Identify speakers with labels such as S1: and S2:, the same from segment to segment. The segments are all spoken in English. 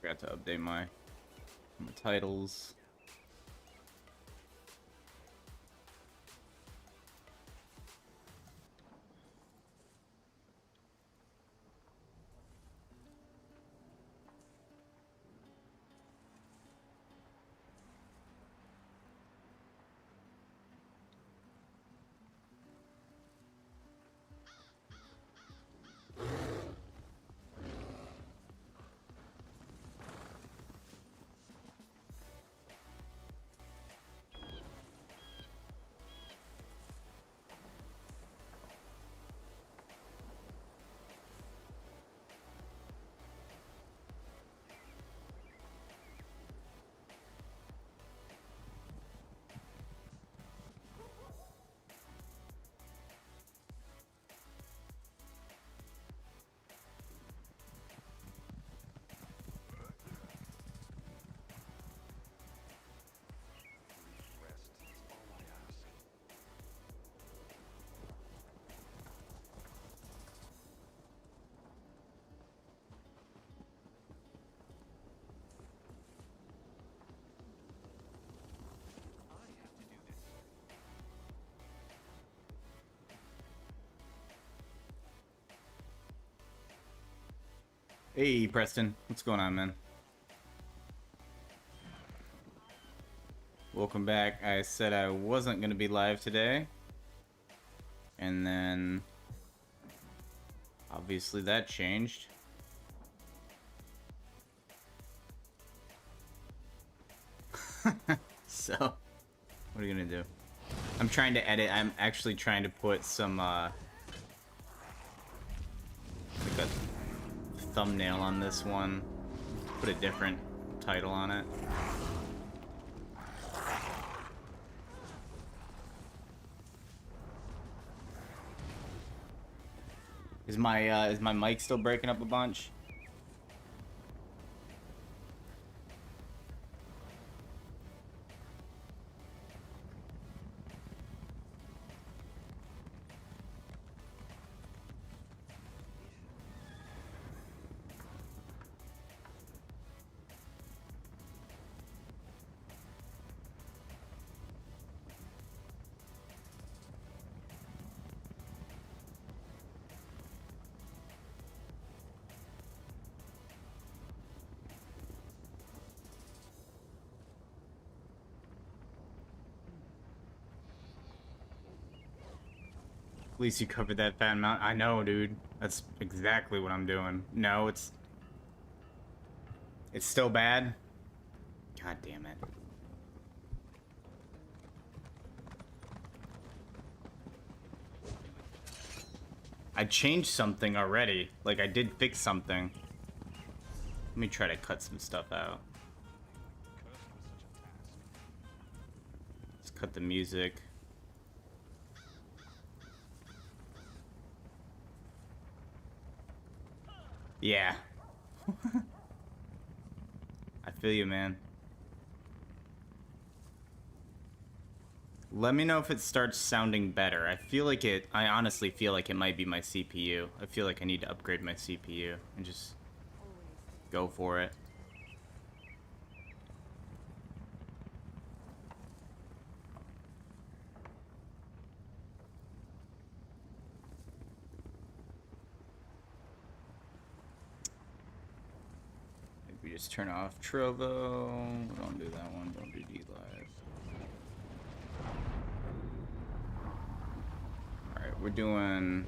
S1: Forgot to update my titles. Hey, Preston. What's going on, man? Welcome back. I said I wasn't going to be live today. And then... obviously that changed. So, what are you going to do? I'm trying to edit. I'm actually trying to put some, like a thumbnail on this one. Put a different title on it. Is my mic still breaking up a bunch? At least you covered that fat amount. I know, dude. That's exactly what I'm doing. No, it's still bad. God damn it. I changed something already. Like, I did fix something. Let me try to cut some stuff out. Let's cut the music. Yeah. I feel you, man. Let me know if it starts sounding better. I honestly feel like it might be my CPU. I feel like I need to upgrade my CPU and just go for it. Maybe just turn off Trovo. Don't do that one. Don't do DLive. Alright, we're doing...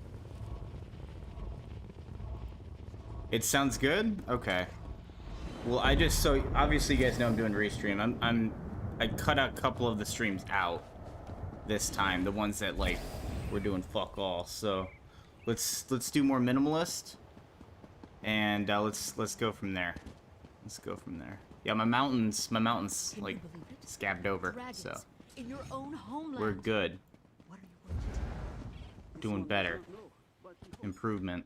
S1: It sounds good? Okay. Well, so obviously you guys know I'm doing restream. I cut a couple of the streams out this time, the ones that like we're doing fuck all. So let's do more minimalist, and let's go from there. Let's go from there. Yeah, my mountains like scabbed over, so
S2: in your own homeland.
S1: we're good.
S2: What are you going to do?
S1: Doing better. Improvement.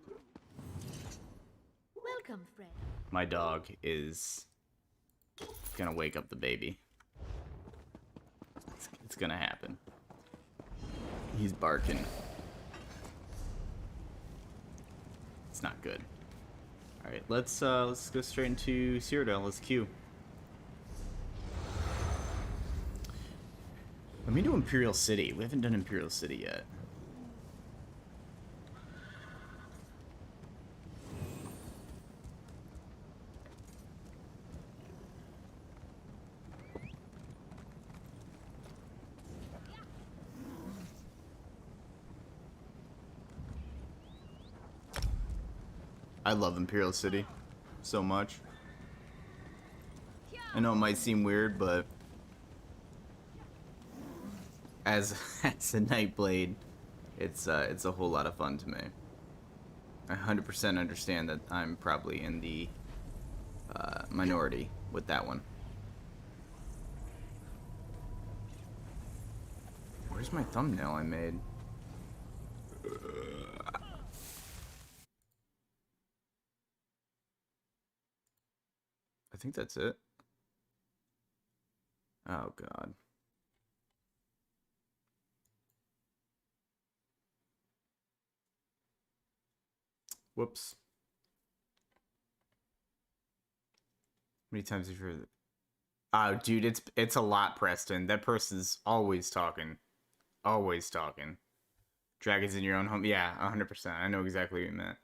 S2: Welcome, friend.
S1: My dog is gonna wake up the baby. It's gonna happen. He's barking. It's not good. All right, let's go straight into Cyrodiil. Let's queue. Let me do Imperial City. We haven't done Imperial City yet. I love Imperial City so much. I know it might seem weird, but as as a Nightblade, it's a whole lot of fun to me. I 100% understand that I'm probably in the minority with that one. Where's my thumbnail I made? I think that's it. Oh god. Whoops. How many times have you heard? Oh, dude, it's a lot, Preston. That person's always talking. Always talking. Dragons in your own home. Yeah, 100%. I know exactly what you meant.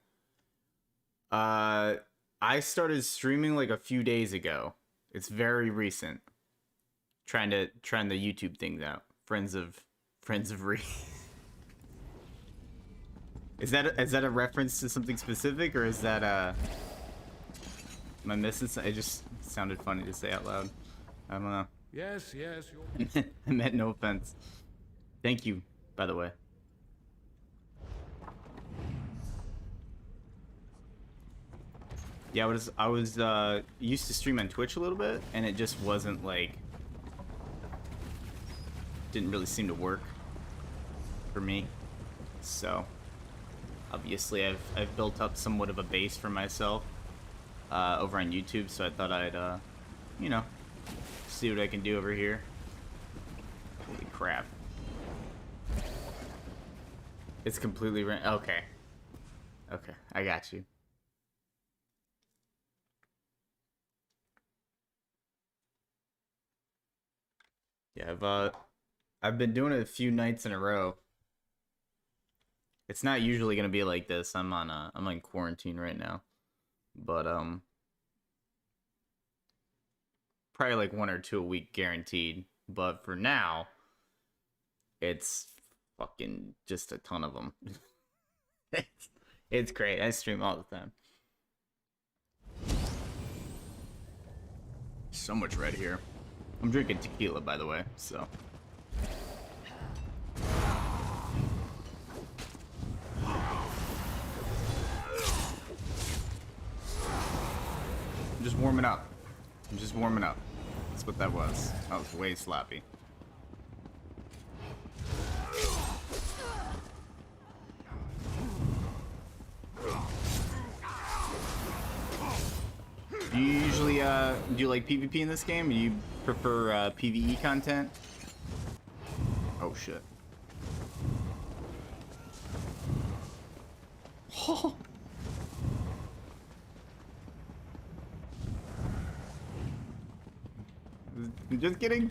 S1: I started streaming like a few days ago. It's very recent. Trying the YouTube things out. Friends of Reese. Is that a reference to something specific, or is that am I missing something? It just sounded funny to say out loud. I don't know.
S3: Yes, yes.
S1: I meant no offense. Thank you, by the way. Yeah, I was used to stream on Twitch a little bit, and it just wasn't like, didn't really seem to work for me. So obviously I've built up somewhat of a base for myself over on YouTube, so I thought I'd you know, see what I can do over here. Holy crap. It's completely okay. Okay, I got you. Yeah, I've been doing it a few nights in a row. It's not usually gonna be like this. I'm on quarantine right now, but probably like 1 or 2 a week guaranteed. But for now, it's fucking just a ton of them. It's great. I stream all the time. So much red here. I'm drinking tequila, by the way, so. I'm just warming up. I'm just warming up. That's what that was. That was way sloppy. Do you usually do you like PvP in this game, or do you prefer PvE content? Oh shit. Oh. I'm just kidding.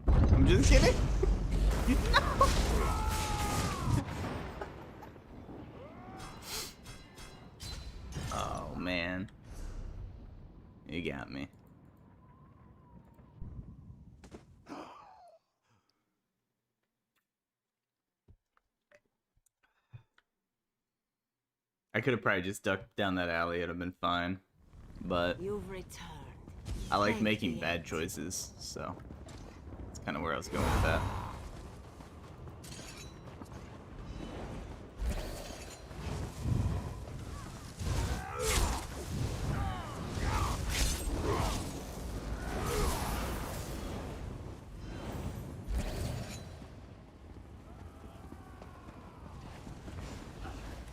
S1: I'm just kidding. No. Oh man. You got me. I could have probably just ducked down that alley. It'd have been fine. But
S2: You've returned.
S1: I like
S2: Thank
S1: making
S2: the
S1: bad
S2: ends.
S1: choices, so that's kind of where I was going with that.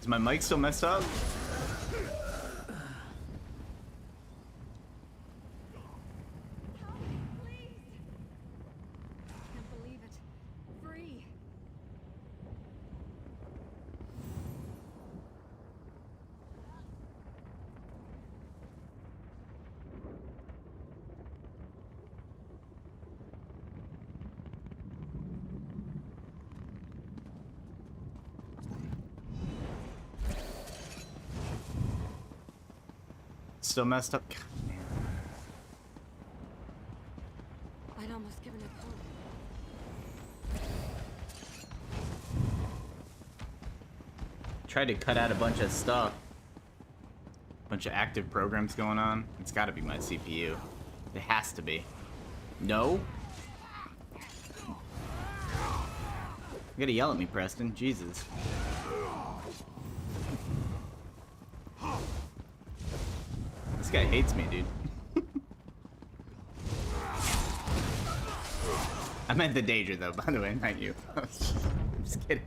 S1: Is my mic still messed up?
S2: Please. Can't believe it. Free.
S1: still messed up. God, man.
S2: I'd almost given up hope.
S1: Tried to cut out a bunch of stuff. Bunch of active programs going on. It's got to be my CPU. It has to be. No? You gotta yell at me, Preston. Jesus. This guy hates me, dude. I meant the Daedra, though, by the way, not you. I'm just kidding.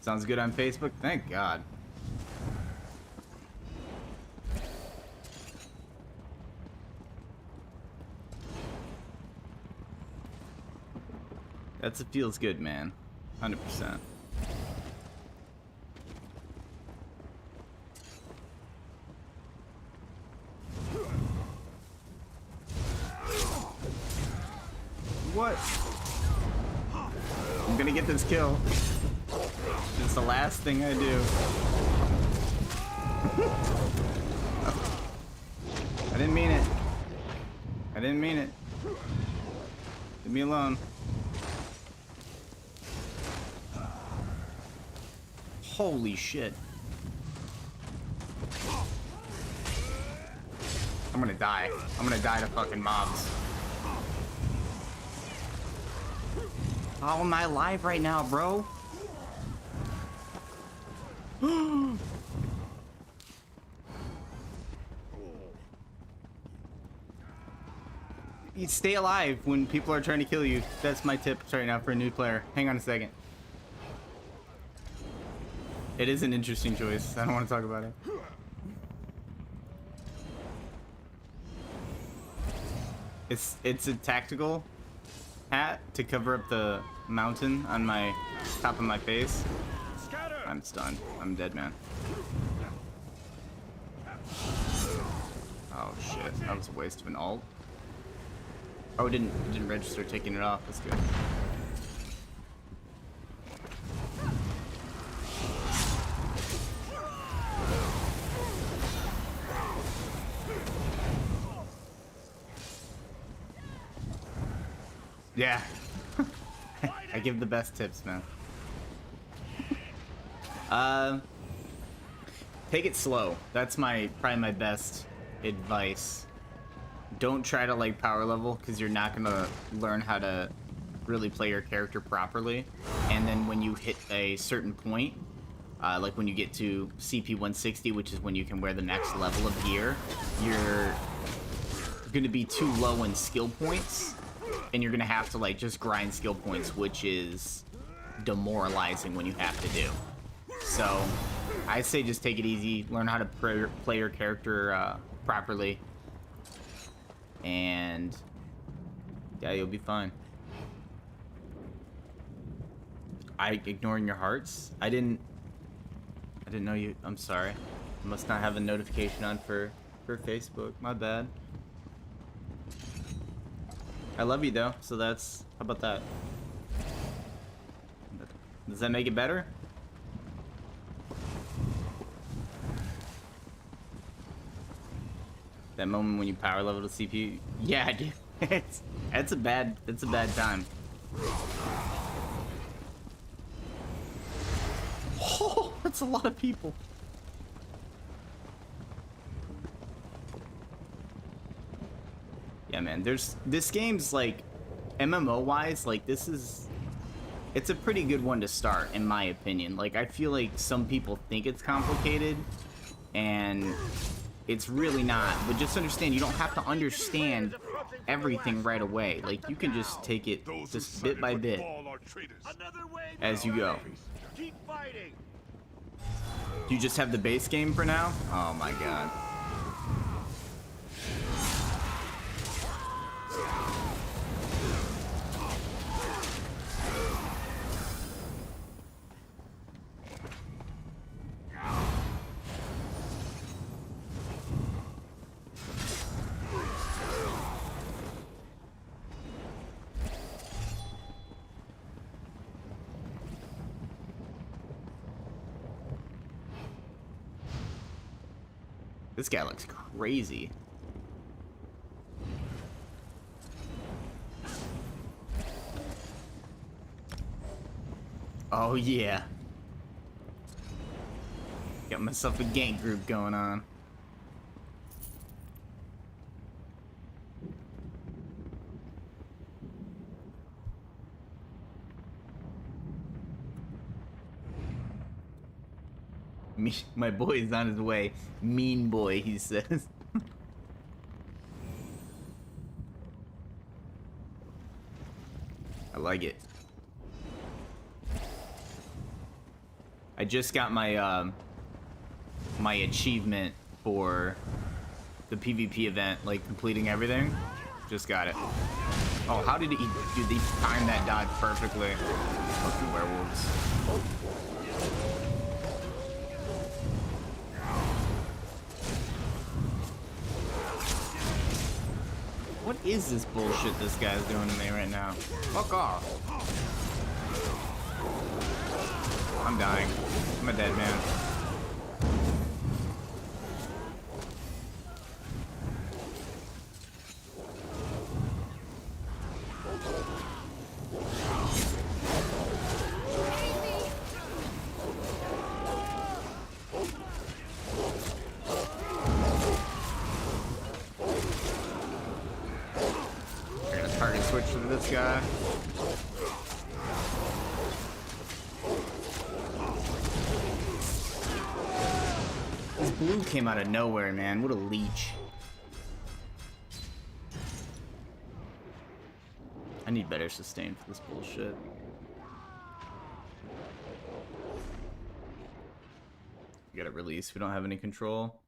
S1: Sounds good on Facebook? Thank God. That's it feels good, man. 100%. What? I'm gonna get this kill. It's the last thing I do. I didn't mean it. I didn't mean it. Leave me alone. Holy shit. I'm gonna die. I'm gonna die to fucking mobs. How am I alive right now, bro? You stay alive when people are trying to kill you. That's my tip right now for a new player. Hang on a second. It is an interesting choice. I don't want to talk about it. It's a tactical hat to cover up the mountain on my top of my face. I'm stunned. I'm dead, man. Oh shit, that was a waste of an ult. Oh, it didn't register taking it off. That's good. Yeah. I give the best tips, man. Take it slow. That's probably my best advice. Don't try to like power level, because you're not gonna learn how to really play your character properly. And then when you hit a certain point, like when you get to CP 160, which is when you can wear the next level of gear, you're gonna be too low in skill points, and you're gonna have to like just grind skill points, which is demoralizing when you have to do. So I say just take it easy, learn how to play your character properly, and yeah, you'll be fine. Ignoring your hearts? I didn't know you. I'm sorry. I must not have a notification on for Facebook. My bad. I love you though, so that's, how about that? Does that make it better? That moment when you power level the CPU? Yeah, dude. It's a bad time. Oh, that's a lot of people. Yeah, man, this game's like, MMO wise, like it's a pretty good one to start, in my opinion. Like, I feel like some people think it's complicated, and it's really not. But just understand, you don't have to understand everything right away. Like, you can just take it just bit by bit as you go. You just have the base game for now? Oh my god. This guy looks crazy. Oh yeah. Got myself a gank group going on. Me, my boy is on his way. Mean boy, he says. I like it. I just got my my achievement for the PvP event, like completing everything. Just got it. Oh, how did he? Dude, they timed that dodge perfectly. Fucking werewolves. What is this bullshit this guy's doing to me right now? Fuck off. I'm dying. I'm a dead man. Target switch to this guy. This blue came out of nowhere, man. What a leech. I need better sustain for this bullshit. We gotta release. We don't have any control.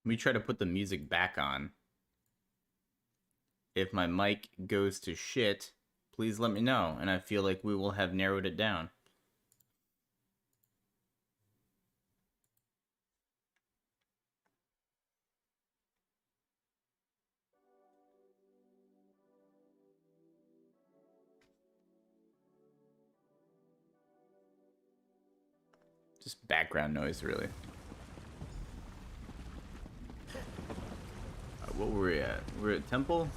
S1: Let me try to put the music back on. If my mic goes to shit, please let me know, and I feel like we will have narrowed it down. Just background noise, really. What were we at? We're at Temple?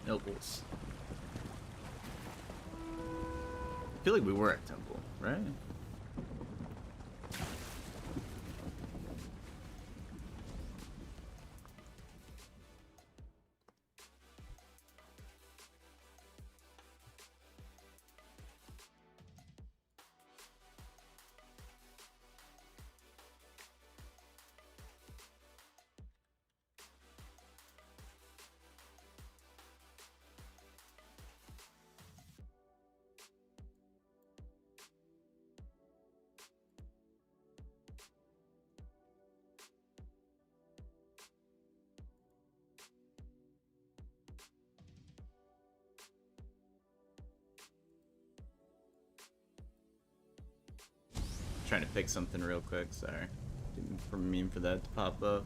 S1: Nobles. I feel like we were at Temple, right? Trying to fix something real quick, sorry. Didn't mean for that to pop up.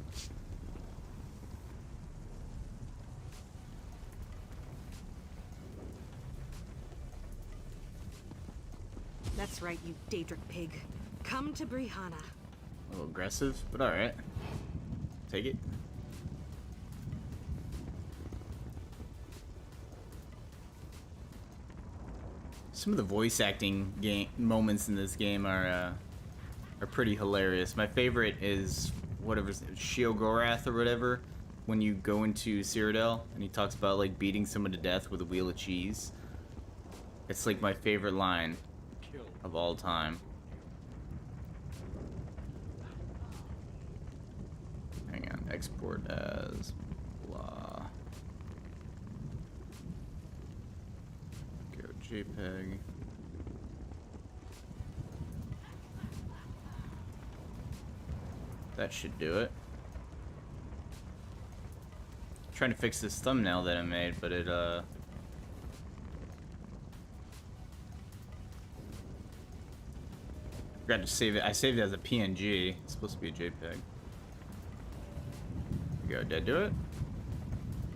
S2: That's right, you Daedric pig. Come to Brihanna.
S1: A little aggressive, but alright. Take it. Some of the voice acting moments in this game are pretty hilarious. My favorite is whatever, Sheogorath or whatever, when you go into Cyrodiil and he talks about like beating someone to death with a wheel of cheese. It's like my favorite line of all time. Hang on, export as blah. Go JPEG. That should do it. Trying to fix this thumbnail that I made, but it Forgot to save it. I saved it as a PNG. It's supposed to be a JPEG. There we go. Did I do it?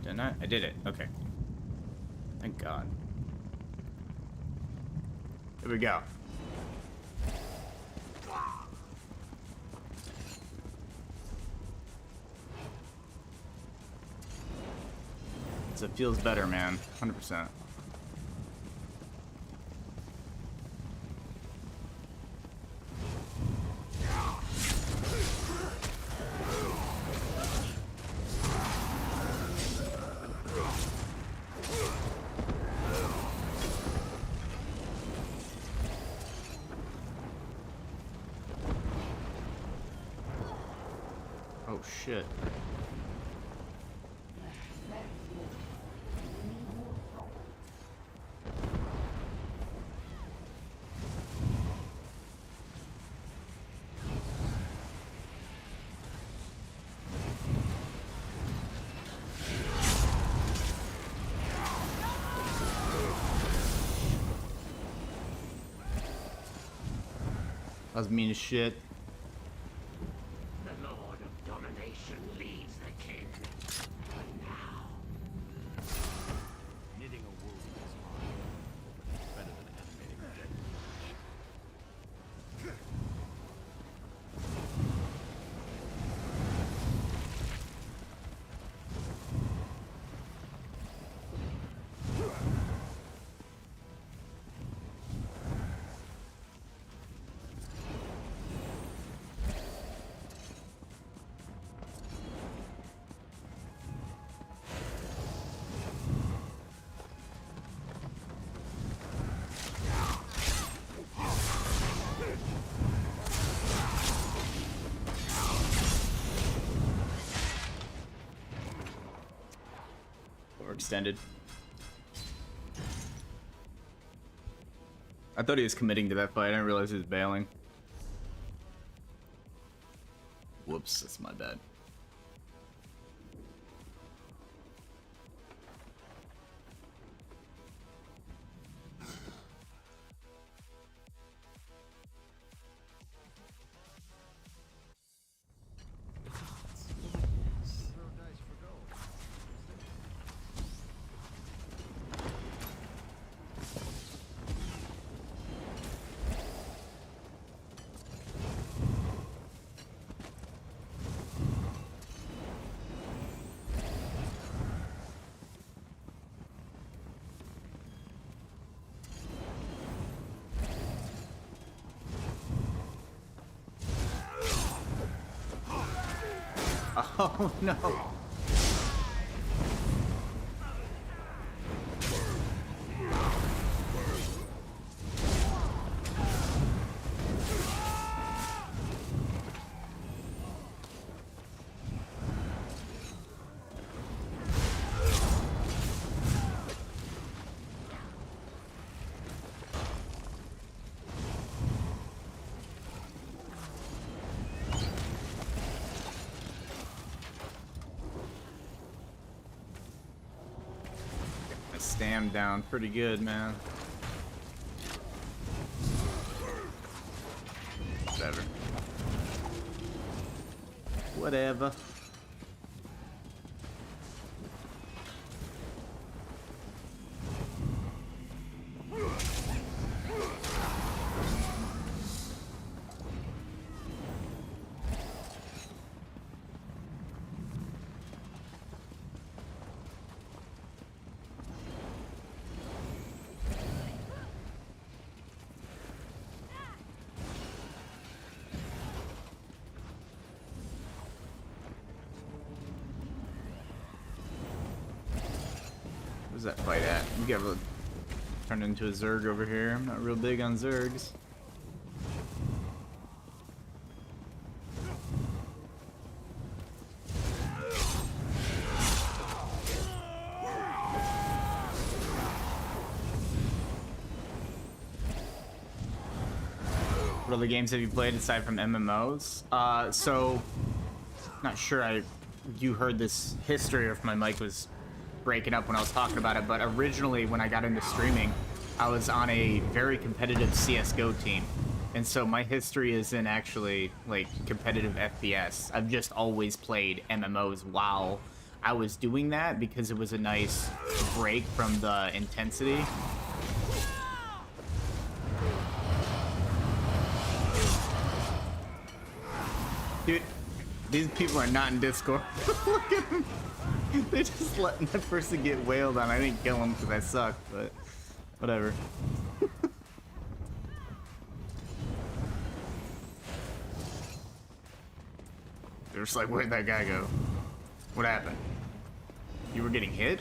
S1: Didn't I? I did it. Okay. Thank God. Here we go. So it feels better, man. 100%. Oh shit. That was mean as shit.
S3: The Lord of Domination leads the king. But now... Knitting a wool is hard. Better than animating a dead
S1: Extended. I thought he was committing to that fight. I didn't realize he was bailing. Whoops, that's my bad. Oh no. Stam down pretty good, man. Whatever. Whatever. Where's that fight at? We gotta turn into a Zerg over here. I'm not real big on Zergs. What other games have you played aside from MMOs? So, not sure you heard this history or if my mic was breaking up when I was talking about it, but originally when I got into streaming, I was on a very competitive CSGO team. And so my history is in actually like competitive FPS. I've just always played MMOs while I was doing that because it was a nice break from the intensity. Dude, these people are not in Discord. Look at them. They're just letting that person get wailed on. I didn't kill him because I suck, but whatever. They're just like, where'd that guy go? What happened? You were getting hit?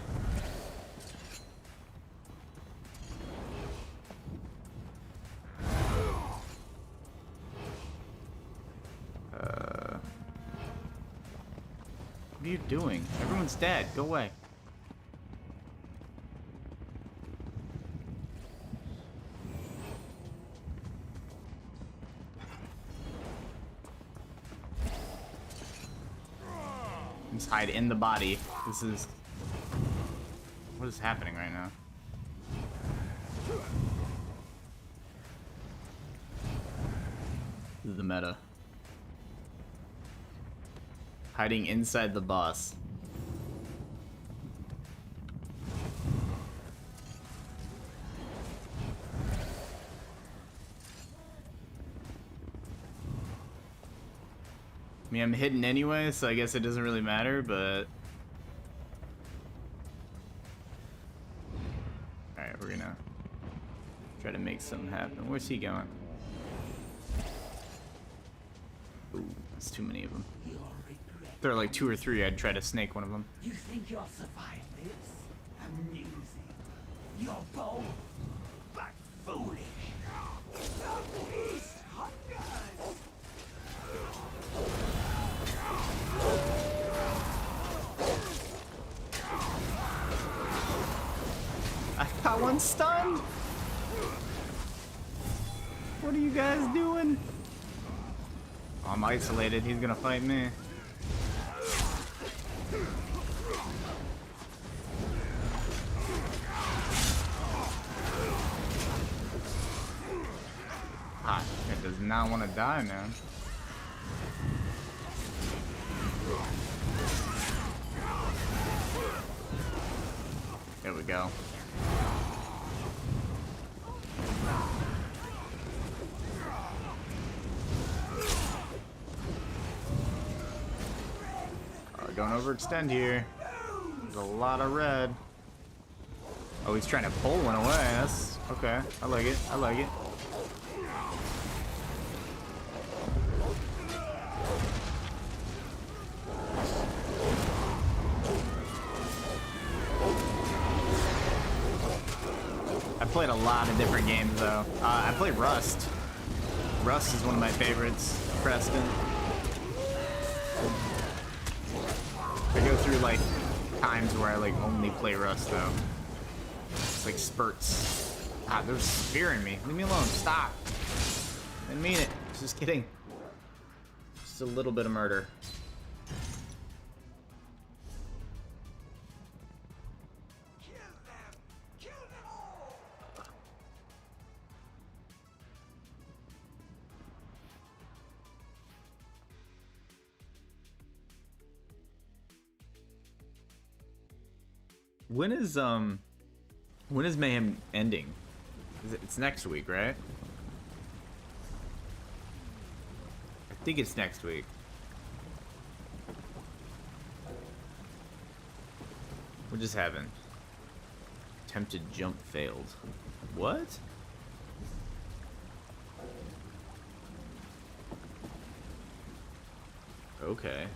S1: What are you doing? Everyone's dead. Go away. Let's hide in the body. This is... What is happening right now? This is the meta. Hiding inside the boss. I mean, I'm hidden anyway, so I guess it doesn't really matter, but... Alright, we're gonna try to make something happen. Where's he going? Ooh, that's too many of them. If there are like 2 or 3, I'd try to snake one of them.
S3: You think you'll survive this? Amusing. You're bold, but foolish. These hungers.
S1: I got one stunned! What are you guys doing? Oh, I'm isolated. He's gonna fight me. Ah, it does not want to die, man. There we go. Don't overextend here. There's a lot of red. Oh, he's trying to pull one away. That's okay. I like it. I like it. I played a lot of different games though. I played Rust. Rust is one of my favorites. Preston. I go through like times where I like only play Rust though. It's like spurts. Ah, they're spearing me. Leave me alone. Stop. Didn't mean it. Just kidding. Just a little bit of murder. When is Mayhem ending? It's next week, right? I think it's next week. What just happened? Attempted jump failed. What? Okay.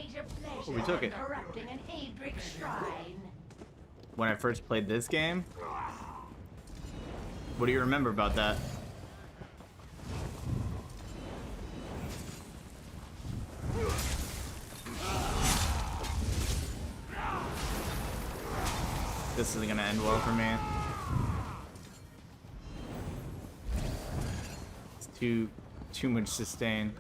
S3: greater pleasure
S1: Oh, we took
S3: than
S1: it.
S3: corrupting an Adric shrine.
S1: When I first played this game. What do you remember about that? This isn't gonna end well for me. It's too much sustain.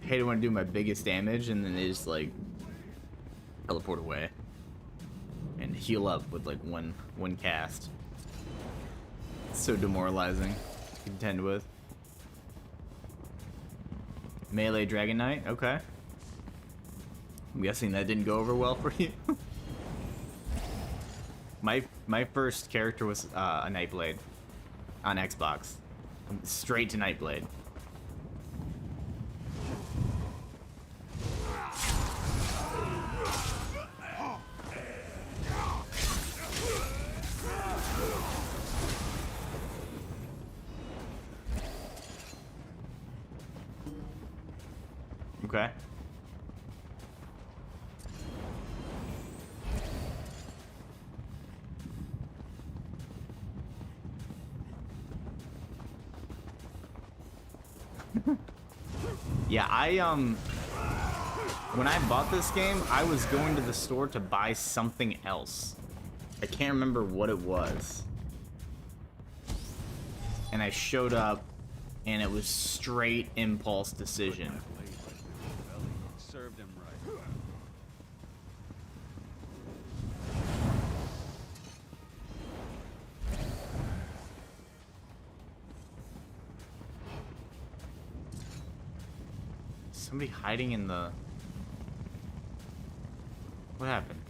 S1: I hate it when I do my biggest damage and then they just like teleport away and heal up with like one cast. It's so demoralizing to contend with. Melee Dragon Knight, okay. I'm guessing that didn't go over well for you. My first character was a Nightblade on Xbox. Straight to Nightblade. Okay. Yeah, when I bought this game, I was going to the store to buy something else. I can't remember what it was. And I showed up and it was straight impulse decision.
S4: Served him right.
S1: Somebody hiding in the... What happened?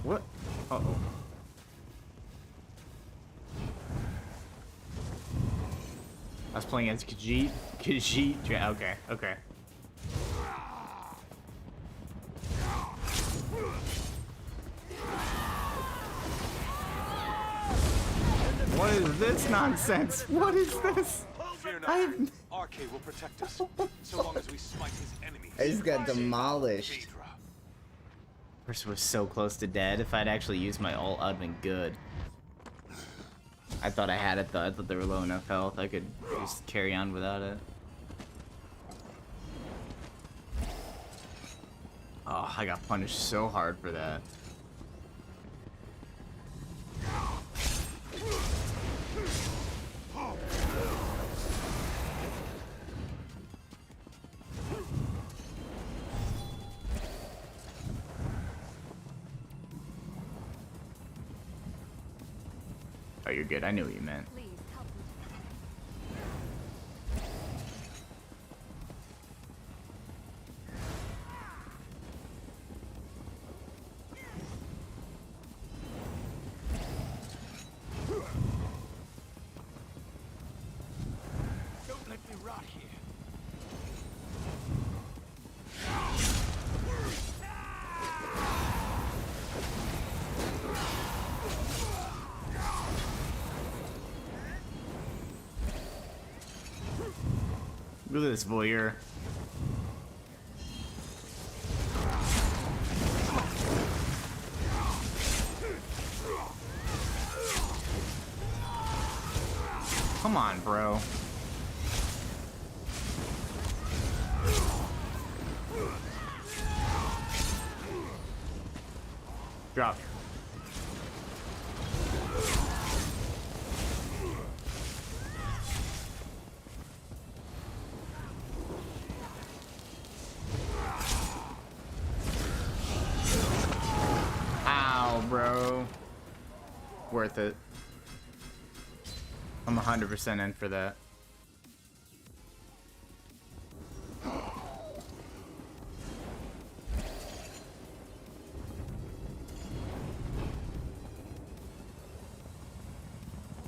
S1: What? Uh-oh. I was playing as Khajiit. Okay, okay. What is this nonsense? What is this?
S4: Fear not. RK will protect us, so long as we smite his enemies.
S5: I just got demolished.
S4: Daedra.
S1: Person was so close to dead. If I'd actually used my ult, I'd been good. I thought I had it though. I thought they were low enough health. I could just carry on without it. Oh, I got punished so hard for that. Oh, you're good. I knew what you meant.
S2: Please help me.
S4: Don't let me rot here.
S1: Look at this voyeur. Come on, bro. Drop. Ow, bro. Worth it. I'm 100% in for that.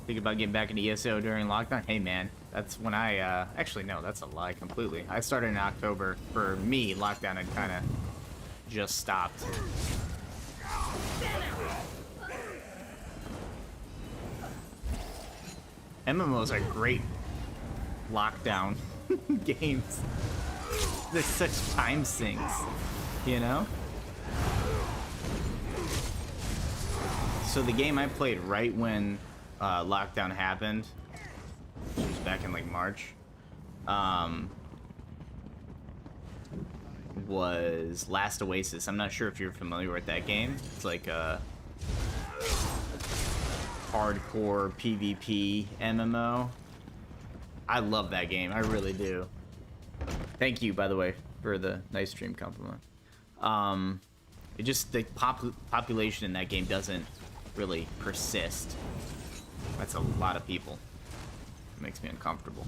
S1: Think about getting back into ESO during lockdown? Hey man, that's when I, actually no, that's a lie completely. I started in October. For me, lockdown had kind of just stopped. MMOs are great lockdown games. They're such time sinks, you know? So the game I played right when lockdown happened, which was back in like March, was Last Oasis. I'm not sure if you're familiar with that game. It's like a hardcore PvP MMO. I love that game. I really do. Thank you, by the way, for the nice stream compliment. It just, the population in that game doesn't really persist. That's a lot of people. It makes me uncomfortable.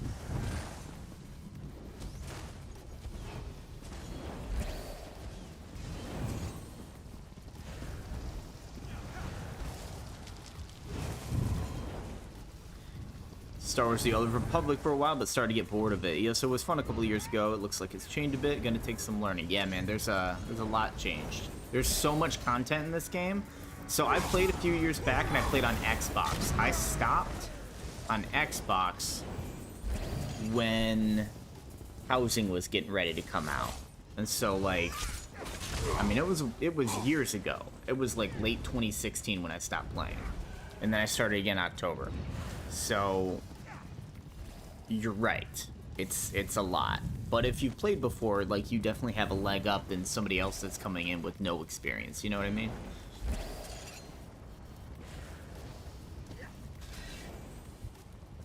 S1: Star Wars: The Old Republic for a while, but started to get bored of it. ESO was fun a couple of years ago. It looks like it's changed a bit. Gonna take some learning. Yeah, man, there's a lot changed. There's so much content in this game. So I played a few years back, and I played on Xbox. I stopped on Xbox when housing was getting ready to come out, and so like, I mean, it was years ago. It was like late 2016 when I stopped playing, and then I started again in October. So you're right. It's a lot. But if you've played before, like, you definitely have a leg up than somebody else that's coming in with no experience. You know what I mean?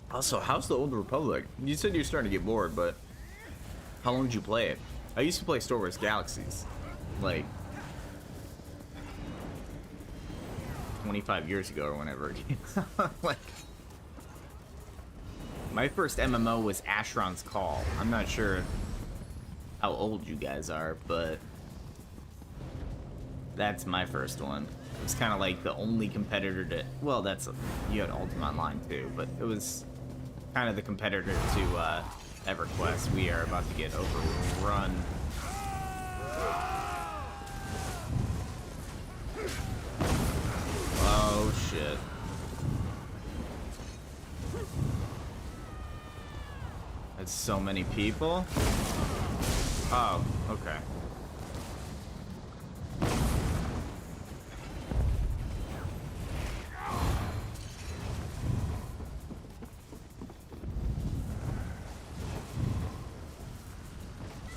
S1: Also, how's the Old Republic? You said you're starting to get bored, but how long did you play it? I used to play Star Wars Galaxies, like 25 years ago or whenever it came out. Like, my first MMO was Asheron's Call. I'm not sure how old you guys are, but that's my first one. It was kind of like the only competitor to, well, you had Ultima Online too, but it was kind of the competitor to EverQuest. We are about to get overrun. Oh shit. That's so many people. Oh, okay.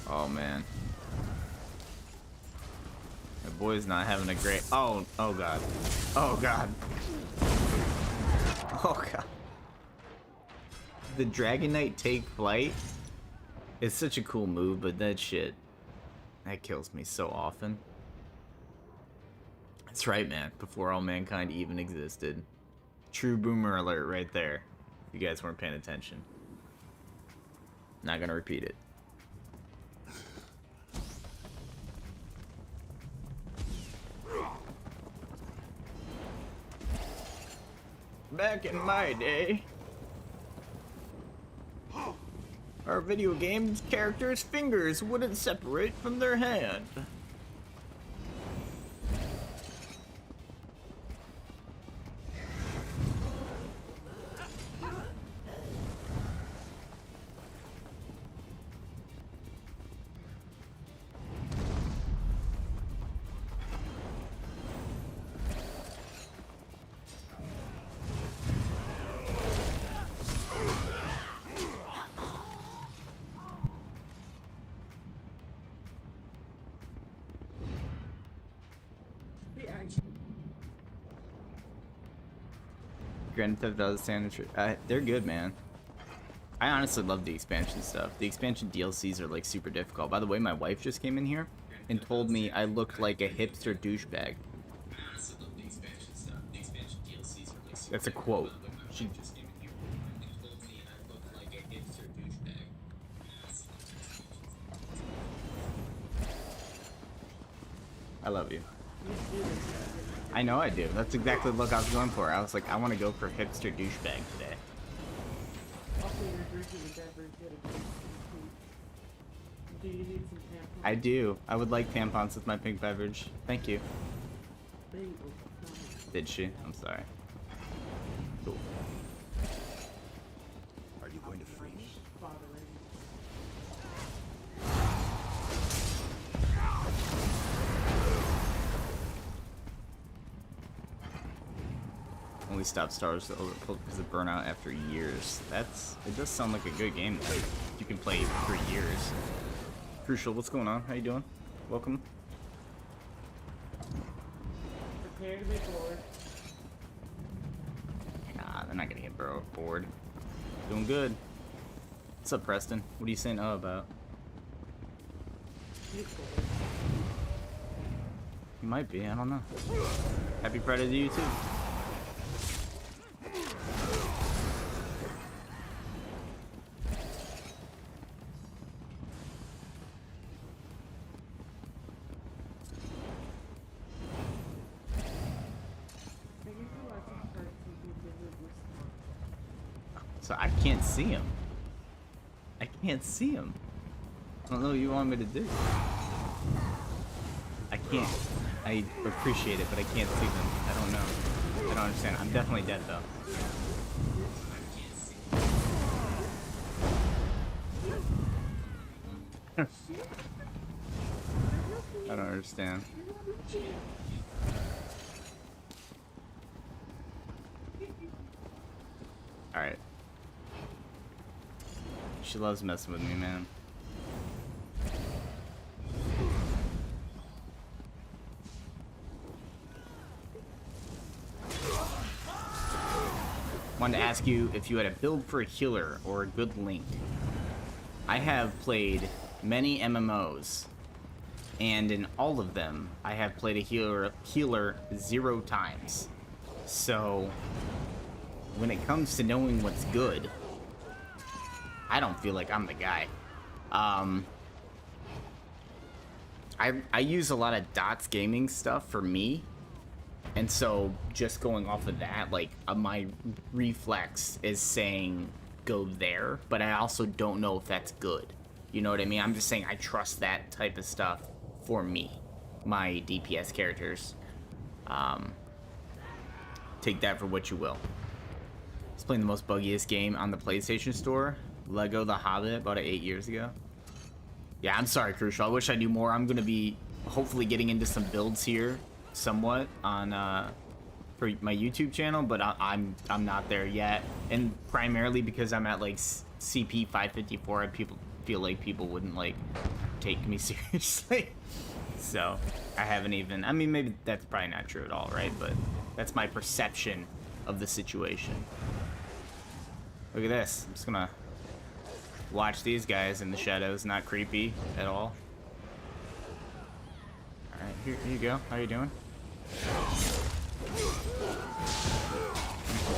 S1: Oh man. My boy's not having a great. Oh god. Oh god. Oh god. The Dragon Knight take flight is such a cool move, but that kills me so often. That's right, man. Before all mankind even existed. True boomer alert right there. If you guys weren't paying attention. Not gonna repeat it. Back in my day, our video games characters' fingers wouldn't separate from their hand. Grand Theft Auto San Andreas, they're good, man. I honestly love the expansion stuff. The expansion DLCs are like super difficult. By the way, my wife just came in here and told me I looked like a hipster douchebag. That's a quote. She just came in here and told me I looked like a hipster douchebag. I love you. I know I do. That's exactly the look I was going for. I was like, I want to go for hipster douchebag today. I do. I would like tampons with my pink beverage. Thank you. Did she? I'm sorry. Cool. probably stop Stars Overcooked because of burnout after years. It does sound like a good game though. You can play for years. Crucial, what's going on? How you doing? Welcome.
S5: Prepare to be bored.
S1: Nah, they're not gonna get bored. Doing good. What's up, Preston? What are you saying about?
S5: He's bored.
S1: You might be, I don't know. Happy Friday to you too. So I can't see him. I can't see him. I don't know what you want me to do. I can't. I appreciate it, but I can't see them. I don't know. I don't understand. I'm definitely dead though. I don't understand. Alright. She loves messing with me, man. Wanted to ask you if you had a build for a healer or a good link. I have played many MMOs, and in all of them, I have played a healer 0 times. So, when it comes to knowing what's good, I don't feel like I'm the guy. I use a lot of Dots gaming stuff for me, and so just going off of that, like my reflex is saying go there, but I also don't know if that's good. You know what I mean? I'm just saying I trust that type of stuff for me, my DPS characters. Take that for what you will. I was playing the most buggiest game on the PlayStation Store, Lego The Hobbit, about 8 years ago. Yeah, I'm sorry, Crucial. I wish I knew more. I'm gonna be hopefully getting into some builds here, somewhat on for my YouTube channel, but I'm not there yet, and primarily because I'm at like CP 554. I feel like people wouldn't like take me seriously. So I haven't even. I mean, maybe that's probably not true at all, right? But that's my perception of the situation. Look at this. I'm just gonna watch these guys in the shadows. Not creepy at all. All right, here you go. How you doing?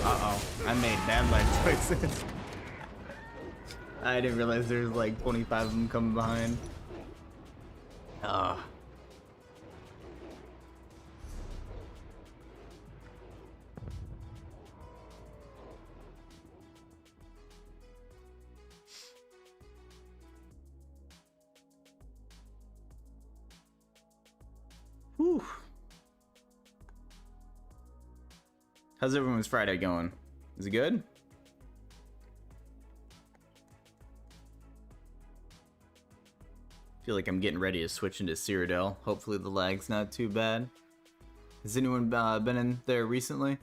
S1: Uh-oh. I made bad life choices. I didn't realize there's like 25 of them coming behind. Ugh. Whew. How's everyone's Friday going? Is it good? Feel like I'm getting ready to switch into Cyrodiil. Hopefully the lag's not too bad. Has anyone been in there recently?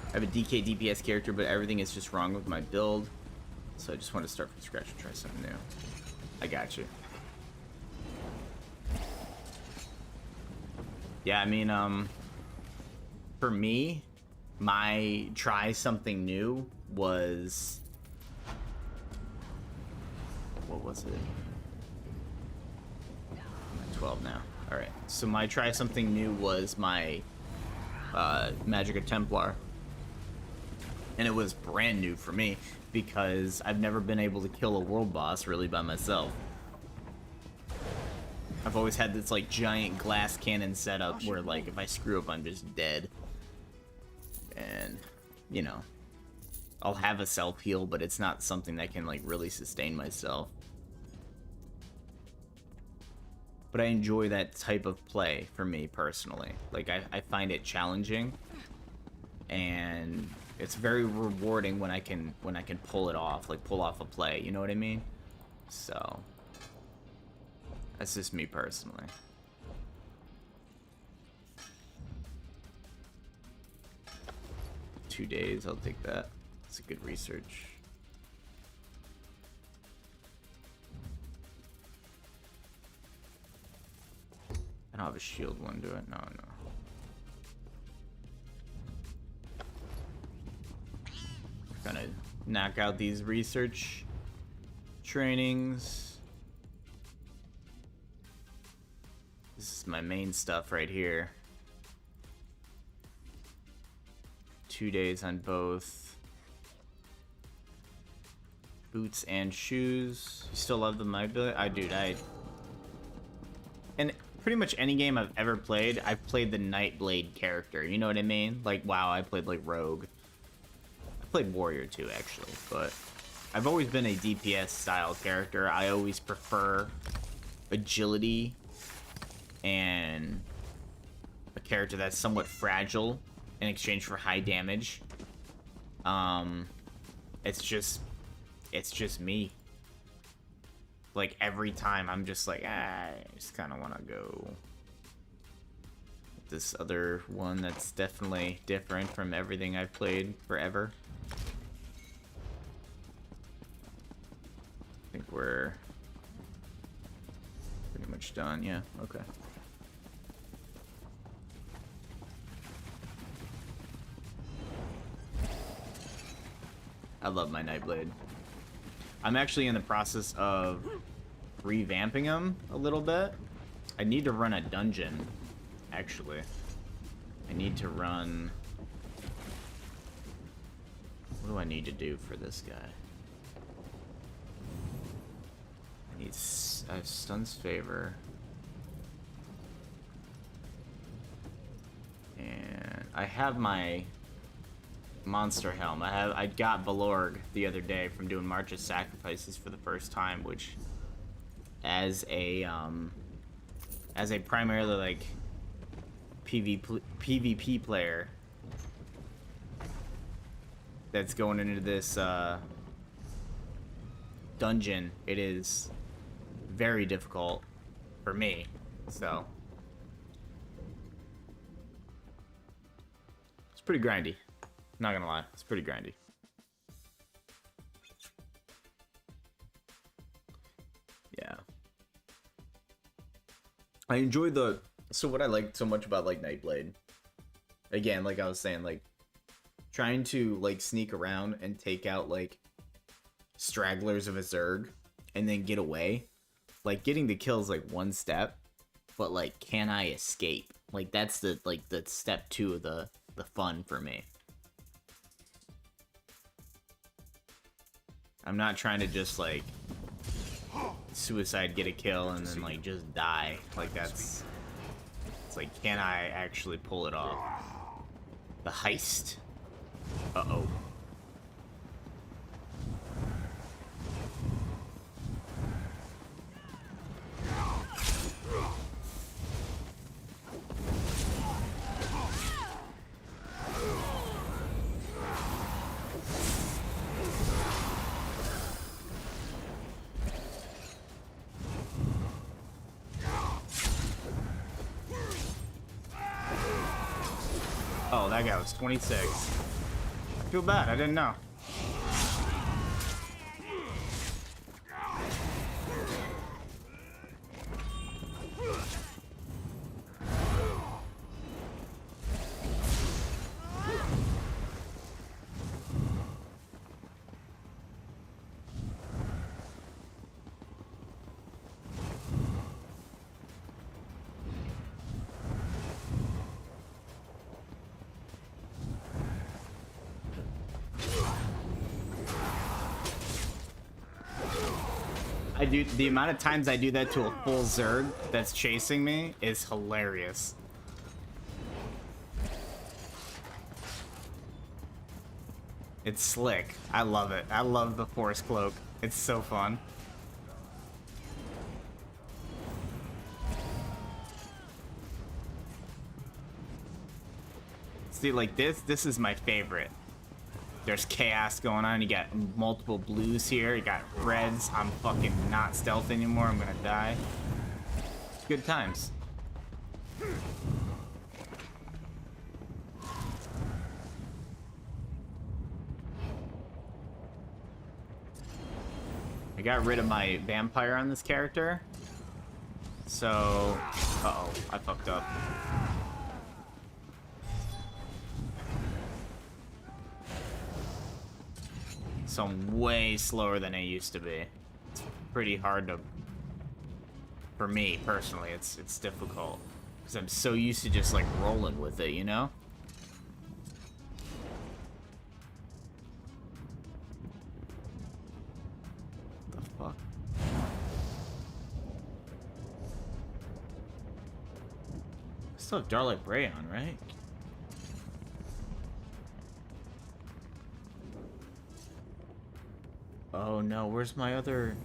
S1: I have a DK DPS character, but everything is just wrong with my build. So I just want to start from scratch and try something new. I got you. Yeah, I mean, for me, my try something new was, what was it? I'm at 12 now. All right, so my try something new was my Magica Templar, and it was brand new for me because I've never been able to kill a world boss really by myself. I've always had this like giant glass cannon setup where like if I screw up I'm just dead. And, you know, I'll have a self heal, but it's not something that can like really sustain myself. But I enjoy that type of play for me personally. Like I find it challenging, and it's very rewarding when I can pull it off, like pull off a play, you know what I mean? So That's just me personally. $2, I'll take that. It's a good research. I don't have a shield one, do it? No, no. Gonna knock out these research trainings. This is my main stuff right here. 2 days on both boots and shoes. You still love the Nightblade? I do. And pretty much any game I've ever played, I've played the Nightblade character. You know what I mean? Like, wow, I played like Rogue. I played Warrior too, actually, but I've always been a DPS style character. I always prefer agility and a character that's somewhat fragile in exchange for high damage. It's just me. Like, every time I'm just like, I just kind of want to go with this other one that's definitely different from everything I've played forever. I think we're pretty much done. Yeah, okay. I love my Nightblade. I'm actually in the process of revamping him a little bit. I need to run a dungeon, actually. I need to run... What do I need to do for this guy? I need Stun's Favor. And I have my monster helm. I got Balorg the other day from doing March of Sacrifices for the first time, which as a primarily like PvP player that's going into this dungeon, it is very difficult for me. So it's pretty grindy. Not gonna lie, it's pretty grindy. Yeah. I enjoy the... So what I like so much about, like, Nightblade, again, like I was saying, like, trying to, like, sneak around and take out, like, stragglers of a Zerg and then get away. Like, getting the kills, like, one step, but, like, can I escape? Like, that's the, like, the step 2 of the fun for me. I'm not trying to just, like, suicide, get a kill, and then, like, just die. Like, that's... It's like, can I actually pull it off? The heist. Uh-oh. Oh, that guy was 26. I feel bad, I didn't know. The amount of times I do that to a full Zerg that's chasing me is hilarious. It's slick. I love it. I love the Force Cloak. It's so fun. See, like this is my favorite. There's chaos going on. You got multiple blues here. You got reds. I'm fucking not stealth anymore. I'm gonna die. good times. I got rid of my vampire on this character. So... Uh-oh, I fucked up. So I'm way slower than I used to be. It's pretty hard to... For me, personally, it's difficult. Because I'm so used to just, like, rolling with it, you know? What the fuck? I still have Darlight Bray on, right? Oh no, where's my other...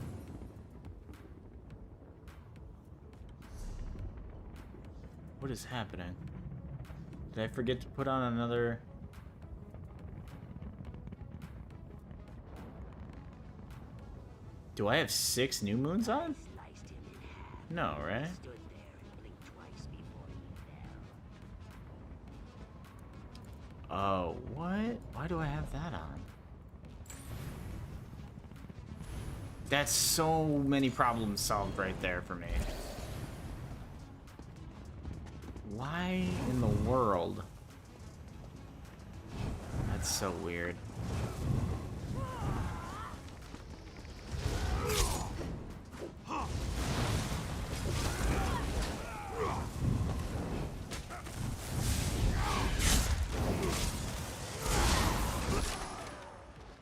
S1: What is happening? Did I forget to put on another... Do I have 6 new moons on? No, right? Oh, what? Why do I have that on? That's so many problems solved right there for me. Why in the world? That's so weird.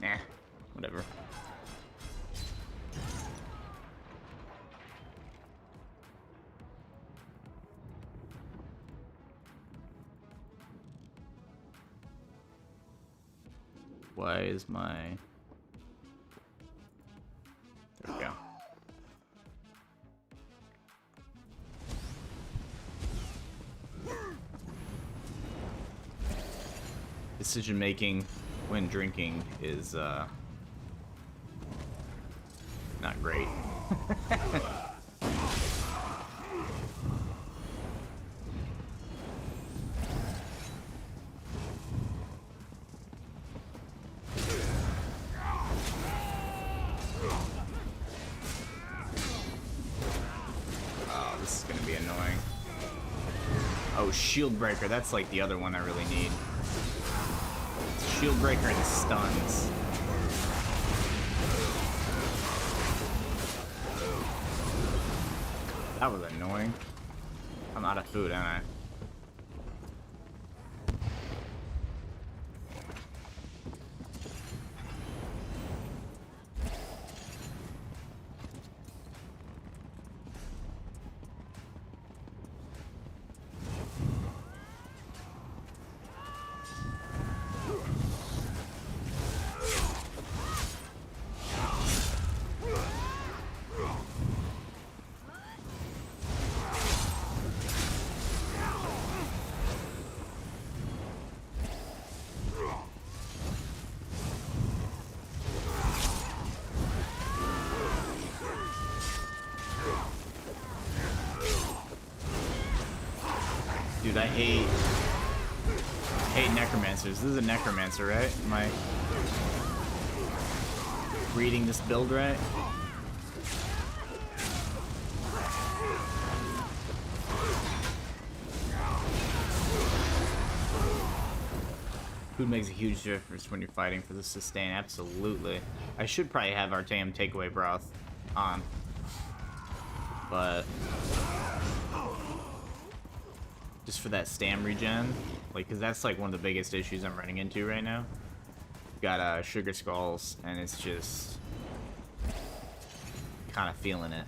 S1: Nah, whatever. Why is my... There we go. Decision making when drinking is not great. Oh, this is gonna be annoying. Oh, Shield Breaker, that's like the other one I really need. Shield Breaker and stuns. That was annoying. I'm out of food, aren't I? Dude, I hate necromancers. This is a necromancer, right? Am I reading this build right? Food makes a huge difference when you're fighting for the sustain. Absolutely. I should probably have Artaeum takeaway broth on, but just for that stam regen, like, cause that's like one of the biggest issues I'm running into right now. Got sugar skulls, and it's just kind of feeling it.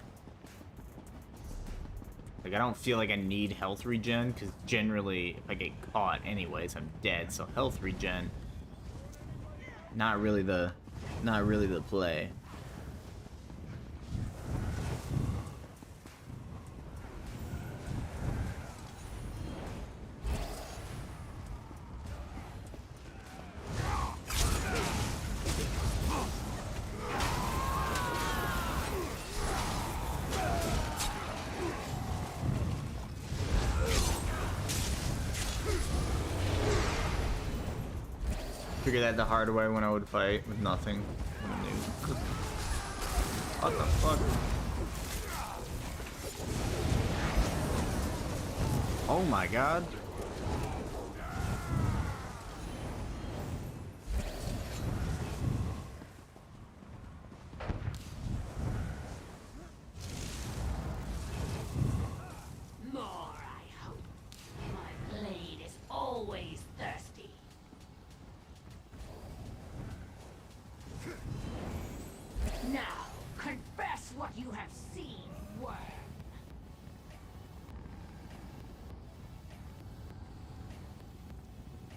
S1: Like, I don't feel like I need health regen, because generally, if I get caught anyways, I'm dead. So health regen, not really the play. figured that the hard way when I would fight with nothing. What the fuck? Oh my god.
S6: More, I hope. My blade is always thirsty. Now, confess what you have seen, worm.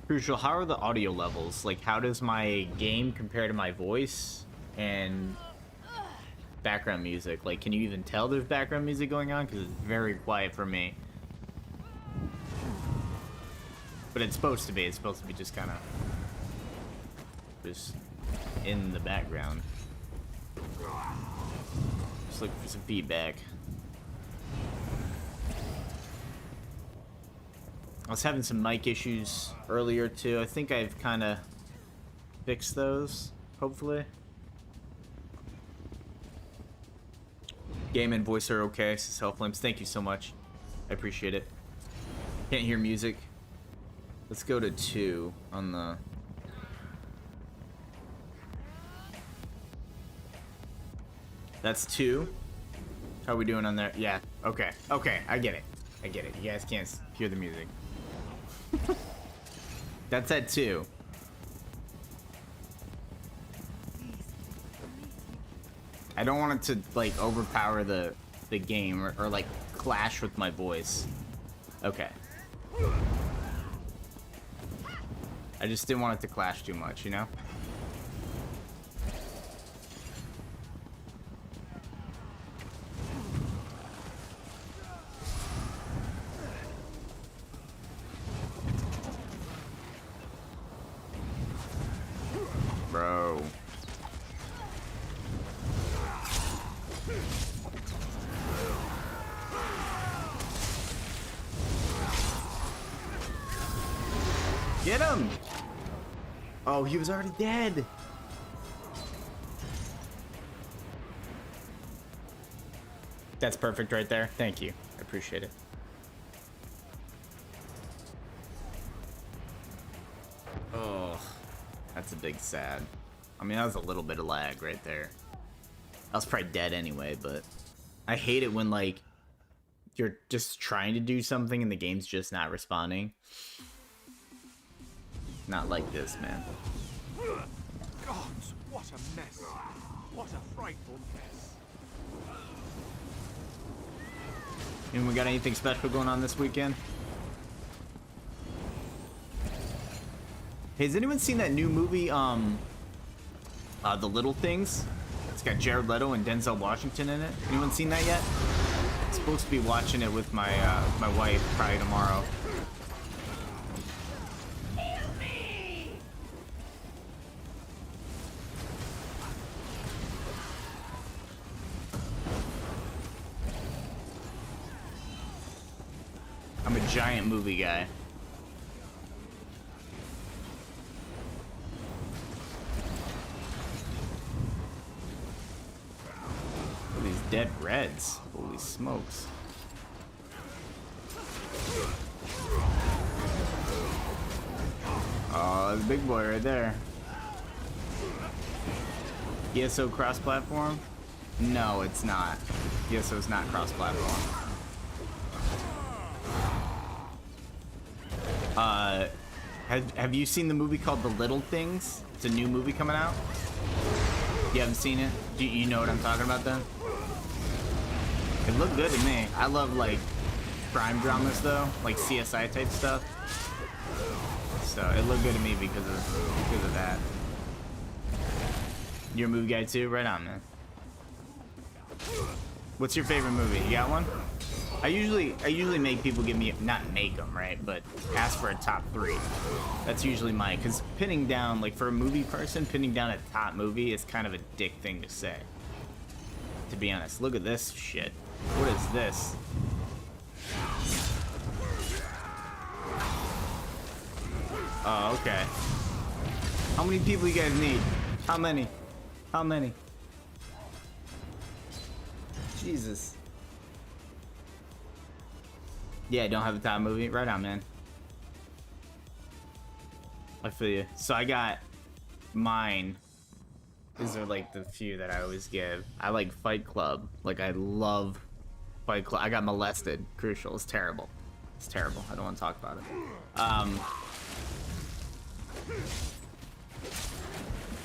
S1: Crucial, how are the audio levels? Like, how does my game compare to my voice and background music? Like, can you even tell there's background music going on? Because it's very quiet for me. But it's supposed to be. It's supposed to be just kind of just in the background. Just looking for some feedback. I was having some mic issues earlier too. I think I've kind of fixed those, hopefully. Game and voice are okay, says Hellflames. Thank you so much. I appreciate it. Can't hear music. Let's go to 2 on the... That's 2. How are we doing on there? Yeah, okay. Okay, I get it. I get it. You guys can't hear the music. That's at 2. I don't want it to like overpower the game or like clash with my voice. Okay. I just didn't want it to clash too much, you know? Bro. Get him! Oh, he was already dead. That's perfect right there. Thank you. I appreciate it. Oh, that's a big sad. I mean, that was a little bit of lag right there. I was probably dead anyway, but I hate it when, like, you're just trying to do something and the game's just not responding. Not like this, man.
S4: Gods, what a mess. What a frightful mess.
S1: And we got anything special going on this weekend? Hey, has anyone seen that new movie, The Little Things? It's got Jared Leto and Denzel Washington in it. Anyone seen that yet? I'm supposed to be watching it with my my wife probably tomorrow. I'm a giant movie guy. Look at these dead reds. Holy smokes. Oh, that's a big boy right there. ESO cross-platform? No, it's not. ESO's not cross-platform. Have you seen the movie called The Little Things? It's a new movie coming out. You haven't seen it? Do you know what I'm talking about then? It looked good to me. I love like crime dramas though, like CSI type stuff. So it looked good to me because of that. You're a movie guy too? Right on, man. What's your favorite movie? You got one? I usually make people give me, not make them, right, but ask for a top 3. That's usually mine, because pinning down, like for a movie person, pinning down a top movie is kind of a dick thing to say. To be honest, look at this shit. What is this? Oh, okay. How many people you guys need? How many? How many? Jesus. Yeah, don't have a top movie. Right on, man. I feel you. So I got mine. These are like the few that I always give. I like Fight Club. Like I love Fight Club. I got molested. Crucial. It's terrible. It's terrible. I don't want to talk about it.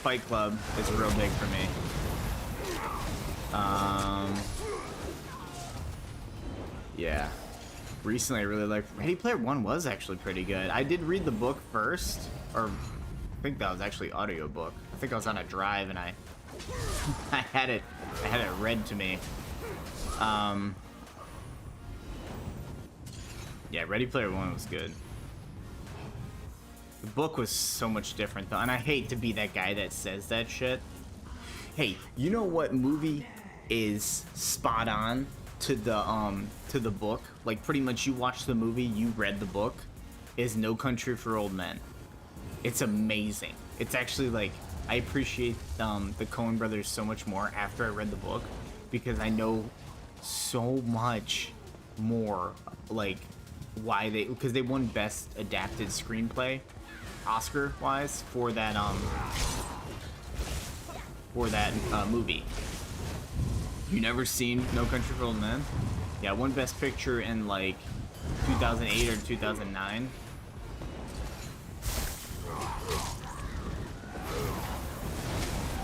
S1: Fight Club is real big for me. Yeah. Recently, I really liked Ready Player One. Was actually pretty good. I did read the book first, or I think that was actually audiobook. I think I was on a drive and I had it read to me. Yeah, Ready Player One was good. The book was so much different though, and I hate to be that guy that says that shit. Hey, you know what movie is spot on to the book? Like pretty much you watched the movie, you read the book, is No Country for Old Men. It's amazing. It's actually like I appreciate the Coen brothers so much more after I read the book because I know so much more like why because they won best adapted screenplay Oscar wise for that movie. You never seen No Country for Old Men? Yeah, won best picture in like 2008 or 2009.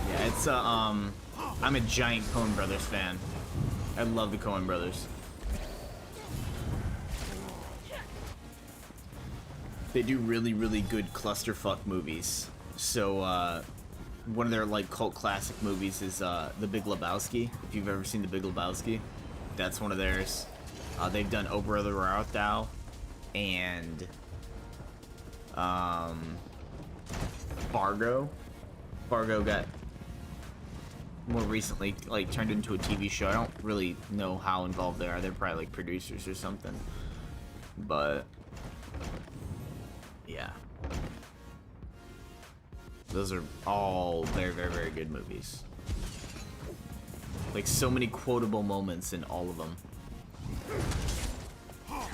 S1: Yeah, it's I'm a giant Coen Brothers fan. I love the Coen Brothers. They do really, really good clusterfuck movies. So, one of their like cult classic movies is The Big Lebowski. If you've ever seen The Big Lebowski, that's one of theirs. They've done Oh Brother Where Art Thou and Fargo. Fargo got more recently like turned into a TV show. I don't really know how involved they are. They're probably like producers or something. But yeah. Those are all very, very, very good movies. Like so many quotable moments in all of them.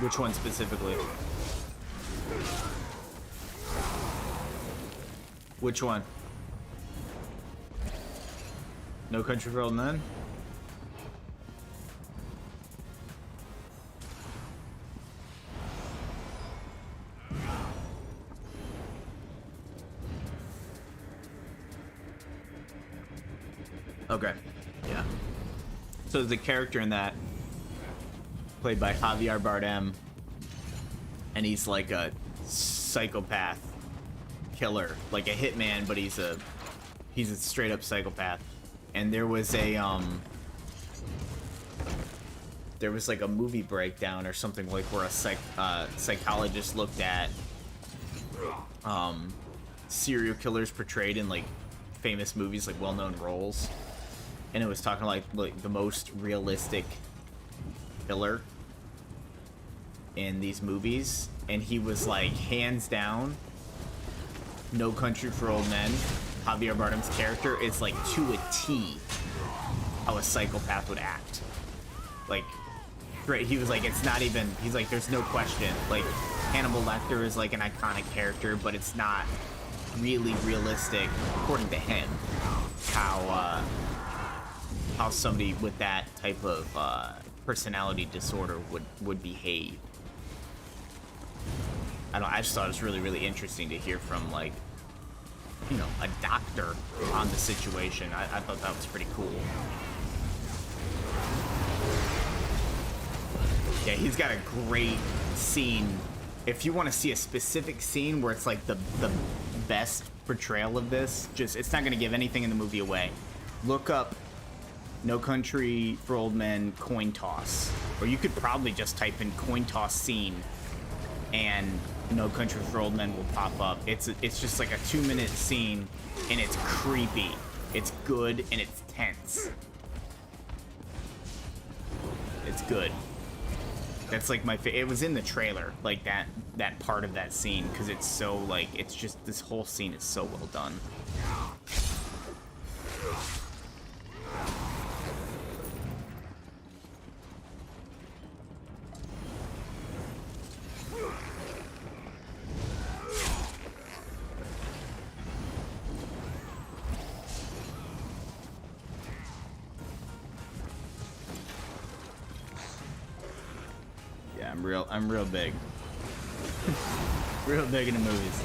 S1: Which one specifically? Which one? No Country for Old Men? Okay, yeah. So the character in that, played by Javier Bardem, and he's like a psychopath killer, like a hitman, but he's a straight up psychopath. And there was like a movie breakdown or something like where a psychologist looked at serial killers portrayed in like famous movies, like well-known roles. And it was talking like the most realistic killer in these movies, and he was like hands down No Country for Old Men. Javier Bardem's character is like to a T how a psychopath would act. Like, right? He was like, it's not even. He's like, there's no question. Like, Hannibal Lecter is like an iconic character, but it's not really realistic according to him how somebody with that type of personality disorder would behave. I just thought it was really, really interesting to hear from like, you know, a doctor on the situation. I thought that was pretty cool. Yeah, he's got a great scene. If you want to see a specific scene where it's like the best portrayal of this, it's not going to give anything in the movie away. Look up No Country for Old Men coin toss, or you could probably just type in coin toss scene and No Country for Old Men will pop up. It's just like a 2-minute scene, and it's creepy. It's good and it's tense. It's good. That's like my it was in the trailer, like that part of that scene, because it's so like it's just this whole scene is so well done. I'm real big. Real big into movies.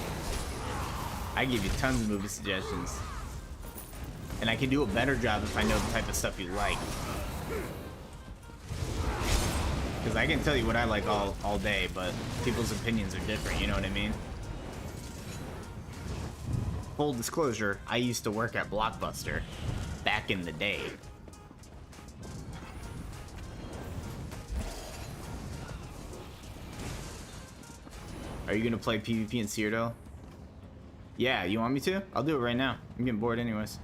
S1: I give you tons of movie suggestions. And I can do a better job if I know the type of stuff you like. Because I can tell you what I like all day, but people's opinions are different, you know what I mean? Full disclosure, I used to work at Blockbuster back in the day. Are you gonna play PvP in Cyrodiil? Yeah, you want me to? I'll do it right now. I'm getting bored anyways.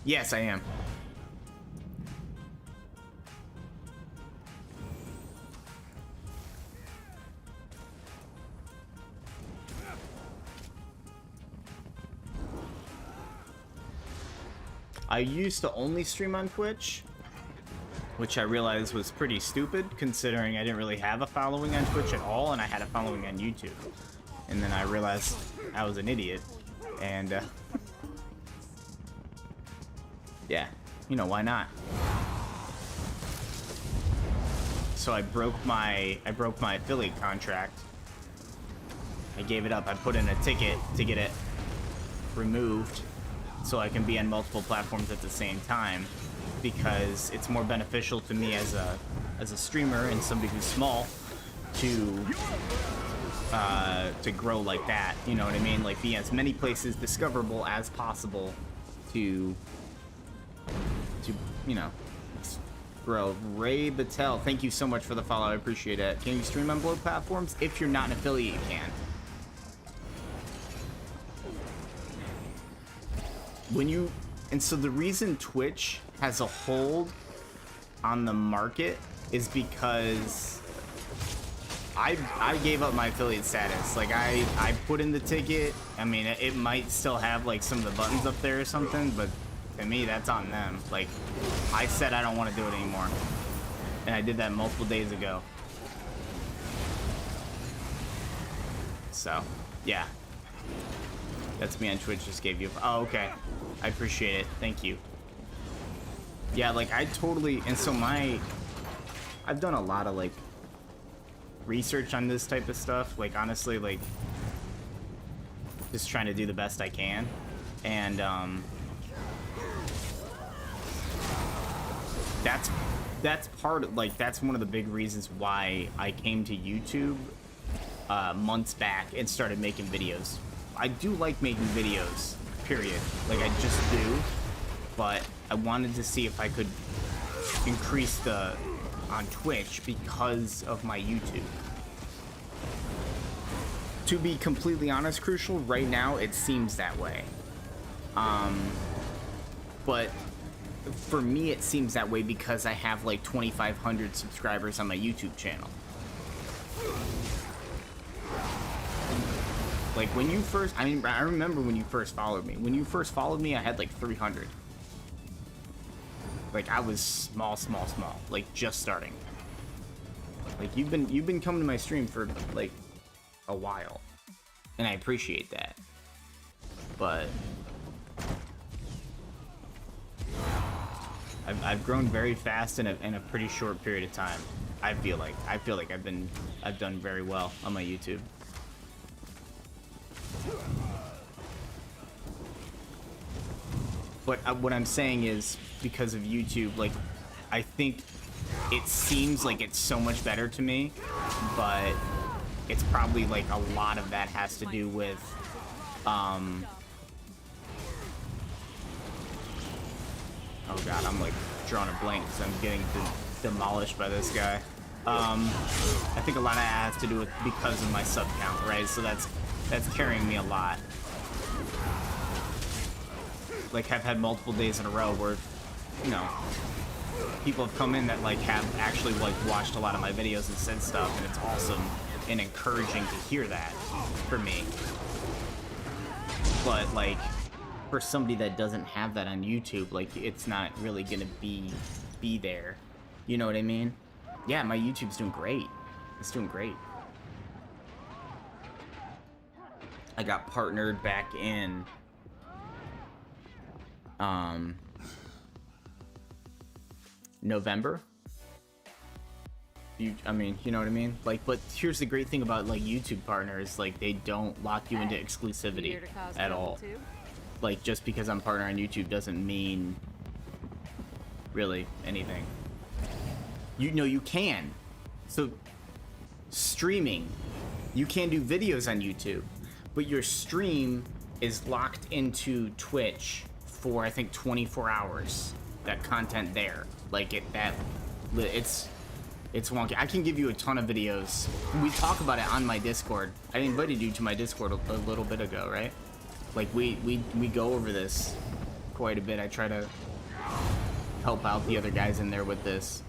S1: Yes, I am. I used to only stream on Twitch, which I realized was pretty stupid considering I didn't really have a following on Twitch at all, and I had a following on YouTube. And then I realized I was an idiot, and yeah, you know, why not? So I broke my affiliate contract. I gave it up. I put in a ticket to get it removed so I can be on multiple platforms at the same time, because it's more beneficial to me as a streamer and somebody who's small to grow like that, you know what I mean? Like, be as many places discoverable as possible to you know, grow. Ray Battelle, thank you so much for the follow. I appreciate it. Can you stream on both platforms? If you're not an affiliate, you can. And so the reason Twitch has a hold on the market is because I gave up my affiliate status. Like, I put in the ticket. I mean, it might still have like some of the buttons up there or something, but to me, that's on them. Like, I said I don't want to do it anymore, and I did that multiple days ago. So, yeah. That's me on Twitch, just gave you. Oh, okay. I appreciate it. Thank you. Yeah, like, I totally. And so I've done a lot of, like, research on this type of stuff. Like, honestly, like, just trying to do the best I can. And, that's part of, like, that's one of the big reasons why I came to YouTube months back and started making videos. I do like making videos, period. Like, I just do, but I wanted to see if I could increase on Twitch because of my YouTube. To be completely honest, Crucial, right now it seems that way. But for me it seems that way because I have like 2,500 subscribers on my YouTube channel. Like, when you first, I mean, I remember when you first followed me. When you first followed me, I had like 300. Like, I was small, like, just starting. Like, you've been coming to my stream for like a while, and I appreciate that. But I've grown very fast in a pretty short period of time. I feel like I've done very well on my YouTube. But what I'm saying is, because of YouTube, like, I think it seems like it's so much better to me, but it's probably like a lot of that has to do with oh god, I'm like drawing a blank because I'm getting demolished by this guy. I think a lot of that has to do with because of my sub count, right? So that's carrying me a lot. Like, I've had multiple days in a row where you know, people have come in that like have actually like watched a lot of my videos and said stuff, and it's awesome and encouraging to hear that for me. But like for somebody that doesn't have that on YouTube, like it's not really gonna be there. You know what I mean? Yeah, my YouTube's doing great. It's doing great. I got partnered back in November. I mean, you know what I mean? Like, but here's the great thing about like YouTube partners, like they don't lock you into exclusivity at all. Like just because I'm partner on YouTube doesn't mean really anything. You know, you can. So streaming, you can do videos on YouTube, but your stream is locked into Twitch for I think 24 hours. That content there, like it's wonky. I can give you a ton of videos. We talk about it on my Discord. I invited you to my Discord a little bit ago, right? Like we go over this quite a bit. I try to help out the other guys in there with this.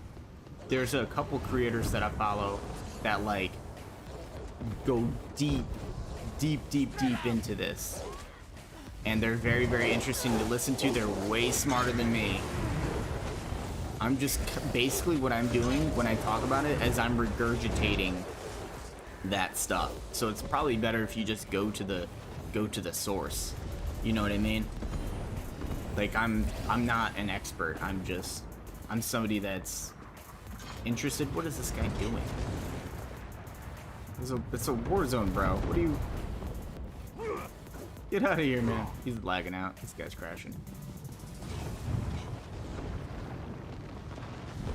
S1: There's a couple creators that I follow that like go deep into this. And they're very, very interesting to listen to. They're way smarter than me. I'm just basically what I'm doing when I talk about it is I'm regurgitating that stuff. So it's probably better if you just go to the source. You know what I mean? Like I'm not an expert. I'm somebody that's interested. What is this guy doing? It's a war zone, bro. What are you? Get out of here, man. He's lagging out. This guy's crashing.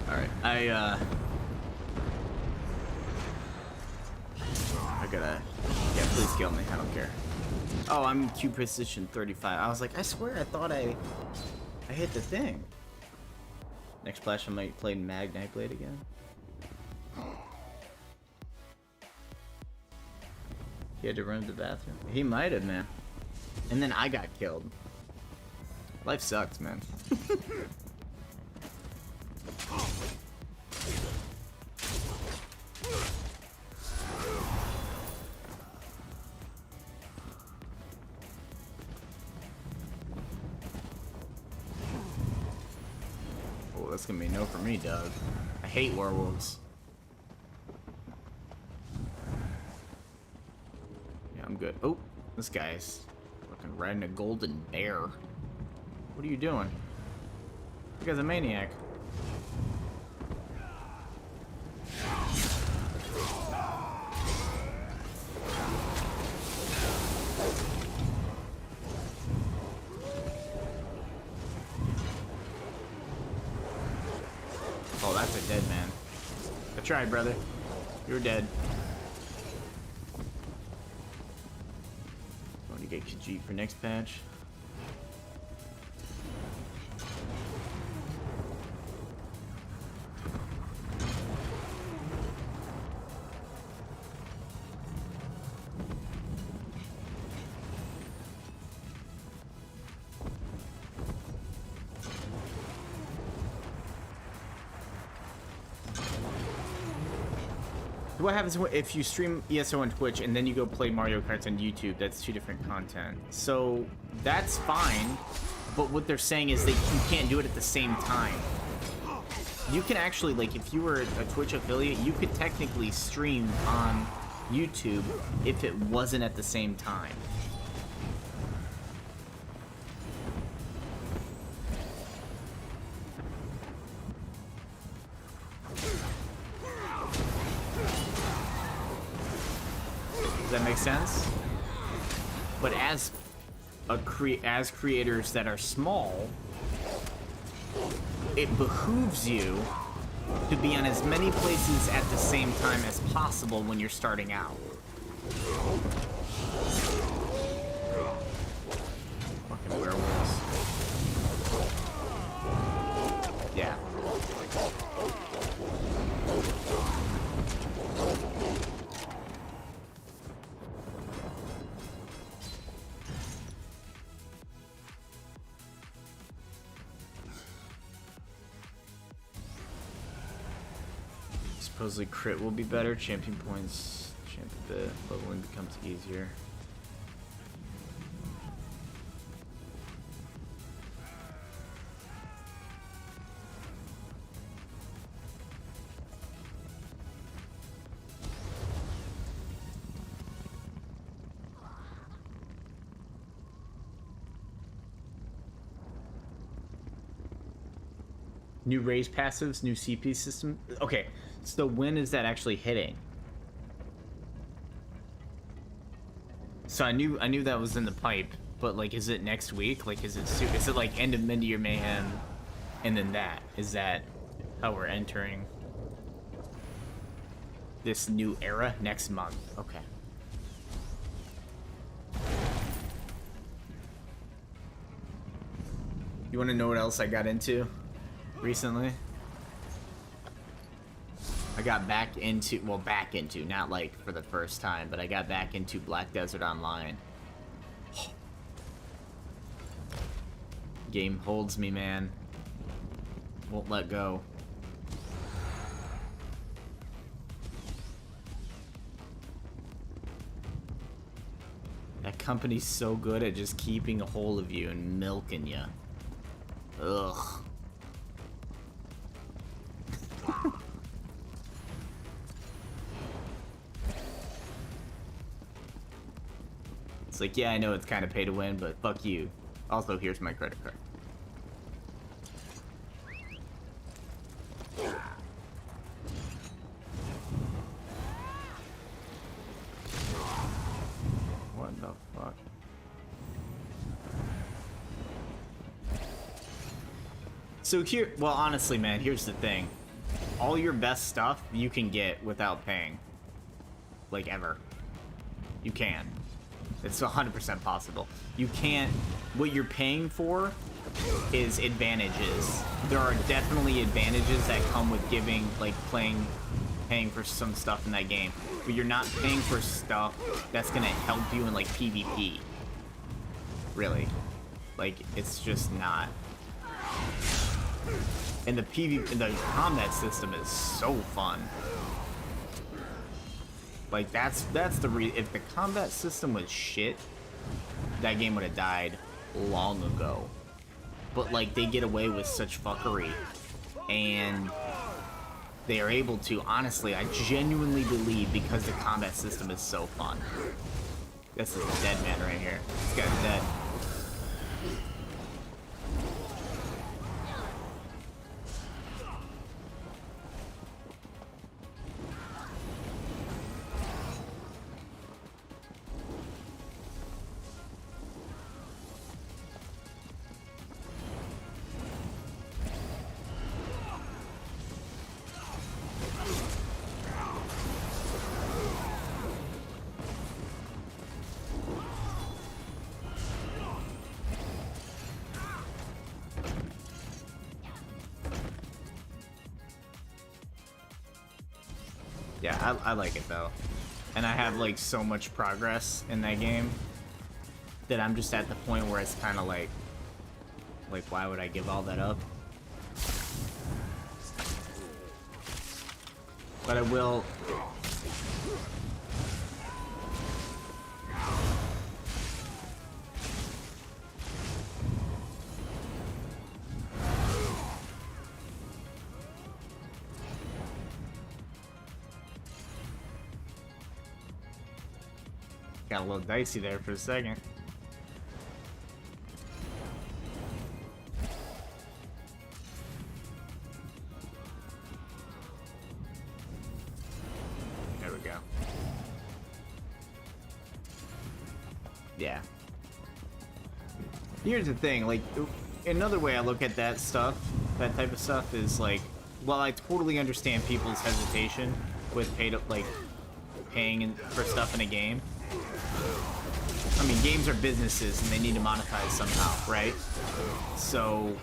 S1: Alright, I gotta... Yeah, please kill me. I don't care. Oh, I'm Q position 35. I was like, I swear I thought I hit the thing. Next splash I might play Magnite Blade again. He had to run to the bathroom. He might have, man. And then I got killed. Life sucks, man. Oh, that's gonna be a no for me, Doug. I hate werewolves. Yeah, I'm good. Oh, this guy's fucking riding a golden bear. What are you doing? You guy's a maniac. Oh, that's a dead man. I tried, brother. You're dead. Going to get Khajiit for next patch. What happens if you stream ESO on Twitch and then you go play Mario Kart on YouTube? That's two different content. So that's fine, but what they're saying is that you can't do it at the same time. You can actually, like, if you were a Twitch affiliate, you could technically stream on YouTube if it wasn't at the same time. Does that make sense? But as creators that are small, it behooves you to be on as many places at the same time as possible when you're starting out. Fucking werewolves. Yeah. Supposedly crit will be better. Champion points champ a bit. Leveling becomes easier. New raise passives, new CP system. Okay, so when is that actually hitting? So I knew that was in the pipe, but like, is it next week? Like, is it like end of Year Mayhem, and then that? Is that how we're entering this new era next month? Okay. You want to know what else I got into recently? I got back into, well, not like for the first time, but I got back into Black Desert Online. Game holds me, man. Won't let go. That company's so good at just keeping a hold of you and milking you. Ugh. It's like, yeah, I know it's kind of pay to win, but fuck you. Also, here's my credit card. What the fuck? So here, well, honestly, man, here's the thing. All your best stuff you can get without paying. Like, ever. You can. It's 100% possible. You can't... What you're paying for is advantages. There are definitely advantages that come with giving, like, paying for some stuff in that game. But you're not paying for stuff that's gonna help you in, like, PvP. Really. Like, it's just not. And the combat system is so fun. Like, that's the if the combat system was shit, that game would have died long ago. But like, they get away with such fuckery, and they are able to. Honestly, I genuinely believe because the combat system is so fun. This is a dead man right here. This guy's dead. Yeah, I like it though. And I have like so much progress in that game that I'm just at the point where it's kind of like why would I give all that up? But I will. Got a little dicey there for a second. There we go. Yeah. Here's the thing, like, another way I look at that stuff, that type of stuff, is like, well, I totally understand people's hesitation with paying for stuff in a game. I mean, games are businesses and they need to monetize somehow, right? So,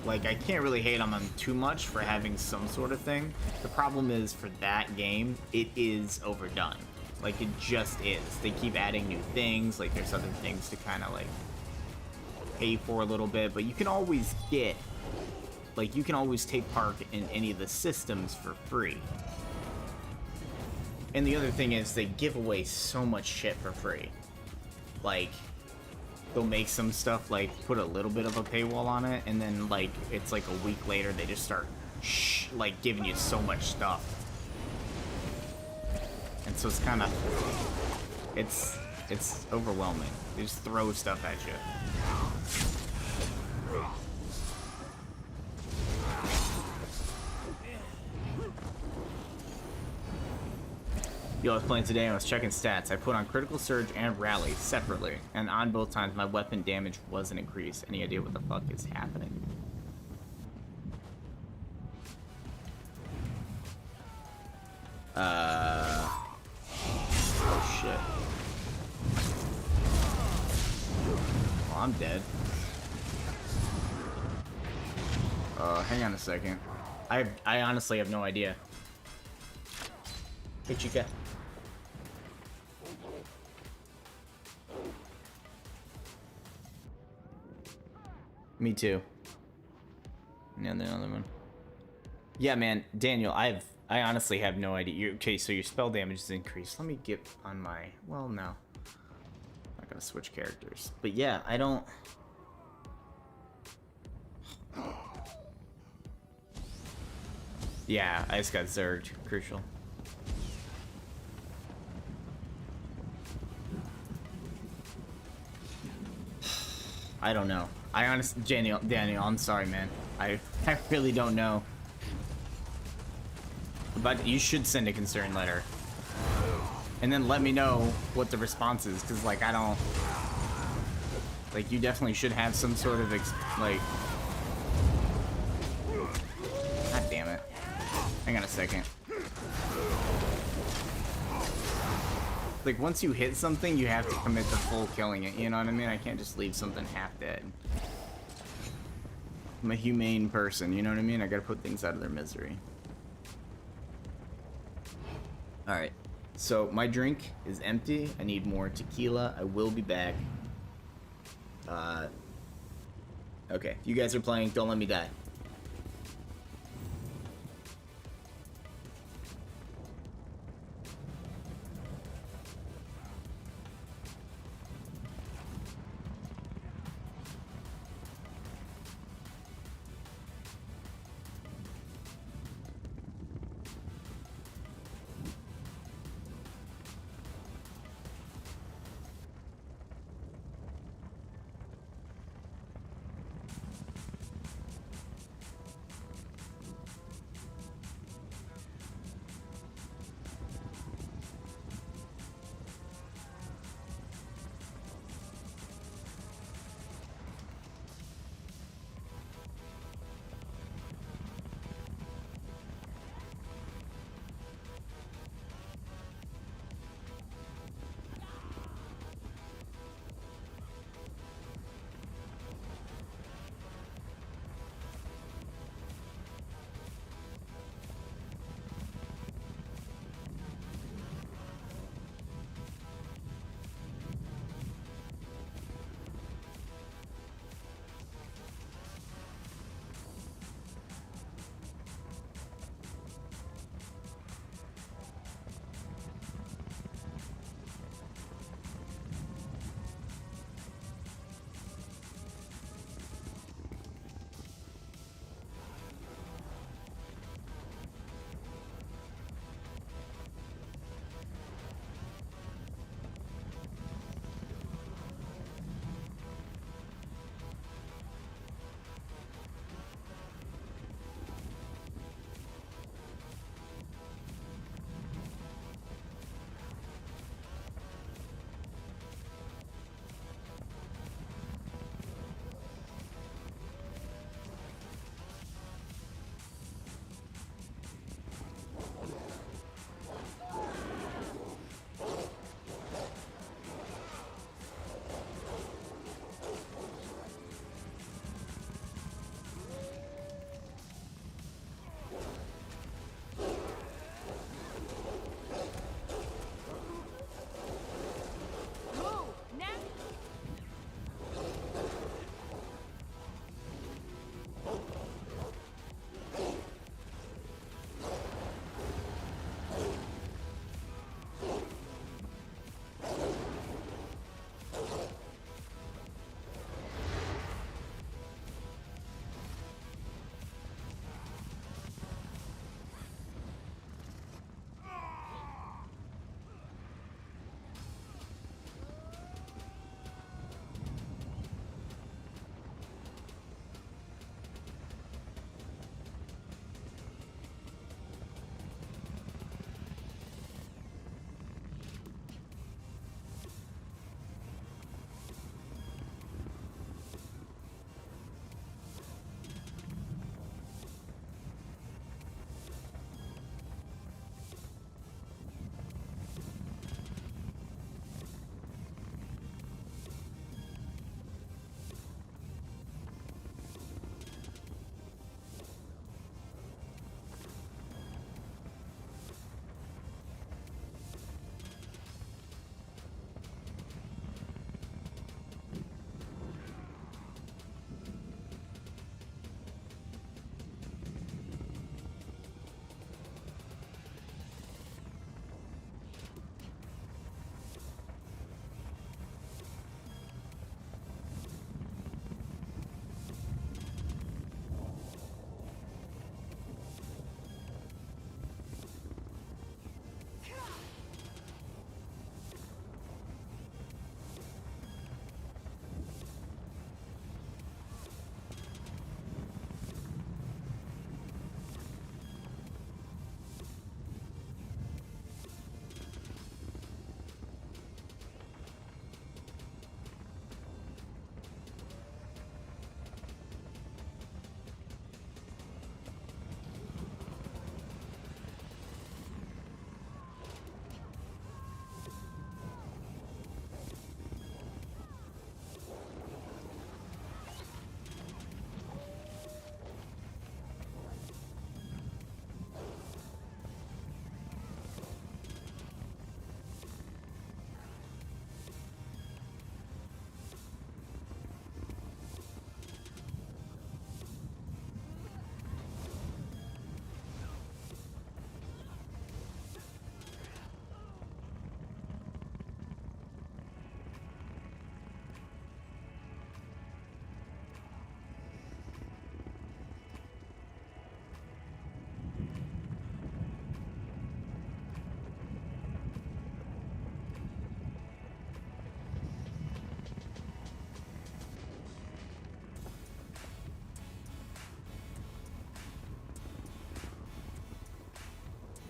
S1: like, I can't really hate on them too much for having some sort of thing. The problem is, for that game, it is overdone. Like, it just is. They keep adding new things, like, there's other things to kind of, like, pay for a little bit, but you can always get, like, you can always take part in any of the systems for free. And the other thing is they give away so much shit for free. Like, they'll make some stuff, like, put a little bit of a paywall on it, and then, like, it's like a week later they just start, like, giving you so much stuff. And so it's kind of, it's overwhelming. They just throw stuff at you. Yo, I was playing today and I was checking stats. I put on Critical Surge and Rally separately, and on both times my weapon damage wasn't increased. Any idea what the fuck is happening? Oh shit. Oh, I'm dead. Hang on a second. I honestly have no idea. Where'd you go? Me too. And the other one. Yeah, man, Daniel, I honestly have no idea. Okay, so your spell damage is increased. Let me get on my. Well, no. I'm not gonna switch characters. But yeah, I don't. Yeah, I just got zerged. Crucial. I don't know. I honestly, Daniel, I'm sorry, man. I really don't know. But you should send a concern letter. And then let me know what the response is, because, like, I don't... Like, you definitely should have some sort of, like... God damn it. Hang on a second. Like, once you hit something, you have to commit to full killing it, you know what I mean? I can't just leave something half dead. I'm a humane person, you know what I mean? I gotta put things out of their misery. Alright, so my drink is empty. I need more tequila. I will be back. Okay, you guys are playing. Don't let me die.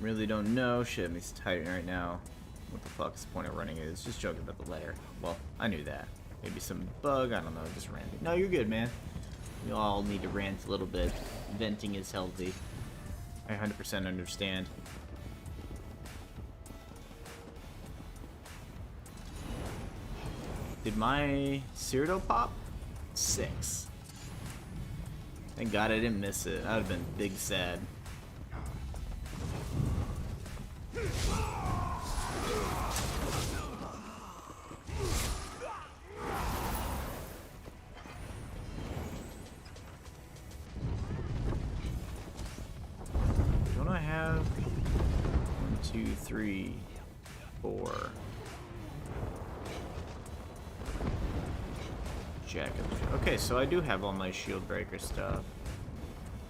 S1: Really don't know. Shit, I'm tight right now. What the fuck is the point of running it? It's just joking about the lair. Well, I knew that. Maybe some bug, I don't know, just ranting. No, you're good, man. We all need to rant a little bit. Venting is healthy. I 100% understand. Did my Cyrodiil pop? 6. Thank God I didn't miss it. I would have been big sad. Don't I have 1, 2, 3, 4? Okay, so I do have all my shield breaker stuff.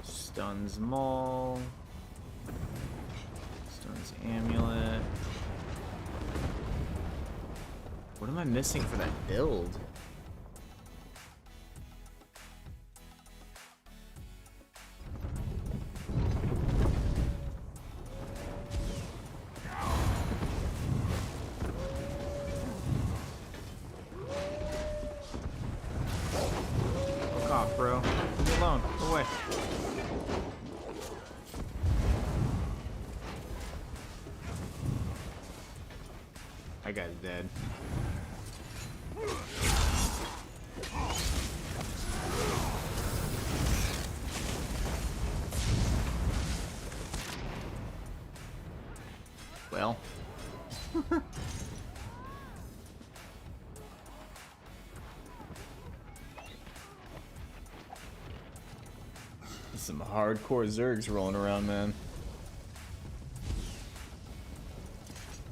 S1: Stuns Maul. Stuns Amulet. What am I missing for that build? Bro, leave me alone. Go away. That guy's dead. Well. Some hardcore Zergs rolling around, man.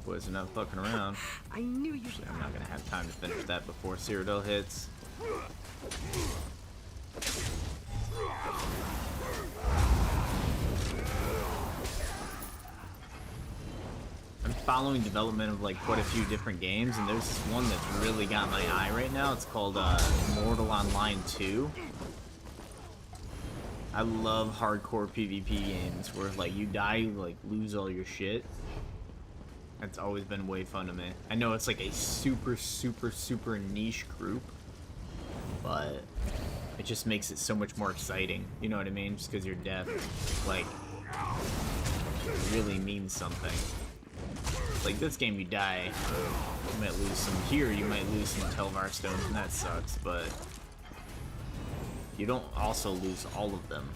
S1: Boys are not fucking around.
S2: I knew you.
S1: Actually, I'm not gonna have time to finish that before Cyrodiil hits. I'm following development of like quite a few different games, and there's this one that's really got my eye right now. It's called Mortal Online 2. I love hardcore PvP games where like you die, you like lose all your shit. That's always been way fun to me. I know it's like a super niche group, but it just makes it so much more exciting. You know what I mean? Just because your death, like, really means something. Like this game, you die, you might lose some. Here, you might lose some Telvar stones, and that sucks. But you don't also lose all of them.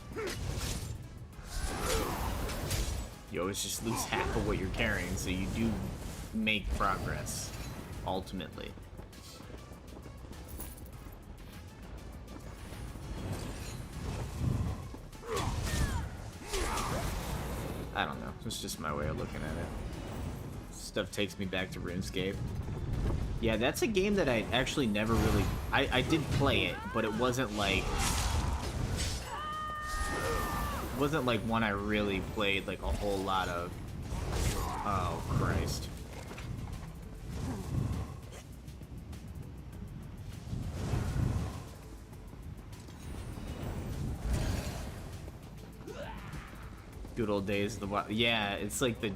S1: You always just lose half of what you're carrying, so you do make progress, ultimately. I don't know. It's just my way of looking at it. Stuff takes me back to RuneScape. Yeah, that's a game that I actually never really... I did play it, but it wasn't like... It wasn't like one I really played like a whole lot of. Oh, Christ. Good old days of the wild. Yeah, it's like the...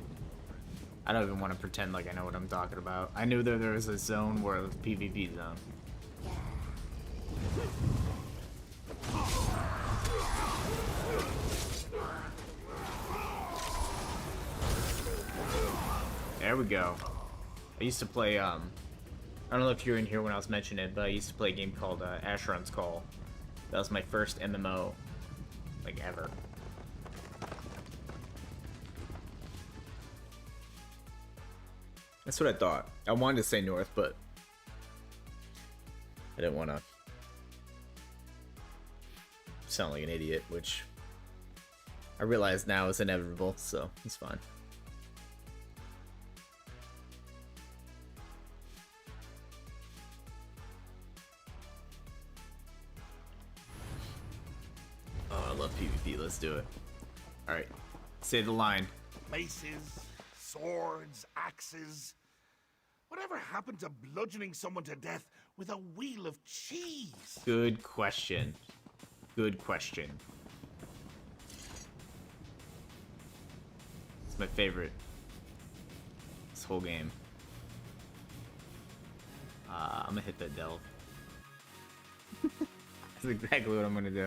S1: I don't even want to pretend like I know what I'm talking about. I knew that there was a zone where it was PvP zone. There we go. I used to play, I don't know if you were in here when I was mentioning it, but I used to play a game called Asheron's Call. That was my first MMO, like, ever. That's what I thought. I wanted to say North, but I didn't want to sound like an idiot, which I realize now is inevitable, so it's fine. Oh, I love PvP. Let's do it. All right, say the line.
S3: Maces, swords, axes. Whatever happened to bludgeoning someone to death with a wheel of cheese?
S1: Good question. Good question. my favorite. This whole game. I'm gonna hit that delve. That's exactly what I'm gonna do.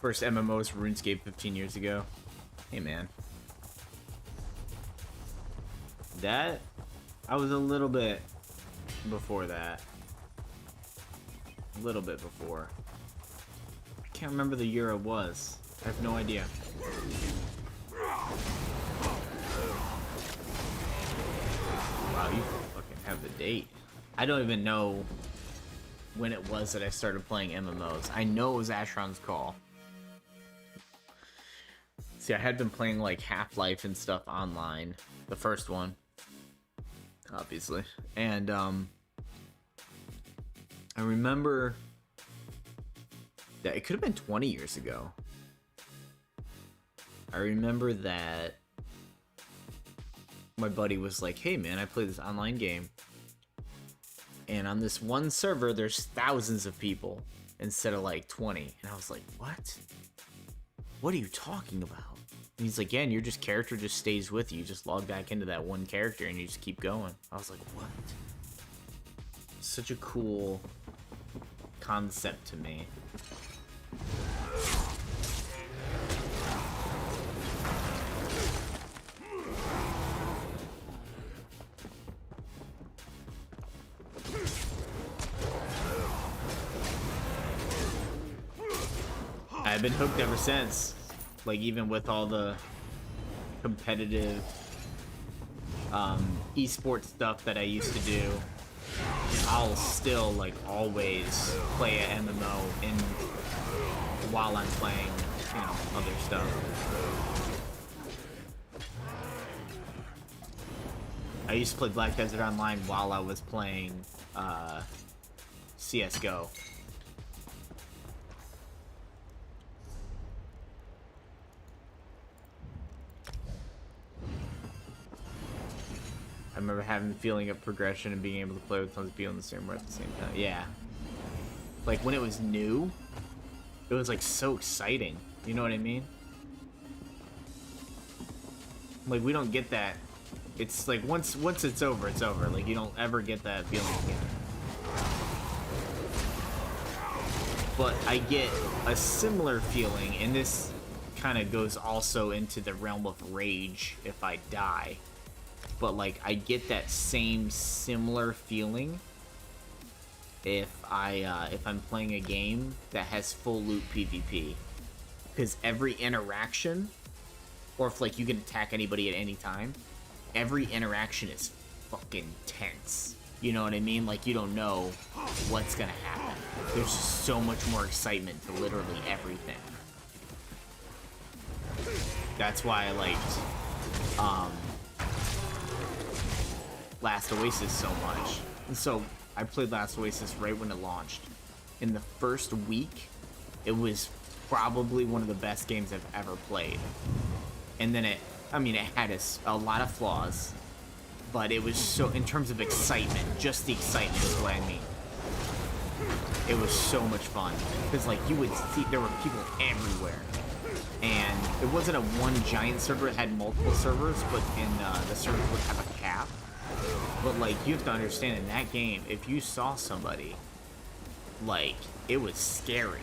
S1: First MMOs RuneScape 15 years ago. Hey man. That, I was a little bit before that. A little bit before. I can't remember the year it was. I have no idea. Wow, you fucking have the date. I don't even know when it was that I started playing MMOs. I know it was Asheron's Call. See, I had been playing like Half-Life and stuff online. The first one. Obviously. And I remember that it could have been 20 years ago. I remember that my buddy was like, hey man, I play this online game. And on this one server, there's thousands of people instead of like 20. And I was like, what? What are you talking about? And he's like, yeah, and your character just stays with you. You just log back into that one character and you just keep going. I was like, what? Such a cool concept to me. I've been hooked ever since. Like, even with all the competitive esports stuff that I used to do, I'll still, like, always play a MMO while I'm playing, you know, other stuff. I used to play Black Desert Online while I was playing CSGO. I remember having the feeling of progression and being able to play with tons of people in the same room at the same time. Yeah. Like, when it was new, it was, like, so exciting. You know what I mean? Like, we don't get that. It's, like, once it's over, it's over. Like, you don't ever get that feeling again. But I get a similar feeling, and this kind of goes also into the realm of rage if I die. But, like, I get that same similar feeling if I'm playing a game that has full loot PvP. Because every interaction, or if, like, you can attack anybody at any time, every interaction is fucking tense. You know what I mean? Like, you don't know what's gonna happen. There's just so much more excitement to literally everything. That's why I liked, Last Oasis so much. And so I played Last Oasis right when it launched. In the first week, it was probably one of the best games I've ever played. And then it had a lot of flaws, but it was so, in terms of excitement, just the excitement is what I mean. It was so much fun. Because, like, you would see, there were people everywhere. And it wasn't a one giant server, it had multiple servers, but the servers would have a cap. But, like, you have to understand, in that game, if you saw somebody, like, it was scary.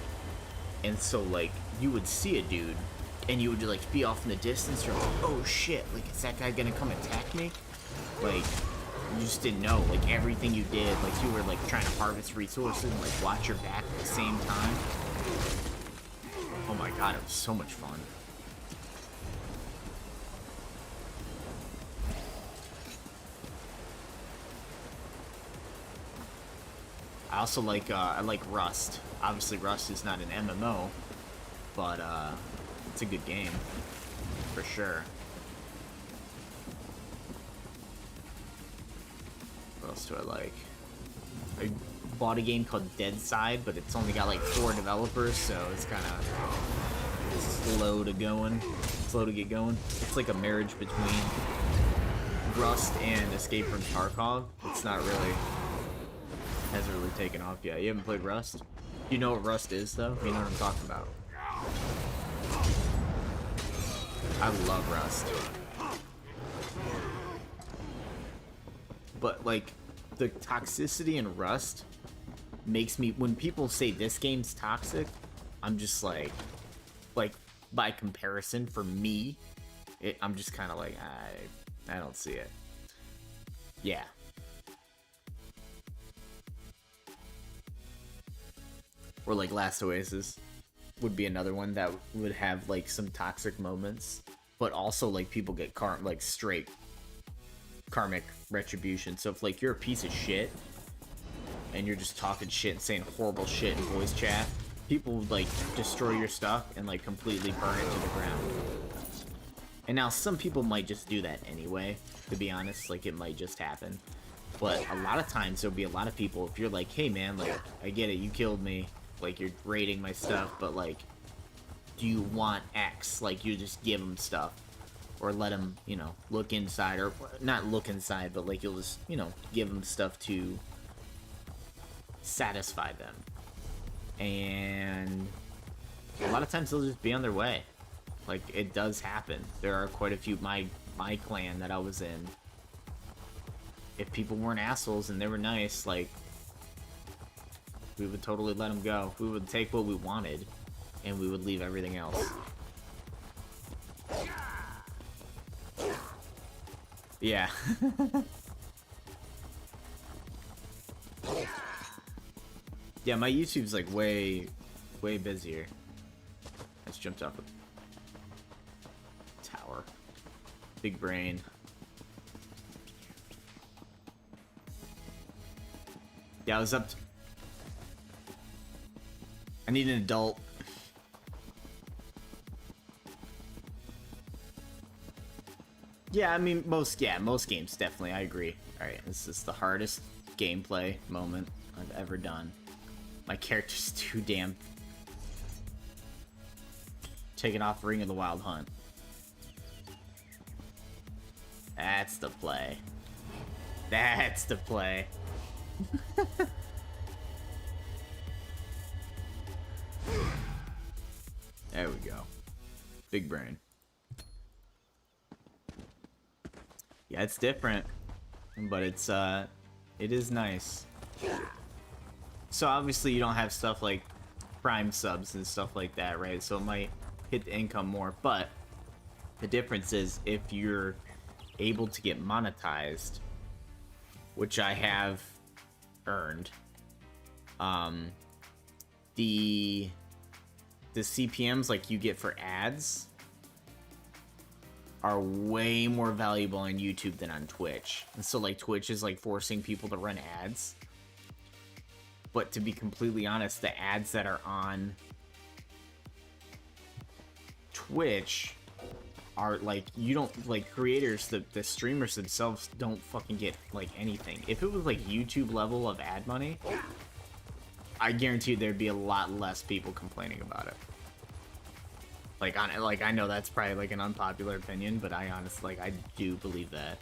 S1: And so, like, you would see a dude, and you would, like, be off in the distance, you're like, oh shit, like, is that guy gonna come attack me? Like, you just didn't know. Like, everything you did, like, you were, like, trying to harvest resources and, like, watch your back at the same time. Oh my god, it was so much fun. I also like, I like Rust. Obviously, Rust is not an MMO, but, it's a good game. For sure. What else do I like? I bought a game called Dead Side, but it's only got, like, 4 developers, so it's kind of
S7: slow to get going. It's like a marriage between Rust and Escape from Tarkov. It's not really, hasn't really taken off yet. You haven't played Rust? You know what Rust is, though? You know what I'm talking about. I love Rust. But, like, the toxicity in Rust makes me, when people say this game's toxic, I'm just like by comparison, for me, I'm just kind of like, I don't see it. Yeah. Or like Last Oasis would be another one that would have like some toxic moments, but also like people get like straight karmic retribution. So if like you're a piece of shit and you're just talking shit and saying horrible shit in voice chat, people would like destroy your stuff and like completely burn it to the ground. And now some people might just do that anyway, to be honest, like it might just happen. But a lot of times there'll be a lot of people, if you're like, hey man, like I get it, you killed me, like you're raiding my stuff, but like, do you want X? Like you just give them stuff. Or let them, you know, look inside, or not look inside, but like you'll just, you know, give them stuff to satisfy them. And a lot of times they'll just be on their way. Like it does happen. There are quite a few, my clan that I was in, if people weren't assholes and they were nice, like we would totally let them go. We would take what we wanted and we would leave everything else. Yeah. Yeah, my YouTube's like way busier. I just jumped off a tower. Big brain. Yeah, I was up to... I need an adult. Yeah, I mean, most games, definitely, I agree. Alright, this is the hardest gameplay moment I've ever done. My character's too damn... taking off Ring of the Wild Hunt. That's the play. That's the play. There we go. Big brain. Yeah, it's different, but it is nice. So obviously you don't have stuff like Prime subs and stuff like that, right? So it might hit the income more, but the difference is if you're able to get monetized, which I have earned, the CPMs like you get for ads are way more valuable on YouTube than on Twitch. And so like Twitch is like forcing people to run ads. But to be completely honest, the ads that are on Twitch are like, you don't, like creators, the streamers themselves don't fucking get like anything. If it was like YouTube level of ad money, I guarantee you there'd be a lot less people complaining about it. Like I know that's probably like an unpopular opinion, but I honestly, like, I do believe that.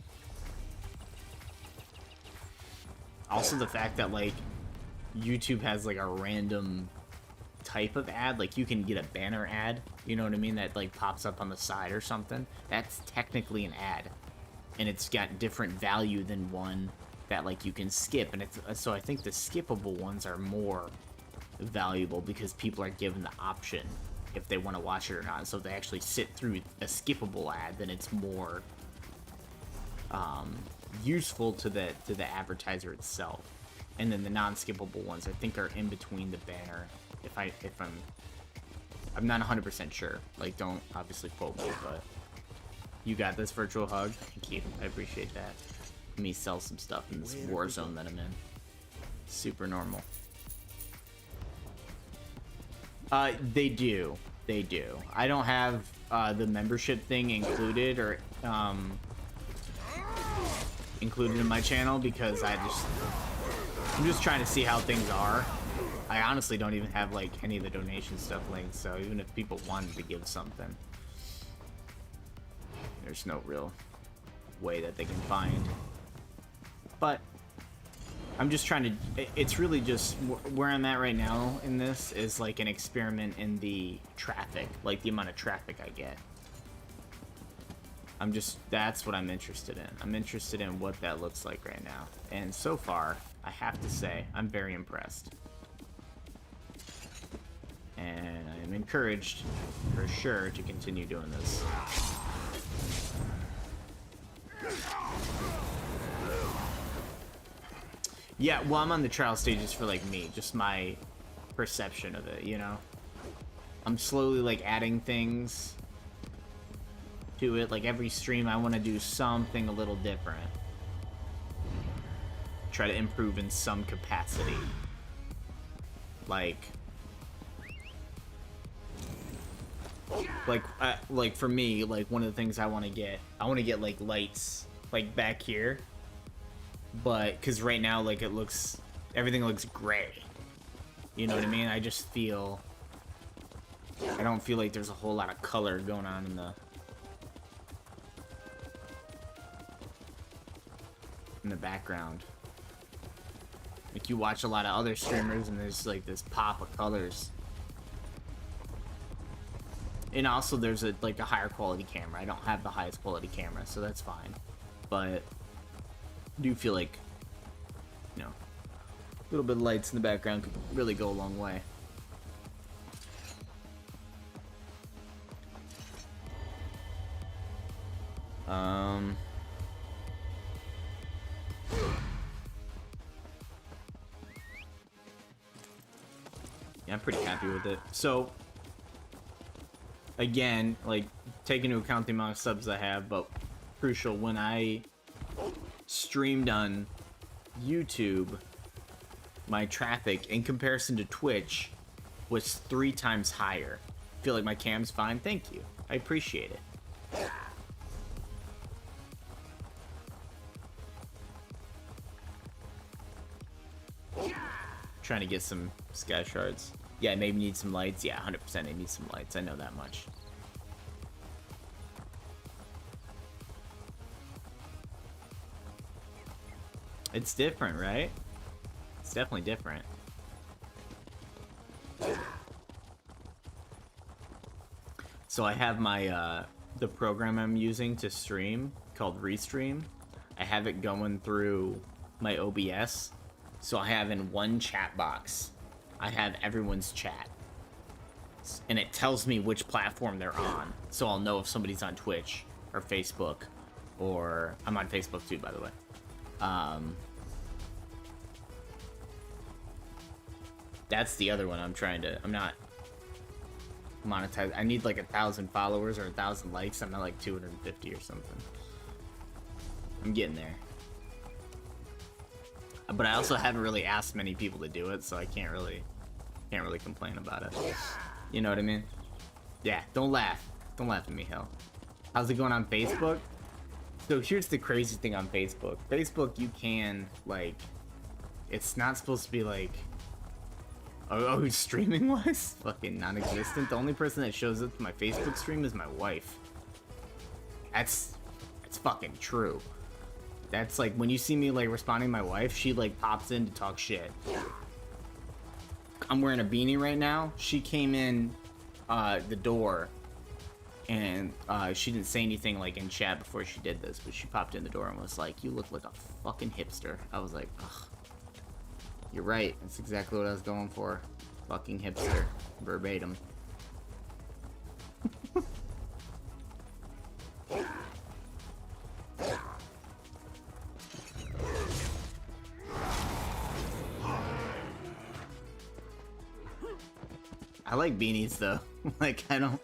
S7: Also the fact that like YouTube has like a random type of ad, like you can get a banner ad, you know what I mean, that like pops up on the side or something. That's technically an ad, and it's got different value than one that like you can skip, and it's so I think the skippable ones are more valuable because people are given the option if they want to watch it or not. So if they actually sit through a skippable ad, then it's more useful to the advertiser itself. And then the non-skippable ones I think are in between the banner. I'm not 100% sure. Like, don't obviously quote me, but you got this, Virtual Hug. Thank you. I appreciate that. Let me sell some stuff in this war zone that I'm in. Super normal. They do. They do. I don't have the membership thing included or included in my channel because I'm just trying to see how things are. I honestly don't even have like any of the donation stuff linked, so even if people wanted to give something, there's no real way that they can find. But I'm just trying to, it's really just where I'm at right now in this is like an experiment in the traffic, like the amount of traffic I get. That's what I'm interested in. I'm interested in what that looks like right now. And so far, I have to say, I'm very impressed. And I'm encouraged, for sure, to continue doing this. Yeah, well, I'm on the trial stages for, like, me. Just my perception of it, you know? I'm slowly, like, adding things to it. Like, every stream, I want to do something a little different. Try to improve in some capacity. Like for me, like, one of the things I want to get, like, lights, like, back here. But, because right now, like, everything looks gray. You know what I mean? I don't feel like there's a whole lot of color going on in the background. Like, you watch a lot of other streamers and there's like this pop of colors. And also there's a higher quality camera. I don't have the highest quality camera, so that's fine. But I do feel like, you know, a little bit of lights in the background could really go a long way. Yeah, I'm pretty happy with it. So, again, like, take into account the amount of subs I have, but crucial, when I streamed on YouTube, my traffic in comparison to Twitch was 3 times higher. Feel like my cam's fine? Thank you. I appreciate it. Trying to get some sky shards. Yeah, maybe need some lights. Yeah, 100% I need some lights. I know that much. It's different, right? It's definitely different. So I have my, the program I'm using to stream called Restream. I have it going through my OBS. So I have in one chat box, I have everyone's chat. And it tells me which platform they're on. So I'll know if somebody's on Twitch or Facebook, or I'm on Facebook too, by the way. That's the other one I'm not monetized. I need like 1,000 followers or 1,000 likes. I'm at like 250 or something. I'm getting there. But I also haven't really asked many people to do it, so I can't really complain about it. You know what I mean? Yeah, don't laugh. Don't laugh at me, hell. How's it going on Facebook? So here's the crazy thing on Facebook. Facebook, you can, like, it's not supposed to be like, oh, streaming wise? Fucking non-existent. The only person that shows up to my Facebook stream is my wife. That's fucking true. That's like, when you see me like responding to my wife, she like pops in to talk shit. I'm wearing a beanie right now. She came in the door and she didn't say anything like in chat before she did this, but she popped in the door and was like, "You look like a fucking hipster." I was like, ugh. You're right. That's exactly what I was going for. Fucking hipster. Verbatim. I like beanies though. Like, I don't...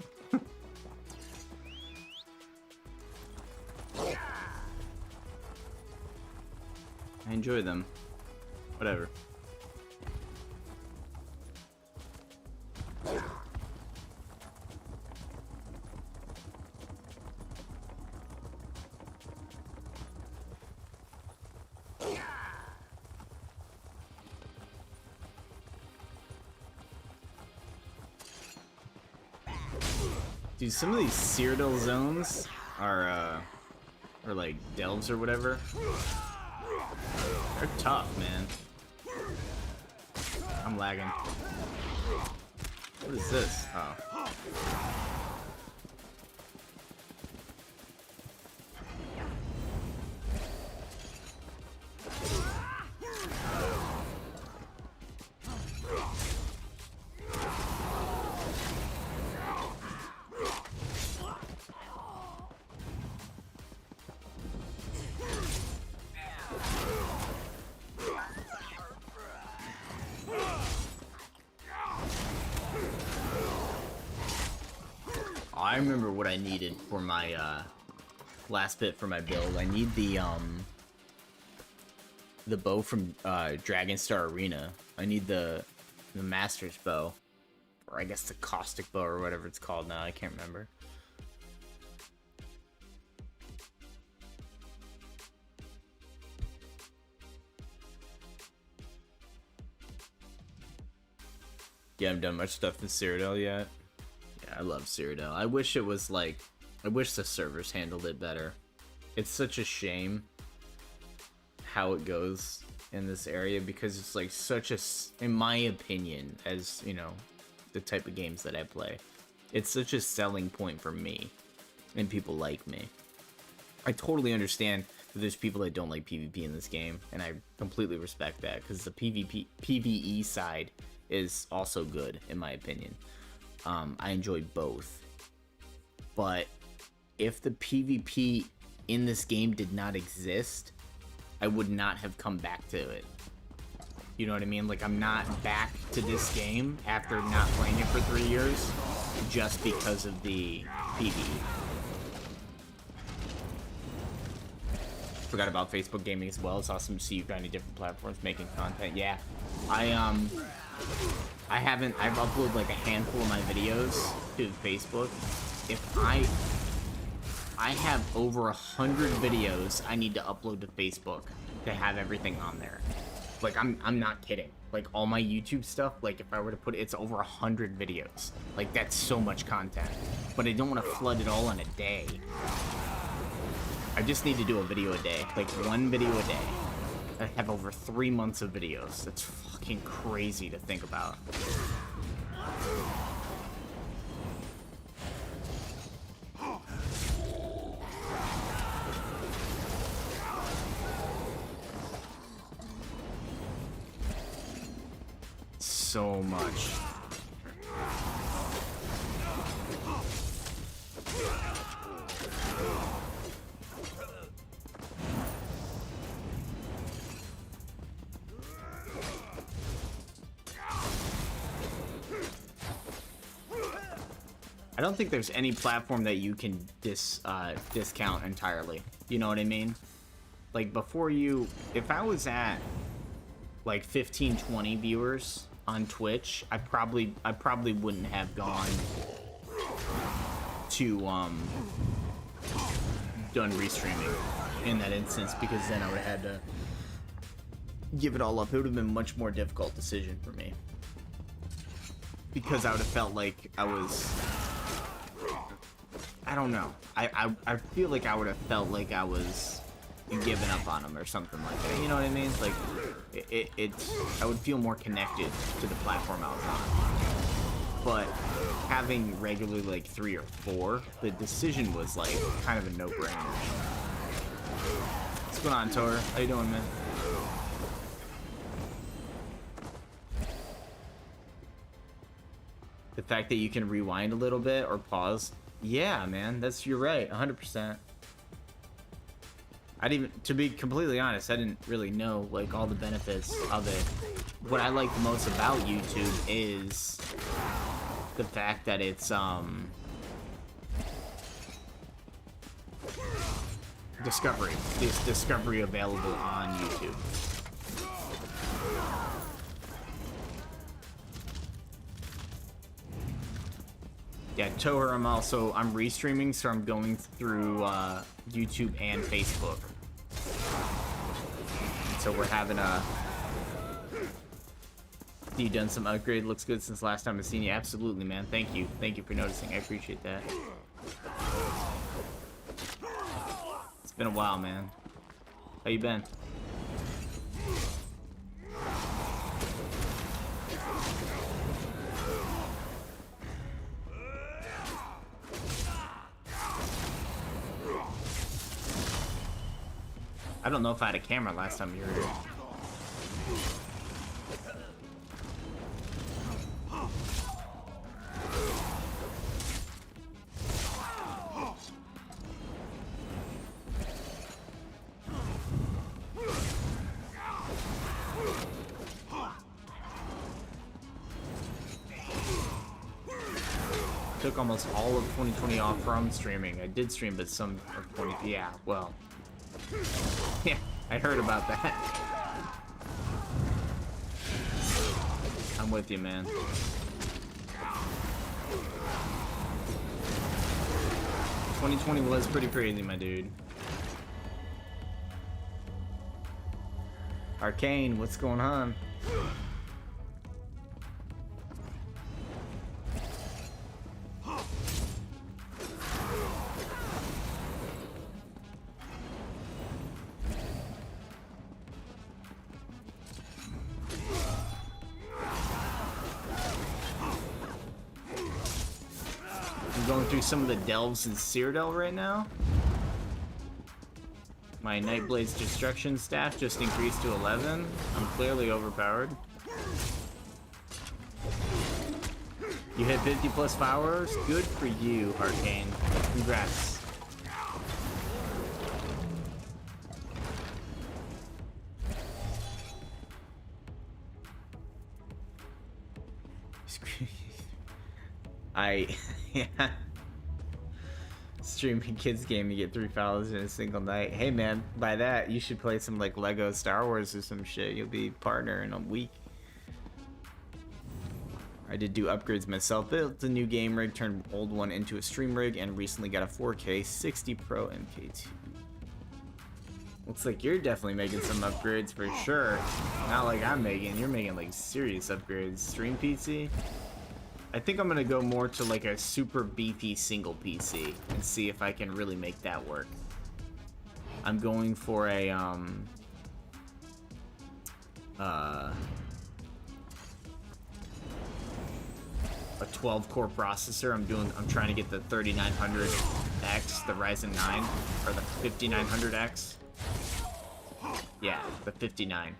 S7: I enjoy them. Whatever.
S1: Dude, some of these Cyrodiil zones are like delves or whatever. They're tough, man. I'm lagging. What is this? Oh. I remember what I needed for my last bit for my build. I need the bow from Dragonstar Arena. I need the Master's bow, or I guess the Caustic bow or whatever it's called now. I can't remember. Yeah, I haven't done much stuff in Cyrodiil yet. I love Cyrodiil. I wish it was like, I wish the servers handled it better. It's such a shame how it goes in this area because it's like such a, in my opinion, as you know, the type of games that I play, it's such a selling point for me and people like me. I totally understand that there's people that don't like PvP in this game, and I completely respect that because the PvE side is also good in my opinion. I enjoy both, but if the PvP in this game did not exist, I would not have come back to it. You know what I mean? Like, I'm not back to this game after not playing it for 3 years just because of the PvE. Forgot about Facebook gaming as well. It's awesome to see you guys on different platforms making content. Yeah, I've uploaded like a handful of my videos to Facebook. If I have over 100 videos I need to upload to Facebook to have everything on there. Like, I'm not kidding. Like, all my YouTube stuff, like, if I were to put it, it's over 100 videos. Like, that's so much content. But I don't want to flood it all in a day. I just need to do a video a day. Like, one video a day. I have over 3 months of videos. That's fucking crazy to think about. So much. I don't think there's any platform that you can discount entirely. You know what I mean? Like, before you, if I was at like 15, 20 viewers on Twitch, I probably wouldn't have gone to done restreaming in that instance, because then I would have had to give it all up. It would have been a much more difficult decision for me, because I would have felt like I was, I don't know. I feel like I would have felt like I was giving up on them or something like that. You know what I mean? Like, I would feel more connected to the platform I was on. But having regularly like 3 or 4, the decision was like kind of a no-brainer. What's going on, Tor? How you doing, man? The fact that you can rewind a little bit or pause. Yeah, man, you're right, 100%. I didn't even, to be completely honest, I didn't really know like all the benefits of it. What I like the most about YouTube is the fact that it's discovery. It's discovery available on YouTube. Yeah, Toher, I'm restreaming, so I'm going through YouTube and Facebook. So we're having a,
S7: You done some upgrade? Looks good since last time I've seen you. Absolutely, man. Thank you. Thank you for noticing. I appreciate that. It's been a while, man. How you been? I don't know if I had a camera last time you were here. Took almost all of 2020 off from streaming. I did stream, but some of 20. Yeah, well. Yeah, I heard about that. I'm with you, man. '20 was pretty crazy, my dude. Arcane, what's going on? Going through some of the delves in Cyrodiil right now. My Nightblade's Destruction staff just increased to 11. I'm clearly overpowered. You hit 50 plus followers? Good for you, Arcane. Congrats. Yeah. Streaming kids game, you get 3 followers in a single night. Hey man, by that, you should play some like Lego Star Wars or some shit. You'll be partner in a week. I did do upgrades myself. Built a new game rig, turned old one into a stream rig, and recently got a 4K 60 Pro MK2. Looks like you're definitely making some upgrades for sure. Not like I'm making. You're making like serious upgrades. Stream PC? I think I'm gonna go more to like a super beefy single PC and see if I can really make that work. I'm going for a 12 core processor. I'm trying to get the 3900X, the Ryzen 9, or the 5900X. Yeah, the 59.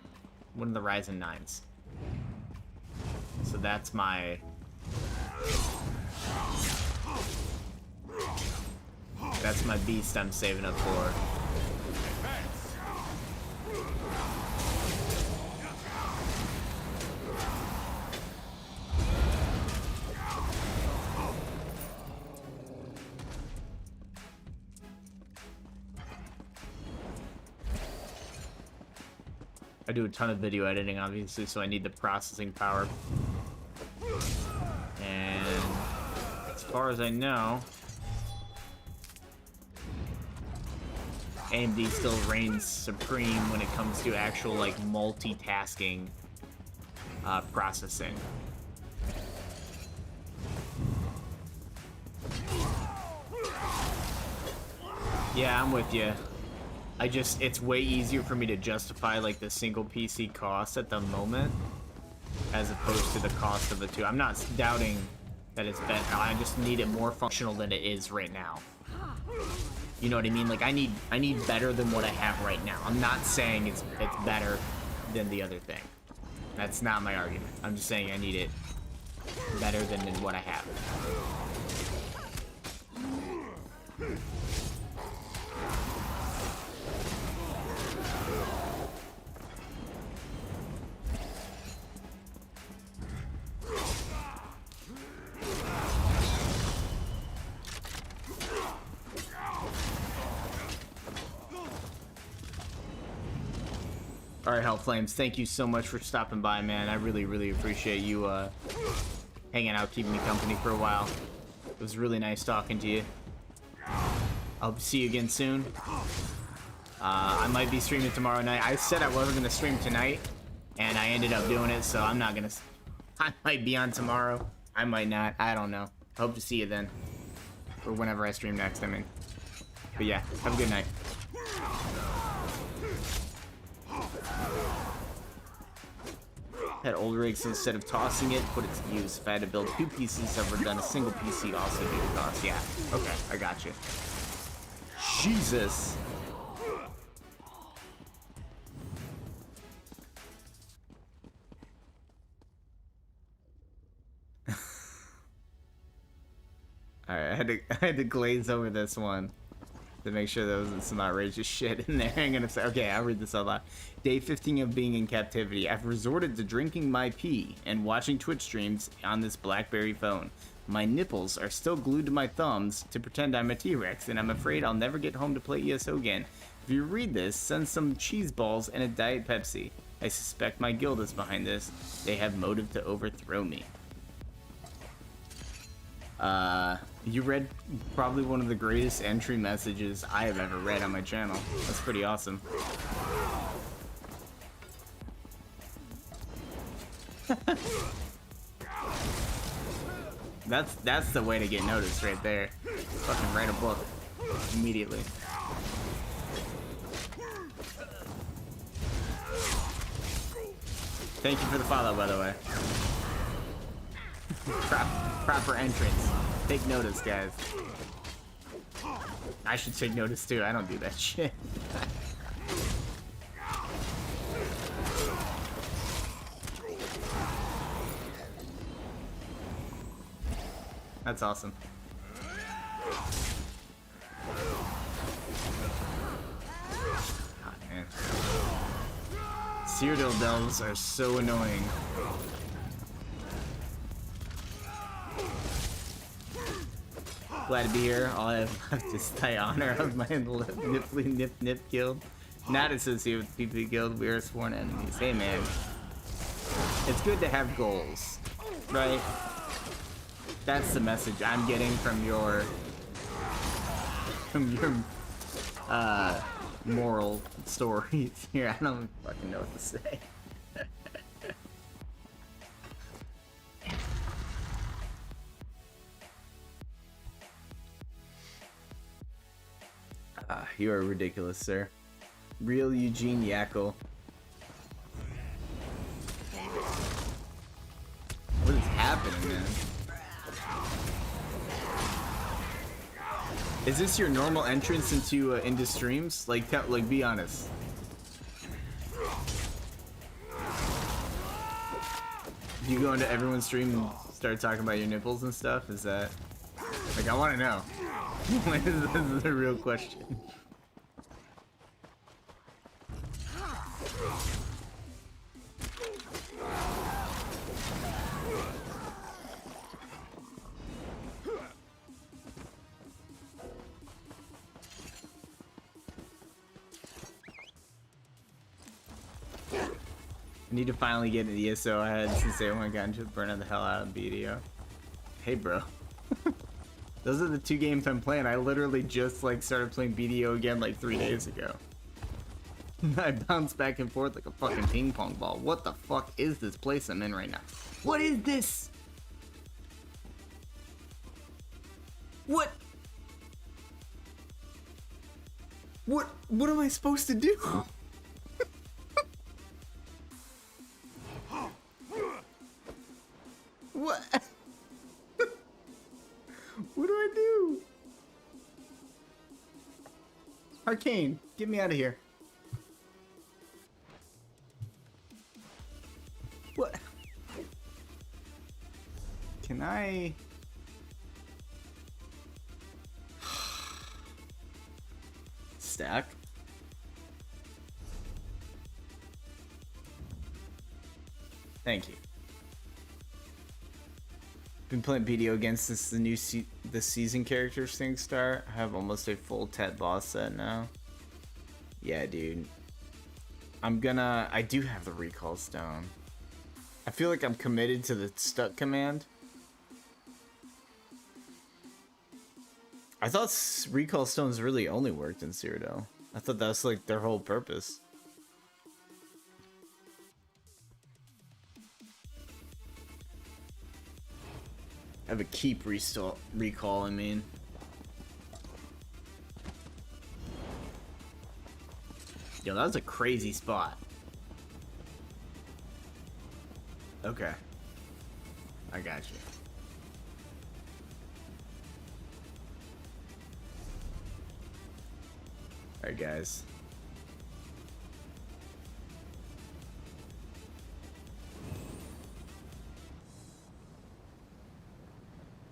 S7: One of the Ryzen 9s. So that's my beast I'm saving up for. I do a ton of video editing, obviously, so I need the processing power. And as far as I know, AMD still reigns supreme when it comes to actual like multitasking processing. Yeah, I'm with you. It's way easier for me to justify like the single PC cost at the moment as opposed to the cost of the two. I'm not doubting that it's better. I just need it more functional than it is right now. You know what I mean? Like I need better than what I have right now. I'm not saying it's better than the other thing. That's not my argument. I'm just saying I need it better than what I have. Alright, Hellflames, thank you so much for stopping by, man. I really, really appreciate you hanging out, keeping me company for a while. It was really nice talking to you. I'll see you again soon. I might be streaming tomorrow night. I said I wasn't going to stream tonight, and I ended up doing it, so I'm not going to... I might be on tomorrow. I might not. I don't know. Hope to see you then. Or whenever I stream next, I mean. But yeah, have a good night. Had old rigs, so instead of tossing it, put it to use. If I had to build 2 PCs, I would have done a single PC also do the toss. Yeah, okay, I got you. Jesus. Alright, I had to glaze over this one to make sure there wasn't some outrageous shit in there. I'm gonna say, okay, I'll read this out loud. Day 15 of being in captivity. I've resorted to drinking my pee and watching Twitch streams on this BlackBerry phone. My nipples are still glued to my thumbs to pretend I'm a T-Rex, and I'm afraid I'll never get home to play ESO again. If you read this, send some cheese balls and a Diet Pepsi. I suspect my guild is behind this. They have motive to overthrow me. You read probably one of the greatest entry messages I have ever read on my channel. That's pretty awesome. That's the way to get noticed right there. Fucking write a book immediately. Thank you for the follow, by the way. Proper entrance. Take notice, guys. I should take notice too. I don't do that shit. That's awesome. God, man. Cyrodiil delves are so annoying. Glad to be here. All I have left is the honor of my Nipply Nip Nip guild. Not associated with PvP guild. We are sworn enemies. Hey man, it's good to have goals, right? That's the message I'm getting from your moral stories here. I don't fucking know what to say. You are ridiculous, sir. Real Eugene Yackle. What is happening, man? Is this your normal entrance into streams? Like, be honest. Do you go into everyone's stream and start talking about your nipples and stuff? Is that... Like, I want to know. This is a real question. I need to finally get an ESO ahead since everyone got into burning the hell out of BDO. Hey, bro. Those are the 2 games I'm playing. I literally just like started playing BDO again like 3 days ago. I bounce back and forth like a fucking ping pong ball. What the fuck is this place I'm in right now? What is this? What? What am I supposed to do? What? What do I do? Arcane, get me out of here. What? Can I... Stack? Thank you. Been playing BDO again since the new the season characters thing start. I have almost a full Tet boss set now. Yeah, dude. I do have the recall stone. I feel like I'm committed to the stuck command. I thought recall stones really only worked in Cyrodiil. I thought that was like their whole purpose. have a keep recall, I mean. Yo, that was a crazy spot. Okay. I got you. Alright, guys.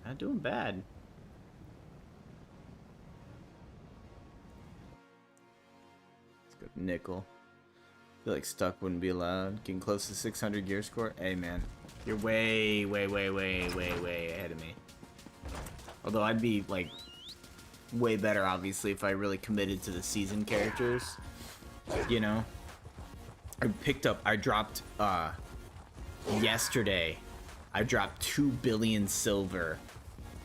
S7: Not doing bad. Let's go nickel. Feel like stuck wouldn't be allowed. Getting close to 600 gear score. Hey man, you're way ahead of me. Although I'd be like way better, obviously, if I really committed to the season characters. You know, I dropped yesterday. I dropped 2 billion silver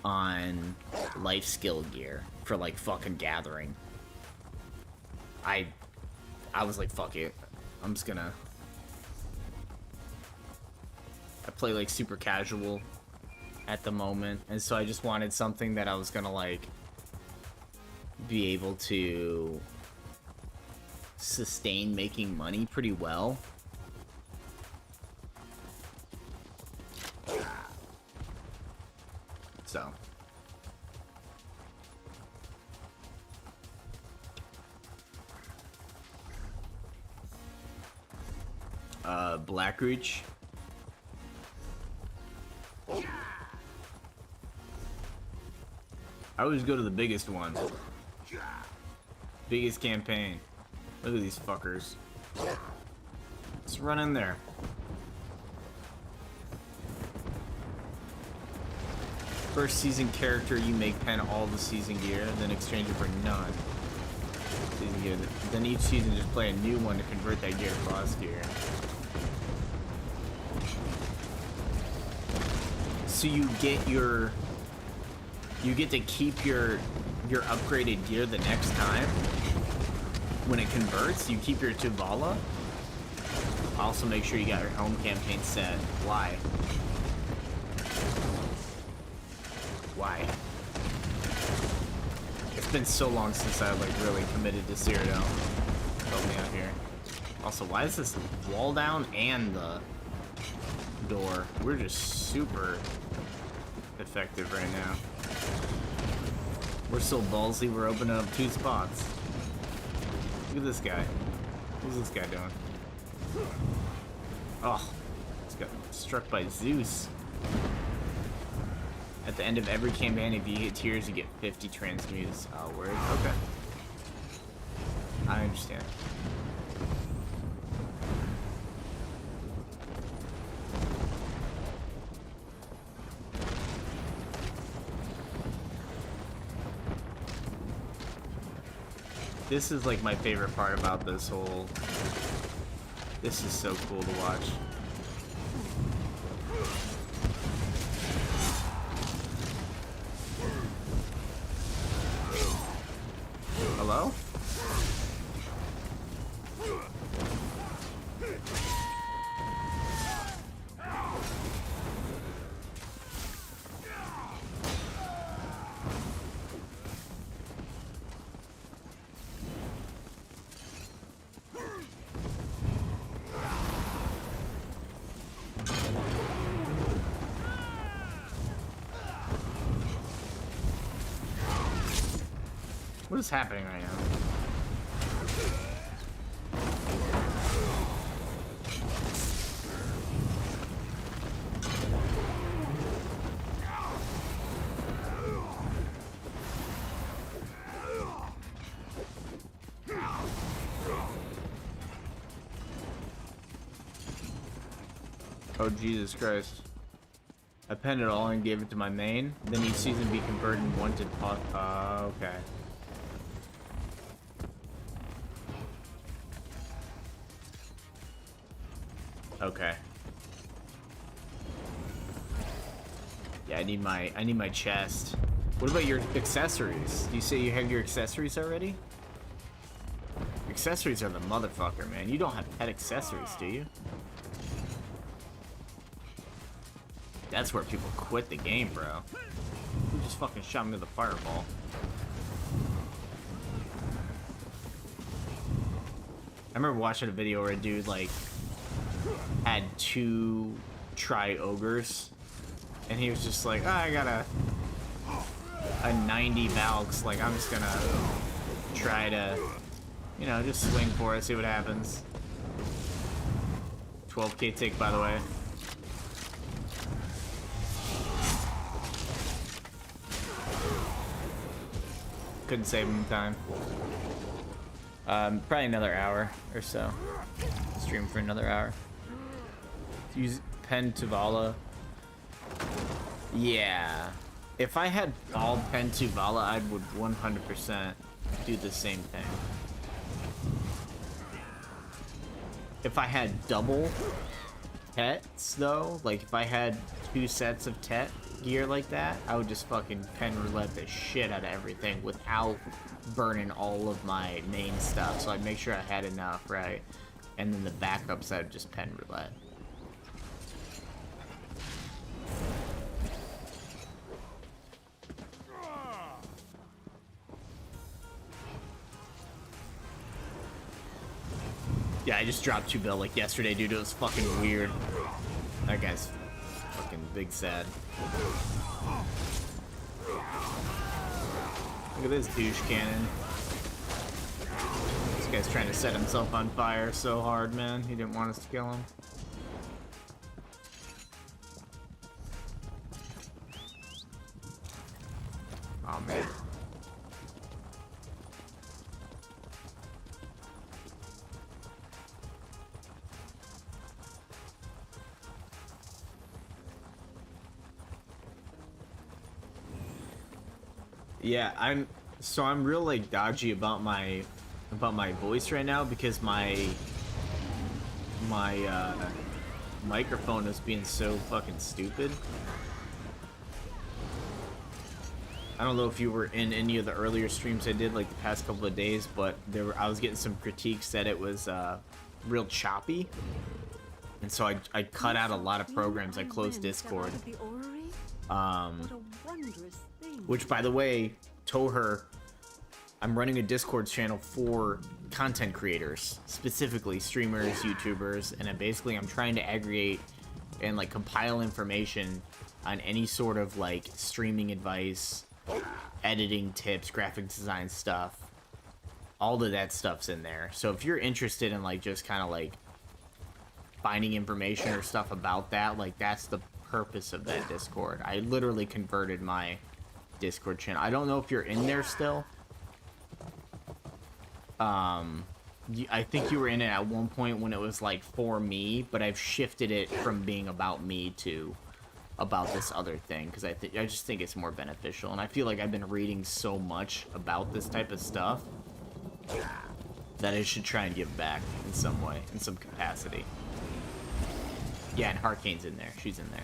S7: on life skill gear for like fucking gathering. I was like, fuck it. I'm just gonna... I play like super casual at the moment, and so I just wanted something that I was gonna like be able to sustain making money pretty well. So Blackreach. I always go to the biggest one. Biggest campaign. Look at these fuckers. Let's run in there. First season character, you make pen all the season gear, then exchange it for none. Season gear. Then each season just play a new one to convert that gear to boss gear. So you get to keep your upgraded gear the next time when it converts. You keep your Tuvala. Also make sure you got your home campaign set. Why? It's been so long since I like really committed to Cyrodiil. Help me out here. Also, why is this wall down and the door? We're just super effective right now. We're so ballsy, we're opening up 2 spots. Look at this guy. What's this guy doing? Oh, he's got struck by Zeus. At the end of every campaign, if you hit tiers, you get 50 transmutes. Oh, word? Okay. I understand. This is like my favorite part about this whole... This is so cool to watch. Hello? What is happening right now? Oh, Jesus Christ. I penned it all and gave it to my main. Then each season be converted in one to pot. Okay. Okay. Yeah, I need my chest. What about your accessories? Do you say you have your accessories already? Accessories are the motherfucker, man. You don't have pet accessories, do you? That's where people quit the game, bro. Who just fucking shot me with a fireball? I remember watching a video where a dude, like, had 2 tri-ogres, and he was just like, oh, I got a 90 Valks, like, I'm just gonna try to, you know, just swing for it, see what happens. 12k tick, by the way. Couldn't save him in time. Probably another hour or so. Stream for another hour. Use Pen Tuvala. Yeah. If I had all Pen Tuvala, I would 100% do the same thing. If I had double Tets, though, like if I had 2 sets of Tet gear like that, I would just fucking pen roulette the shit out of everything without burning all of my main stuff. So I'd make sure I had enough, right? And then the backups, I'd just pen roulette. Yeah, I just dropped 2 bill like yesterday, dude. It was fucking weird. That guy's fucking big sad. Look at this douche cannon. This guy's trying to set himself on fire so hard, man. He didn't want us to kill him. Oh, man. Yeah, I'm real like dodgy about my voice right now because my microphone is being so fucking stupid. I don't know if you were in any of the earlier streams I did like the past couple of days, but I was getting some critiques that it was real choppy. And so I cut out a lot of programs. I closed Discord. Which, by the way, told her I'm running a Discord channel for content creators, specifically streamers, YouTubers, and I'm trying to aggregate and like compile information on any sort of like streaming advice, editing tips, graphic design stuff. All of that stuff's in there. So if you're interested in like just kind of like finding information or stuff about that, like that's the purpose of that Discord. I literally converted my Discord channel. I don't know if you're in there still. I think you were in it at one point when it was like for me, but I've shifted it from being about me to about this other thing because I just think it's more beneficial, and I feel like I've been reading so much about this type of stuff that I should try and give back in some way, in some capacity. Yeah, and Harkane's in there. She's in there.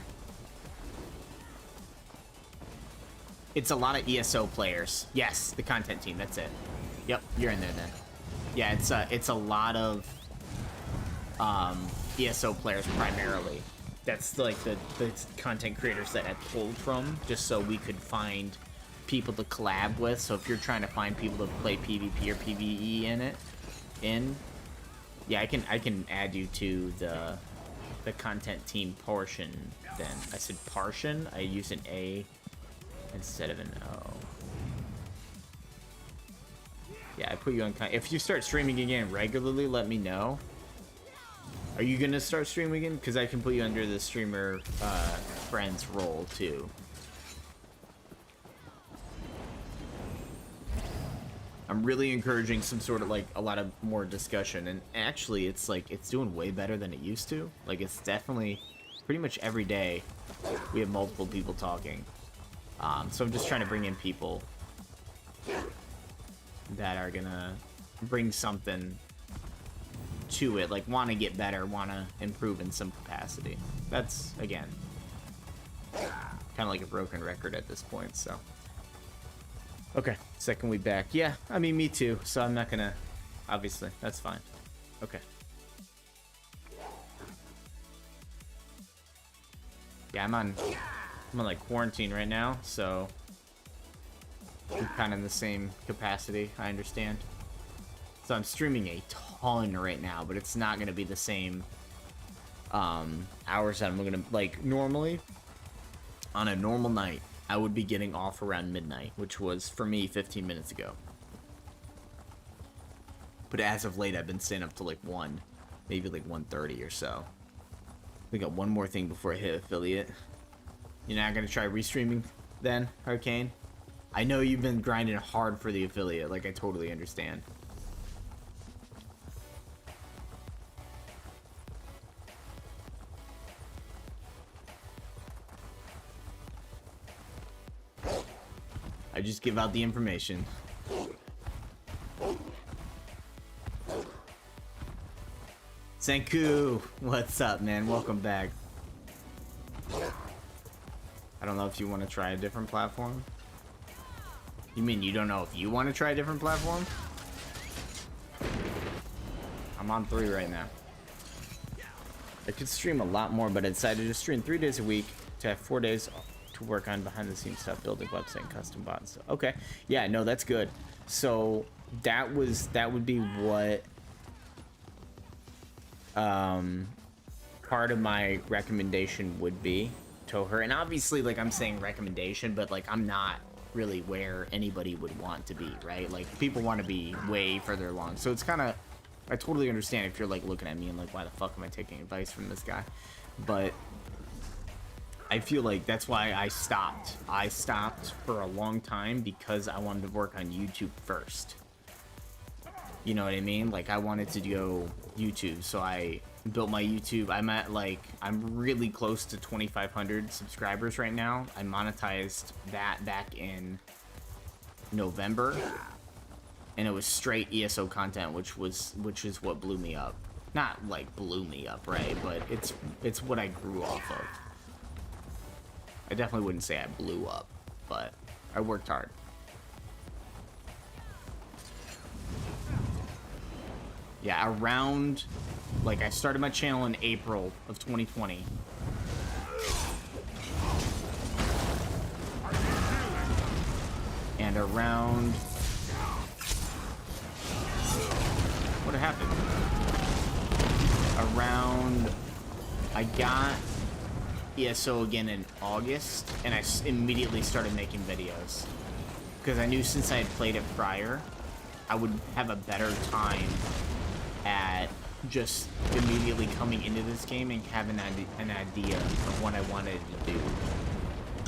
S7: It's a lot of ESO players. Yes, the content team. That's it. Yep, you're in there then. Yeah, it's a lot of ESO players primarily. That's like the content creators that I pulled from, just so we could find people to collab with. So if you're trying to find people to play PvP or PvE yeah, I can add you to the content team portion. Then I said portion. I use an A instead of an O. Yeah, I put you on. If you start streaming again regularly, let me know. Are you gonna start streaming again? Because I can put you under the streamer friends role too. I'm really encouraging some sort of like a lot of more discussion, and actually it's like it's doing way better than it used to. Like it's definitely pretty much every day we have multiple people talking. So I'm just trying to bring in people that are gonna bring something to it, like want to get better, want to improve in some capacity. That's, again, kind of like a broken record at this point, so. Okay, second week back. Yeah, I mean, me too, so I'm not gonna, obviously, that's fine. Okay.
S1: Yeah, I'm on like quarantine right now, so we're kind of in the same capacity, I understand. So I'm streaming a ton right now, but it's not gonna be the same hours that I'm gonna, like, normally on a normal night I would be getting off around midnight, which was for me 15 minutes ago. But as of late I've been staying up to like 1, maybe like 1:30 or so. We got one more thing before I hit affiliate. You're not gonna try restreaming then, Arcane? I know you've been grinding hard for the affiliate, like, I totally understand. I just give out the information. Senku, what's up, man? Welcome back. I don't know if you want to try a different platform. You mean you don't know if you want to try a different platform? I'm on 3 right now. I could stream a lot more, but I decided to stream 3 days a week to have 4 days to work on behind the scenes stuff, building website, custom bots. Okay, yeah, no, that's good. So that would be what part of my recommendation would be to her. And obviously, like, I'm saying recommendation, but like, I'm not really where anybody would want to be, right? Like, people want to be way further along, so it's kind of, I totally understand if you're like looking at me and like, why the fuck am I taking advice from this guy? But I feel like that's why I stopped for a long time, because I wanted to work on YouTube first. You know what I mean? Like, I wanted to go YouTube, so I built my YouTube. I'm really close to 2,500 subscribers right now. I monetized that back in November, and it was straight ESO content, which is what blew me up. Not like blew me up, right? But it's what I grew off of. I definitely wouldn't say I blew up, but I worked hard. Yeah, around, like, I started my channel in April of 2020. And around, what happened? Around, I got ESO again in August, and I immediately started making videos. Because I knew since I had played it prior, I would have a better time at just immediately coming into this game and having an idea of what I wanted to do.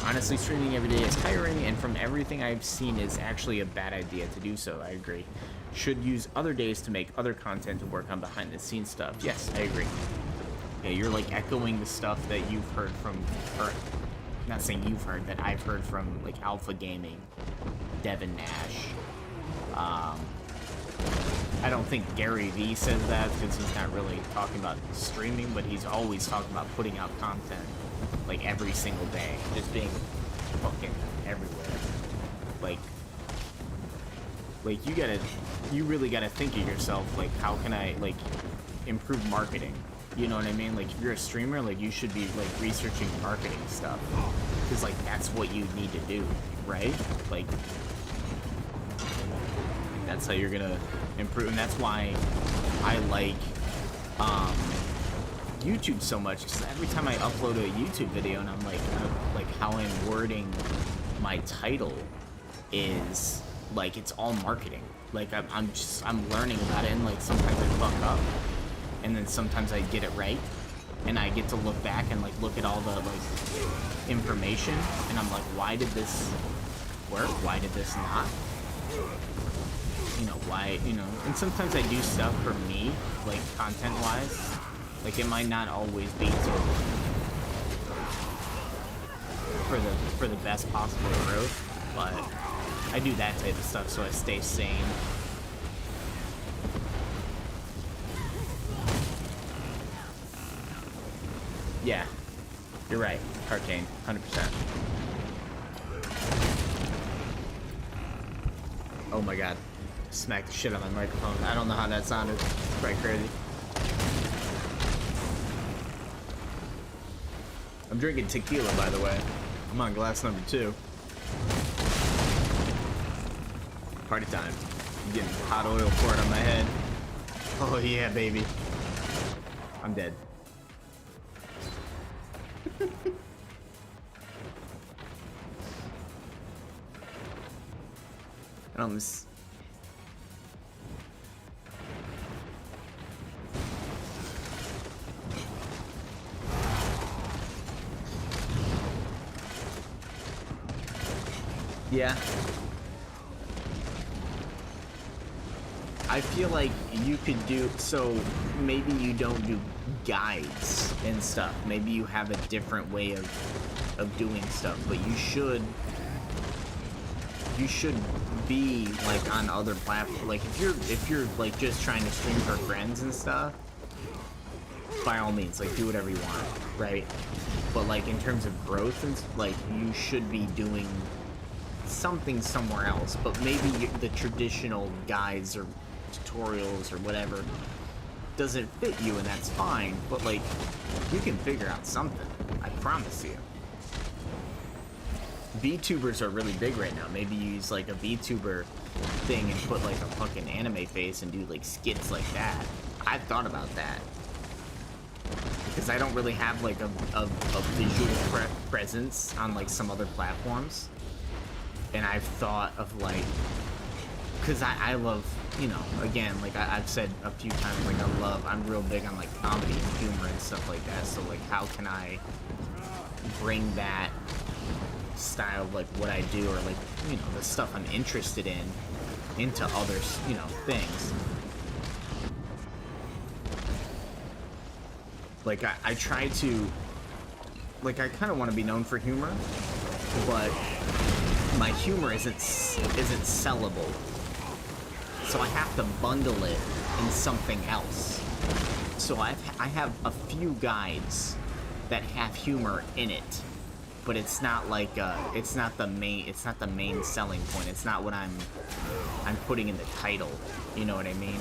S1: Honestly, streaming every day is tiring, and from everything I've seen, is actually a bad idea to do so. I agree. Should use other days to make other content to work on behind the scenes stuff. Yes, I agree. Yeah, you're like echoing the stuff that you've heard from, or not saying you've heard, that I've heard from, like, Alpha Gaming, Devin Nash. I don't think Gary V says that, because he's not really talking about streaming, but he's always talking about putting out content, like, every single day, just being fucking everywhere. Like you really gotta think of yourself, like, how can I, like, improve marketing? You know what I mean? Like, if you're a streamer, like, you should be, like, researching marketing stuff, because, like, that's what you need to do, right? Like, that's how you're gonna improve, and that's why I like YouTube so much, because every time I upload a YouTube video and I'm like how I'm wording my title is, like, it's all marketing. Like, I'm learning about it, and, like, sometimes I fuck up, and then sometimes I get it right, and I get to look back and, like, look at all the, like, information, and I'm like, why did this work? Why did this not? You know, why, you know, and sometimes I do stuff for me, like, content-wise. Like, it might not always be for the best possible growth, but I do that type of stuff so I stay sane. Yeah, you're right, Arcane, 100%. Oh my god. Smacked the shit out of my microphone. I don't know how that sounded. It's quite crazy.
S7: I'm drinking tequila, by the way. I'm on glass number 2. Party time. I'm getting hot oil poured on my head. Oh yeah, baby. I'm dead. Yeah. I feel like you could do, so maybe you don't do guides and stuff. Maybe you have a different way of doing stuff, but you should be like on other platforms. Like if you're like just trying to stream for friends and stuff, by all means, like do whatever you want, right? But like in terms of growth and like you should be doing something somewhere else, but maybe the traditional guides or tutorials or whatever doesn't fit you, and that's fine, but like you can figure out something, I promise you. VTubers are really big right now. Maybe you use like a VTuber thing and put like a fucking anime face and do like skits like that. I've thought about that because I don't really have like a visual presence on like some other platforms. And I've thought of like, because I love, you know, again, like I've said a few times, like I'm real big on like comedy and humor and stuff like that. So like, how can I bring that style of like what I do, or like, you know, the stuff I'm interested in into other, you know, things. Like I try to, like I kind of want to be known for humor, but my humor isn't sellable, so I have to bundle it in something else. So I have a few guides that have humor in it, but it's not like it's not the main selling point. It's not what I'm putting in the title. You know what I mean?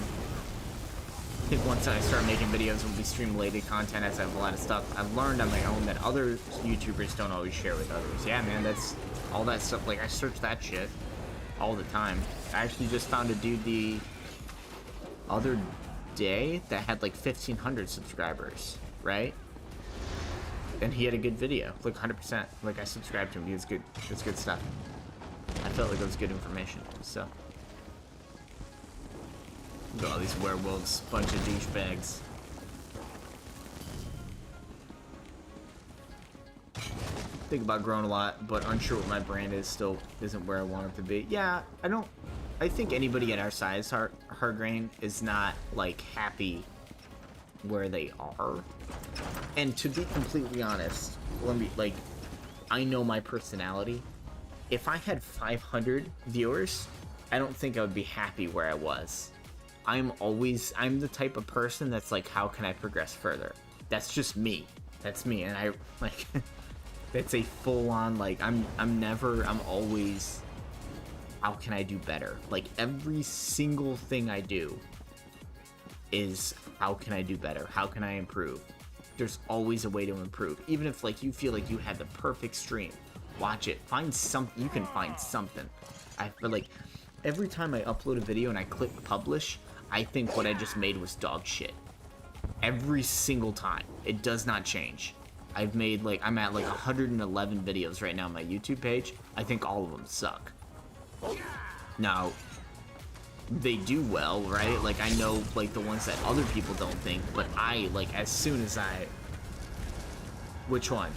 S7: I think once I start making videos, we'll be stream-related content, as I have a lot of stuff I've learned on my own that other YouTubers don't always share with others. Yeah, man, that's all that stuff. Like, I search that shit all the time. I actually just found a dude the other day that had like 1,500 subscribers, right? And he had a good video, like 100%. Like, I subscribed to him. He was good. It's good stuff. I felt like it was good information. So. Look at all these werewolves, bunch of douchebags. Think about growing a lot, but unsure what my brand is. Still isn't where I want it to be. Yeah, I think anybody at our size, hard grain, is not like happy where they are. And to be completely honest, I know my personality. If I had 500 viewers, I don't think I would be happy where I was. I'm the type of person that's like, how can I progress further? That's just me. That's me. And I like, that's a full on, like, I'm always, how can I do better? Like, every single thing I do is, how can I do better? How can I improve? There's always a way to improve. Even if like you feel like you had the perfect stream, watch it. Find something. You can find something. I feel like every time I upload a video and I click publish, I think what I just made was dog shit. Every single time. It does not change. I've made like, I'm at like 111 videos right now on my YouTube page. I think all of them suck. Now, they do well, right? Like, I know like the ones that other people don't think, but I, like, as soon as I... Which one?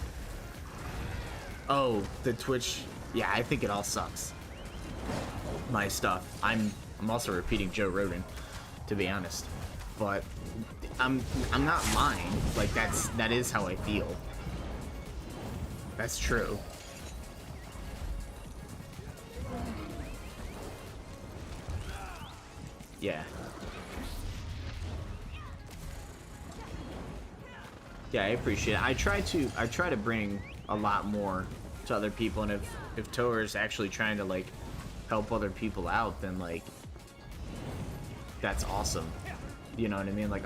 S7: Oh, the Twitch... Yeah, I think it all sucks. My stuff. I'm also repeating Joe Rogan, to be honest. But I'm not lying. Like, that is how I feel. That's true. Yeah. Yeah, I appreciate it. I try to bring a lot more to other people, and if Toer is actually trying to like help other people out, then like that's awesome. You know what I mean? Like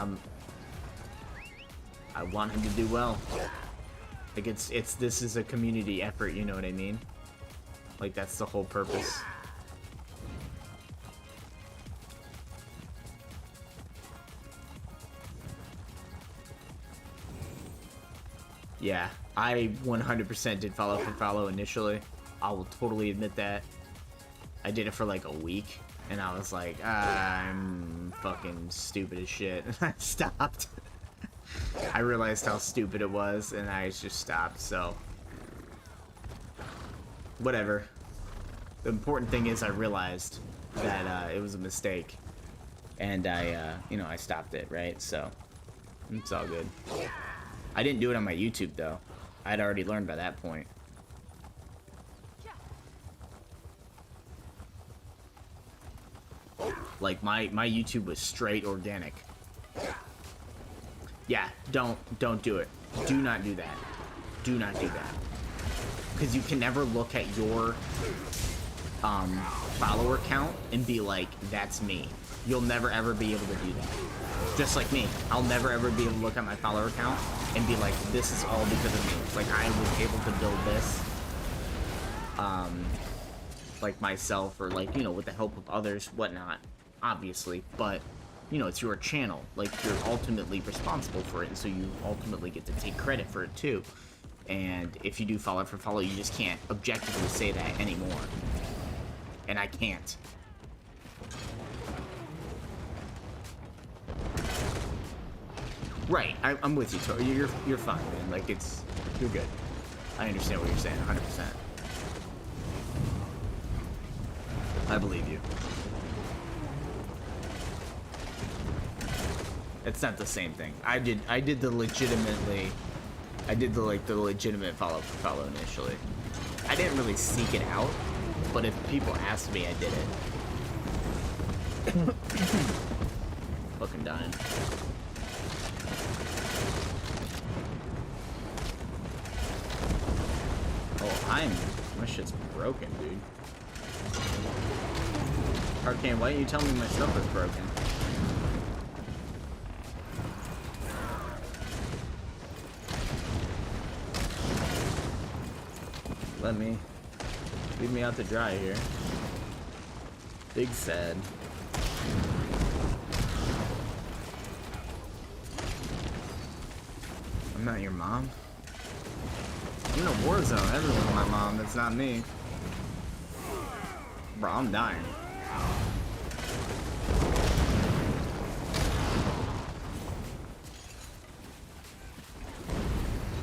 S7: I want him to do well. Like this is a community effort, you know what I mean? Like that's the whole purpose. Yeah, I 100% did follow for follow initially. I will totally admit that. I did it for like a week, and I was like, I'm fucking stupid as shit. And I stopped. I realized how stupid it was, and I just stopped, so. Whatever. The important thing is I realized that it was a mistake. And I stopped it, right? So, it's all good. I didn't do it on my YouTube, though. I'd already learned by that point. Like, my YouTube was straight organic. Yeah, don't do it. Do not do that. Do not do that. Because you can never look at your follower count and be like, that's me. You'll never ever be able to do that. Just like me. I'll never ever be able to look at my follower count and be like, this is all because of me. Like, I was able to build this like myself, or like, you know, with the help of others, whatnot, obviously, but you know, it's your channel. Like, you're ultimately responsible for it, and so you ultimately get to take credit for it too. And if you do follow for follow, you just can't objectively say that anymore. And I can't. Right, I'm with you, Tori. You're fine, man. Like, you're good. I understand what you're saying, 100%. I believe you. It's not the same thing. I did the legitimate follow for follow initially. I didn't really seek it out, but if people asked me, I did it. Fucking dying. Oh, my shit's broken, dude. Arcane, why didn't you tell me my stuff was broken? Leave me out to dry here. Big sad. I'm not your mom. I'm in a war zone. Everyone's my mom. That's not me. Bro, I'm dying.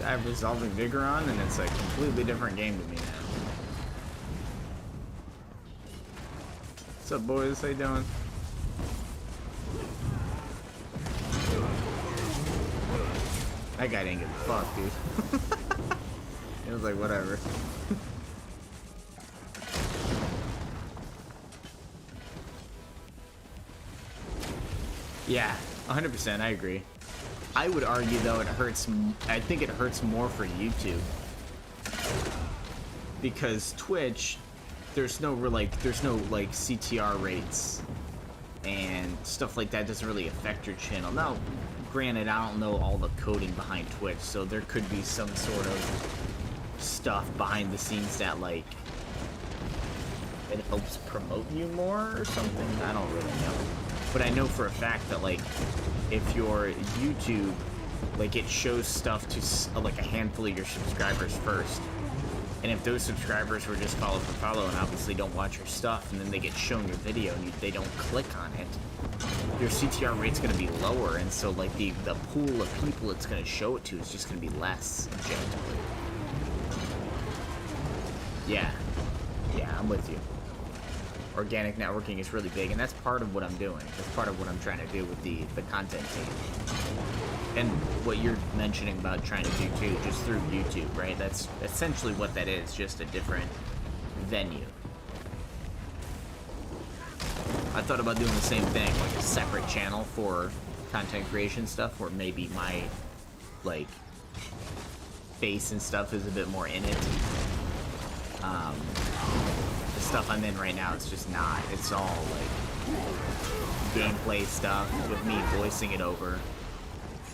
S7: I have Resolving Vigor on, and it's a completely different game to me now. What's up, boys? How you doing? That guy didn't give a fuck, dude. It was like, whatever. Yeah, 100%, I agree. I would argue, though, I think it hurts more for YouTube. Because Twitch, there's no CTR rates and stuff like that doesn't really affect your channel. Now, granted, I don't know all the coding behind Twitch, so there could be some sort of stuff behind the scenes that, like, it helps promote you more or something. I don't really know. But I know for a fact that, like, if your YouTube, like, it shows stuff to, like, a handful of your subscribers first. And if those subscribers were just follow for follow and obviously don't watch your stuff, and then they get shown your video and they don't click on it, your CTR rate's going to be lower, and so, like, the pool of people it's going to show it to is just going to be less, objectively. Yeah, I'm with you. Organic networking is really big, and that's part of what I'm doing. That's part of what I'm trying to do with the content team. And what you're mentioning about trying to do too, just through YouTube, right? That's essentially what that is, just a different venue. I thought about doing the same thing, like a separate channel for content creation stuff, where maybe my, like, face and stuff is a bit more in it. The stuff I'm in right now, it's just not. It's all, like, gameplay stuff with me voicing it over.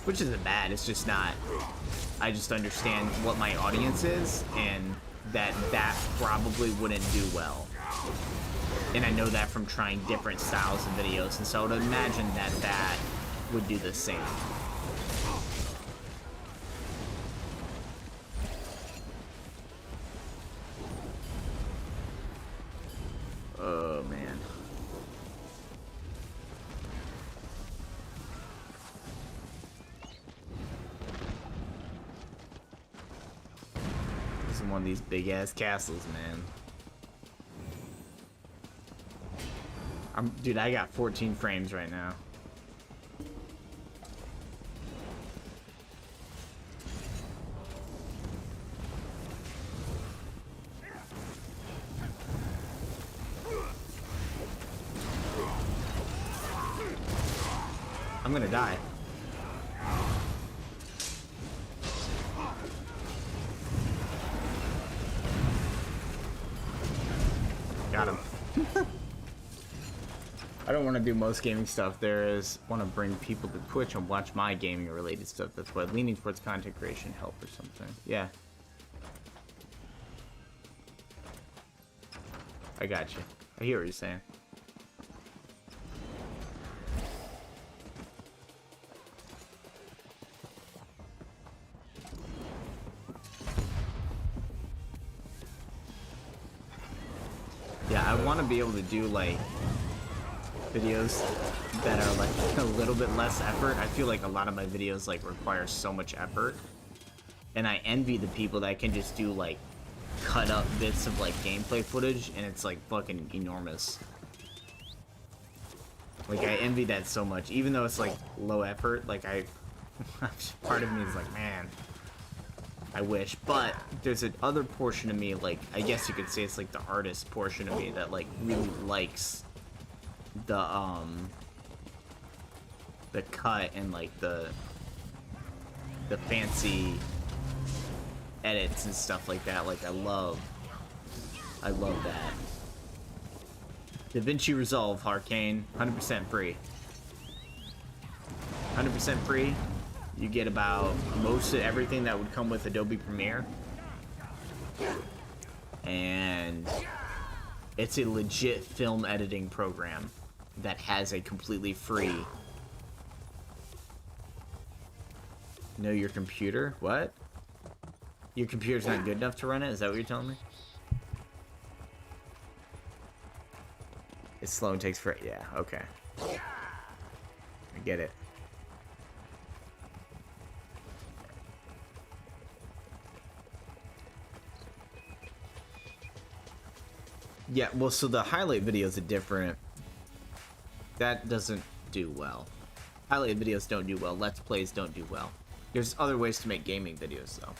S7: Which isn't bad, it's just not. I just understand what my audience is, and that probably wouldn't do well. And I know that from trying different styles of videos, and so I would imagine that would do the same. Oh, man. This is one of these big-ass castles, man. Dude, I got 14 frames right now. I'm gonna die. Got him. I don't want to do most gaming stuff. Want to bring people to Twitch and watch my gaming related stuff. That's why leaning towards content creation help or something. Yeah. I got you. I hear what you're saying. Yeah, I want to be able to do like videos that are like a little bit less effort. I feel like a lot of my videos like require so much effort, and I envy the people that can just do like cut up bits of like gameplay footage and it's like fucking enormous. Like I envy that so much, even though it's like low effort. Like part of me is like, man, I wish. But there's an other portion of me, like I guess you could say it's like the artist portion of me that like really likes the cut and like the fancy edits and stuff like that. Like I love that. DaVinci Resolve, Arcane, 100% free. 100% free. You get about most of everything that would come with Adobe Premiere. And it's a legit film editing program that has a completely free... Know your computer? What? Your computer's not good enough to run it? Is that what you're telling me? It's slow and takes for... Yeah, okay. I get it. Yeah, well, so the highlight videos are different. That doesn't do well. Highlight videos don't do well. Let's Plays don't do well. There's other ways to make gaming videos, though.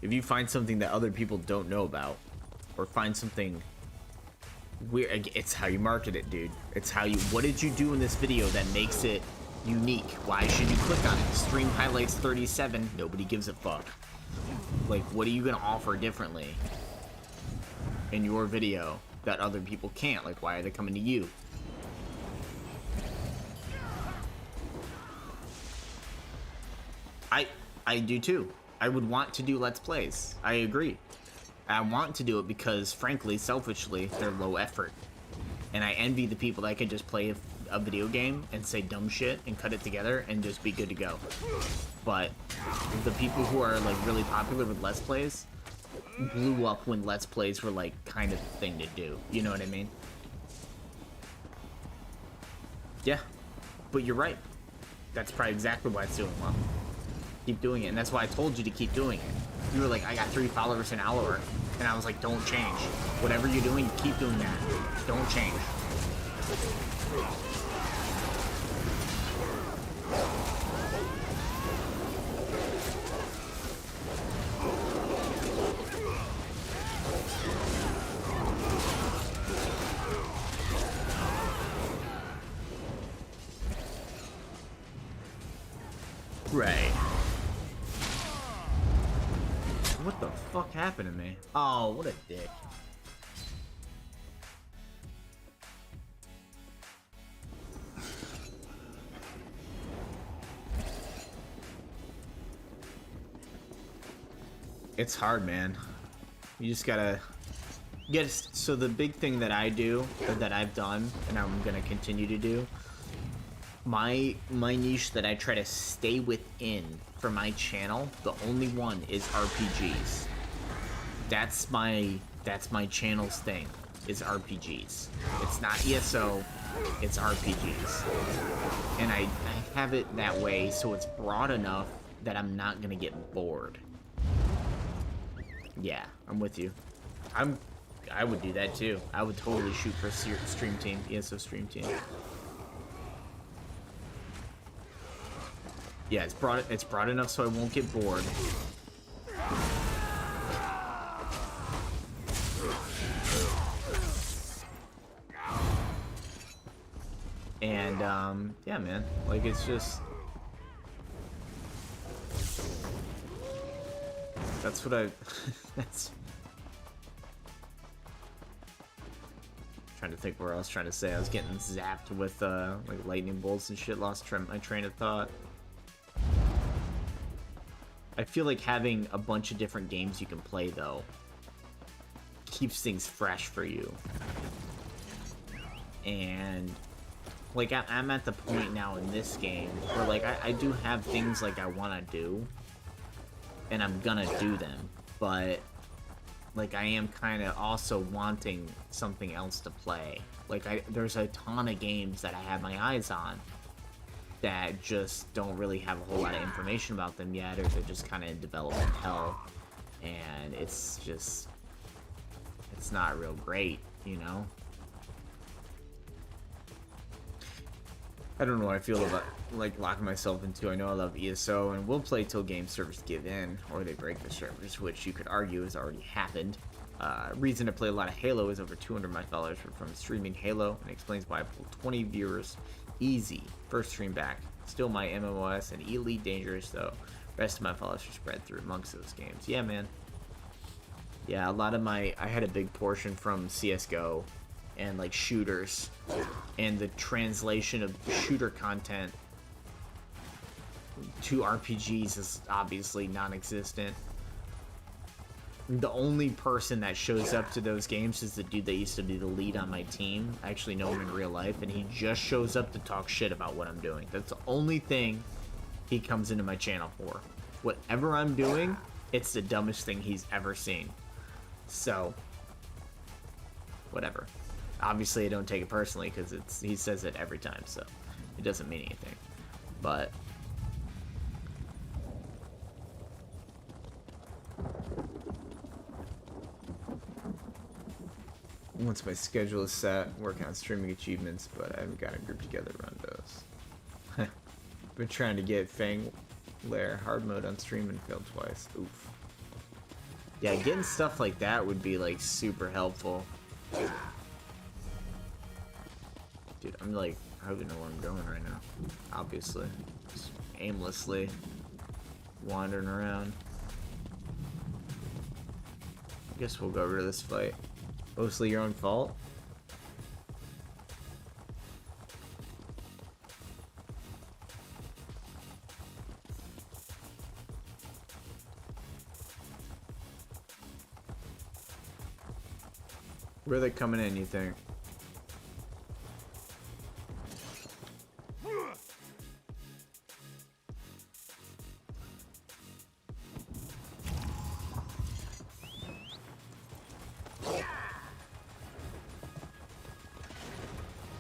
S7: If you find something that other people don't know about, or find something weird, it's how you market it, dude. It's how you... What did you do in this video that makes it unique? Why should you click on it? Stream highlights 37. Nobody gives a fuck. Like, what are you gonna offer differently in your video that other people can't? Like, why are they coming to you? I do too. I would want to do Let's Plays. I agree. I want to do it because, frankly, selfishly, they're low effort. And I envy the people that can just play a video game and say dumb shit and cut it together and just be good to go. But the people who are like really popular with Let's Plays blew up when Let's Plays were like kind of the thing to do. You know what I mean? Yeah. But you're right. That's probably exactly why it's doing well. Keep doing it, and that's why I told you to keep doing it. You were like, I got 3 followers an hour, and I was like, don't change. Whatever you're doing, keep doing that. Don't change. Right. What the fuck happened to me? Oh, what a dick. It's hard, man. You just gotta get. So the big thing that I do, or that I've done, and I'm gonna continue to do, my niche that I try to stay within for my channel, the only one is RPGs. That's my channel's thing, is RPGs. It's not ESO, it's RPGs. And I have it that way so it's broad enough that I'm not gonna get bored. Yeah, I'm with you. I would do that too. I would totally shoot for a stream team, ESO stream team. Yeah, it's broad enough so I won't get bored. And yeah, man, like it's just that's what I that's trying to think where I was trying to say. I was getting zapped with like lightning bolts and shit, lost my train of thought. I feel like having a bunch of different games you can play though keeps things fresh for you. And like I'm at the point now in this game where like I do have things like I want to do and I'm gonna do them, but like I am kind of also wanting something else to play. Like there's a ton of games that I have my eyes on that just don't really have a whole lot of information about them yet, or they're just kind of in development hell, and it's not real great, you know? I don't know what I feel about like locking myself into. I know I love ESO and will play till game servers give in or they break the servers, which you could argue has already happened. Reason to play a lot of Halo is over 200 of my followers were from streaming Halo, and explains why I pulled 20 viewers easy first stream back. Still my MMOS and Elite Dangerous though. Rest of my followers are spread through amongst those games. Yeah, man. Yeah, a lot of I had a big portion from CSGO and like shooters, and the translation of shooter content to RPGs is obviously non-existent. The only person that shows up to those games is the dude that used to be the lead on my team. I actually know him in real life, and he just shows up to talk shit about what I'm doing. That's the only thing he comes into my channel for. Whatever I'm doing, it's the dumbest thing he's ever seen. So, whatever. Obviously, I don't take it personally because he says it every time, so it doesn't mean anything. But once my schedule is set, working on streaming achievements, but I haven't got a group together to run those. Been trying to get Fang Lair hard mode on stream and failed twice. Oof. Yeah, getting stuff like that would be like super helpful. Dude, I'm like, I don't even know where I'm going right now. Obviously. Just aimlessly wandering around. I guess we'll go over to this fight. Mostly your own fault. Where are they coming in, you think?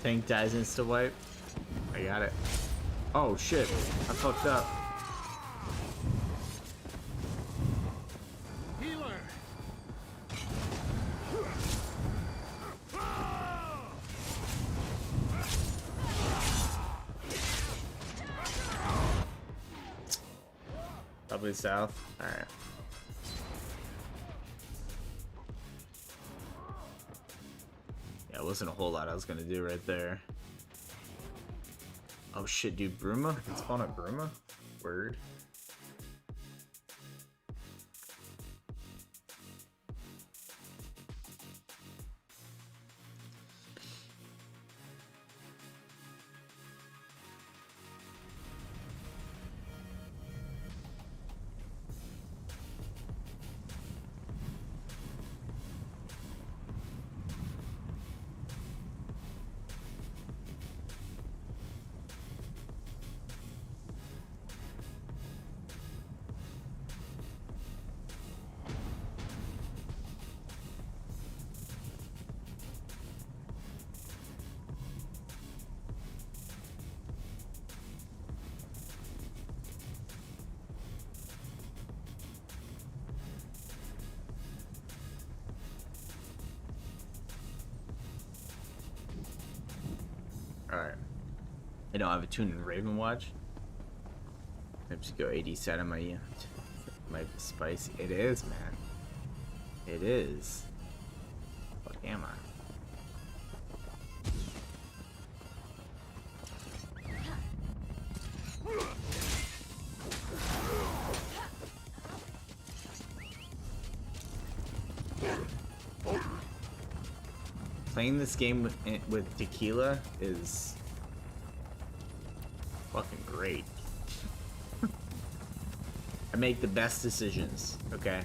S7: Tank dies insta wipe. I got it. Oh shit, I fucked up.
S3: Healer.
S7: Probably south. Alright. Yeah, it wasn't a whole lot I was gonna do right there. Oh shit, dude, Bruma? I can spawn at Bruma? Word. Alright. I don't have a tune in Raven Watch. I just go 80 set on my might be spicy. It is, man. It is. What am I? Playing this game with tequila is fucking great. I make the best decisions, okay?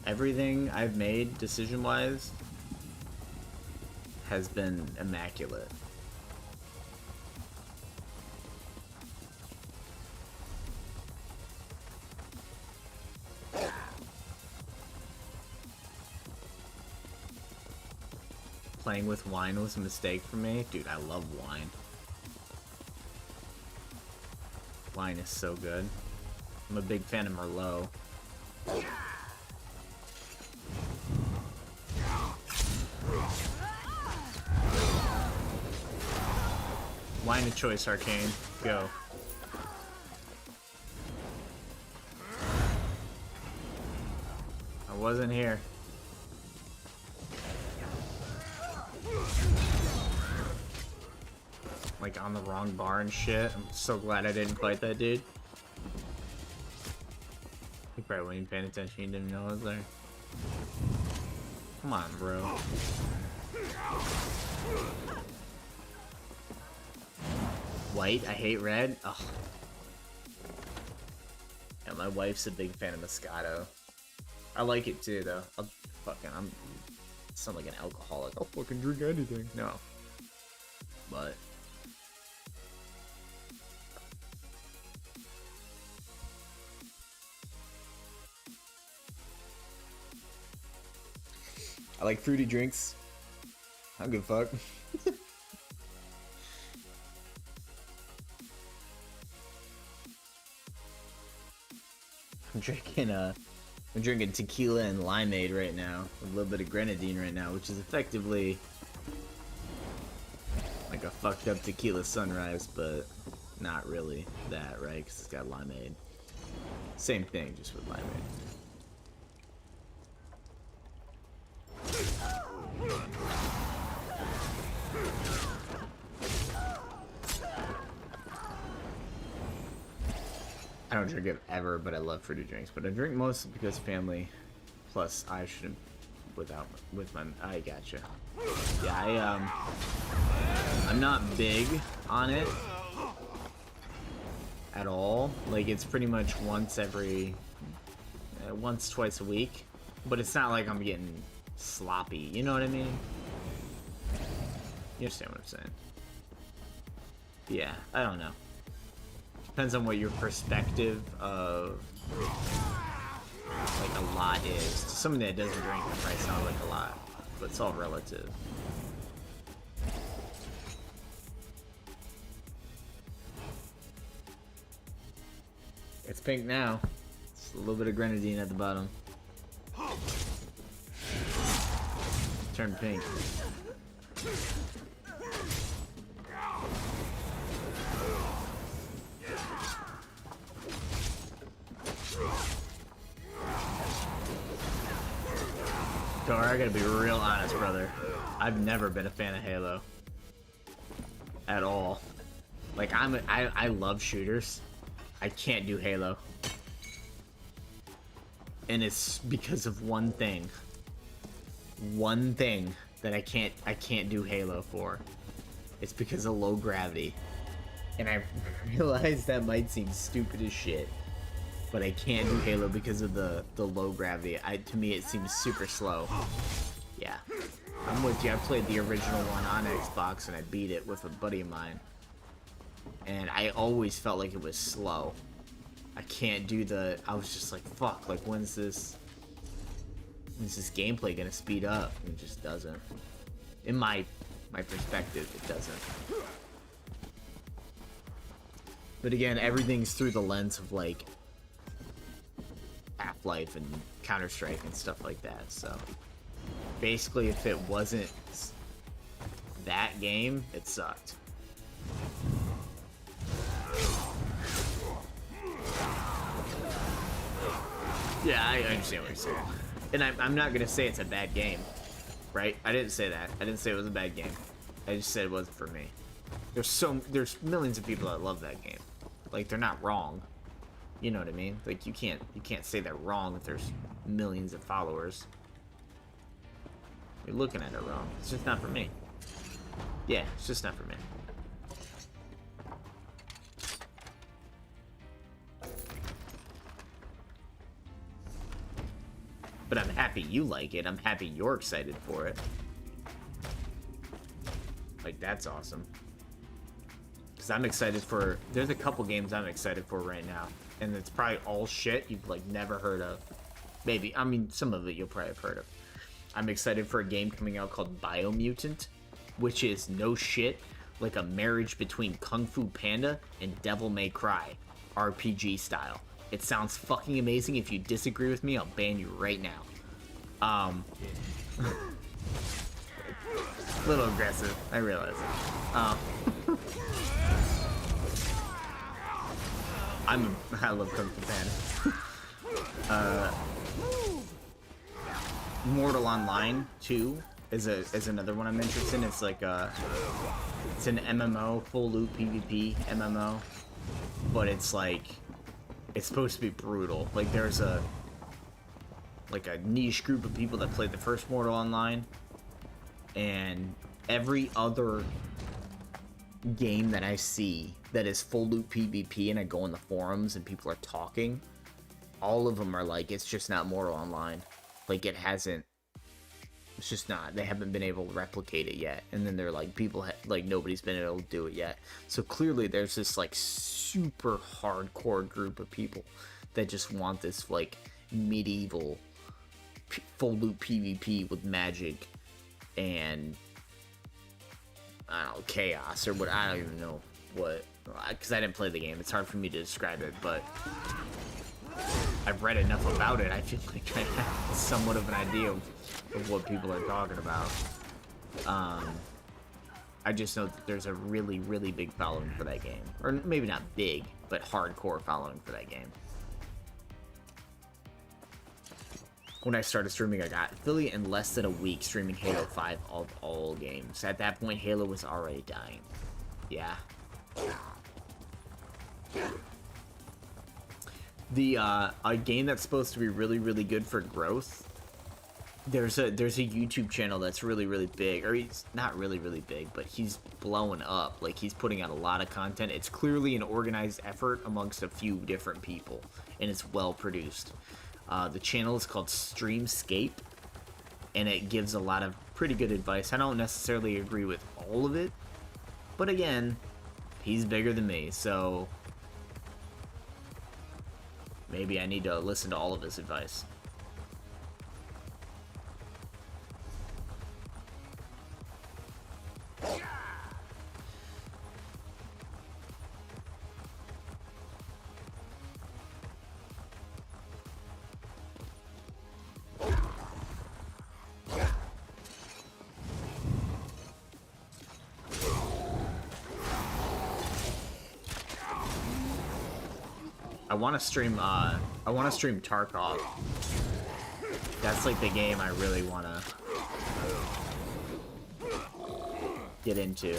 S7: Everything I've made decision-wise has been immaculate. Playing with wine was a mistake for me. Dude, I love wine. Wine is so good. I'm a big fan of Merlot. Wine of choice, Arcane. Go. I wasn't here. Like on the wrong bar and shit. I'm so glad I didn't fight that dude. He probably wasn't paying attention. He didn't know I was there. Come on, bro. White? I hate red? Ugh. Yeah, my wife's a big fan of Moscato. I like it too, though. I'm sound like an alcoholic. I'll fucking drink anything. No. But I like fruity drinks. I don't give a fuck. I'm drinking tequila and limeade right now, with a little bit of grenadine right now, which is effectively like a fucked up tequila sunrise, but not really that, right? Because it's got limeade. Same thing, just with limeade. I don't drink it ever, but I love fruity drinks. But I drink mostly because family. Plus, I shouldn't with my. I gotcha. Yeah, I'm not big on it at all. Like it's pretty much once twice a week. But it's not like I'm getting sloppy. You know what I mean? You understand what I'm saying? Yeah, I don't know. Depends on what your perspective of like a lot is. To somebody that doesn't drink, it might sound like a lot, but it's all relative. It's pink now. It's a little bit of grenadine at the bottom. Turn pink. Dora, I gotta be real honest, brother. I've never been a fan of Halo. At all. Like, I love shooters. I can't do Halo. And it's because of one thing. One thing that I can't do Halo for. It's because of low gravity. And I realize that might seem stupid as shit. But I can't do Halo because of the low gravity. To me, it seems super slow. Yeah, I'm with you. I played the original one on Xbox and I beat it with a buddy of mine. And I always felt like it was slow. I can't do I was just like, fuck, like when's this gameplay gonna speed up? And it just doesn't. In my perspective, it doesn't. But again, everything's through the lens of like Half-Life and Counter-Strike and stuff like that, so basically if it wasn't that game, it sucked. Yeah, I understand what you're saying. And I'm not gonna say it's a bad game, right? I didn't say that. I didn't say it was a bad game. I just said it wasn't for me. There's millions of people that love that game. Like, they're not wrong. You know what I mean? Like, you can't say they're wrong if there's millions of followers. You're looking at it wrong. It's just not for me. Yeah, it's just not for me. But I'm happy you like it. I'm happy you're excited for it. Like, that's awesome. Because I'm excited for... There's a couple games I'm excited for right now. And it's probably all shit you've, like, never heard of. Maybe. I mean, some of it you'll probably have heard of. I'm excited for a game coming out called Biomutant, which is, no shit, like a marriage between Kung Fu Panda and Devil May Cry. RPG style. It sounds fucking amazing. If you disagree with me, I'll ban you right now. A little aggressive, I realize it. I love Kung Fu Panda. Mortal Online 2 is another one I'm interested in. It's like it's an MMO, full loot PvP MMO, but it's like, it's supposed to be brutal. Like, there's a niche group of people that played the first Mortal Online, and every other game that I see that is full loot PvP, and I go in the forums and people are talking, all of them are like, it's just not Mortal Online. Like, it's just not. They haven't been able to replicate it yet. And then they're like, nobody's been able to do it yet. So clearly there's this, like, super hardcore group of people that just want this, like, medieval full loot PvP with magic and, I don't know, chaos or what. I don't even know what, because I didn't play the game. It's hard for me to describe it, but I've read enough about it. I feel like I have somewhat of an idea of what people are talking about. I just know that there's a really, really big following for that game. Or maybe not big, but hardcore following for that game. When I started streaming, I got affiliate in less than a week streaming Halo 5 of all games. At that point, Halo was already dying. Yeah. A game that's supposed to be really, really good for growth. There's a YouTube channel that's really, really big, or he's not really, really big, but he's blowing up. Like, he's putting out a lot of content. It's clearly an organized effort amongst a few different people, and it's well produced. The channel is called Streamscape, and it gives a lot of pretty good advice. I don't necessarily agree with all of it, but again, he's bigger than me, so maybe I need to listen to all of his advice. I want to stream Tarkov. That's like the game I really want to get into.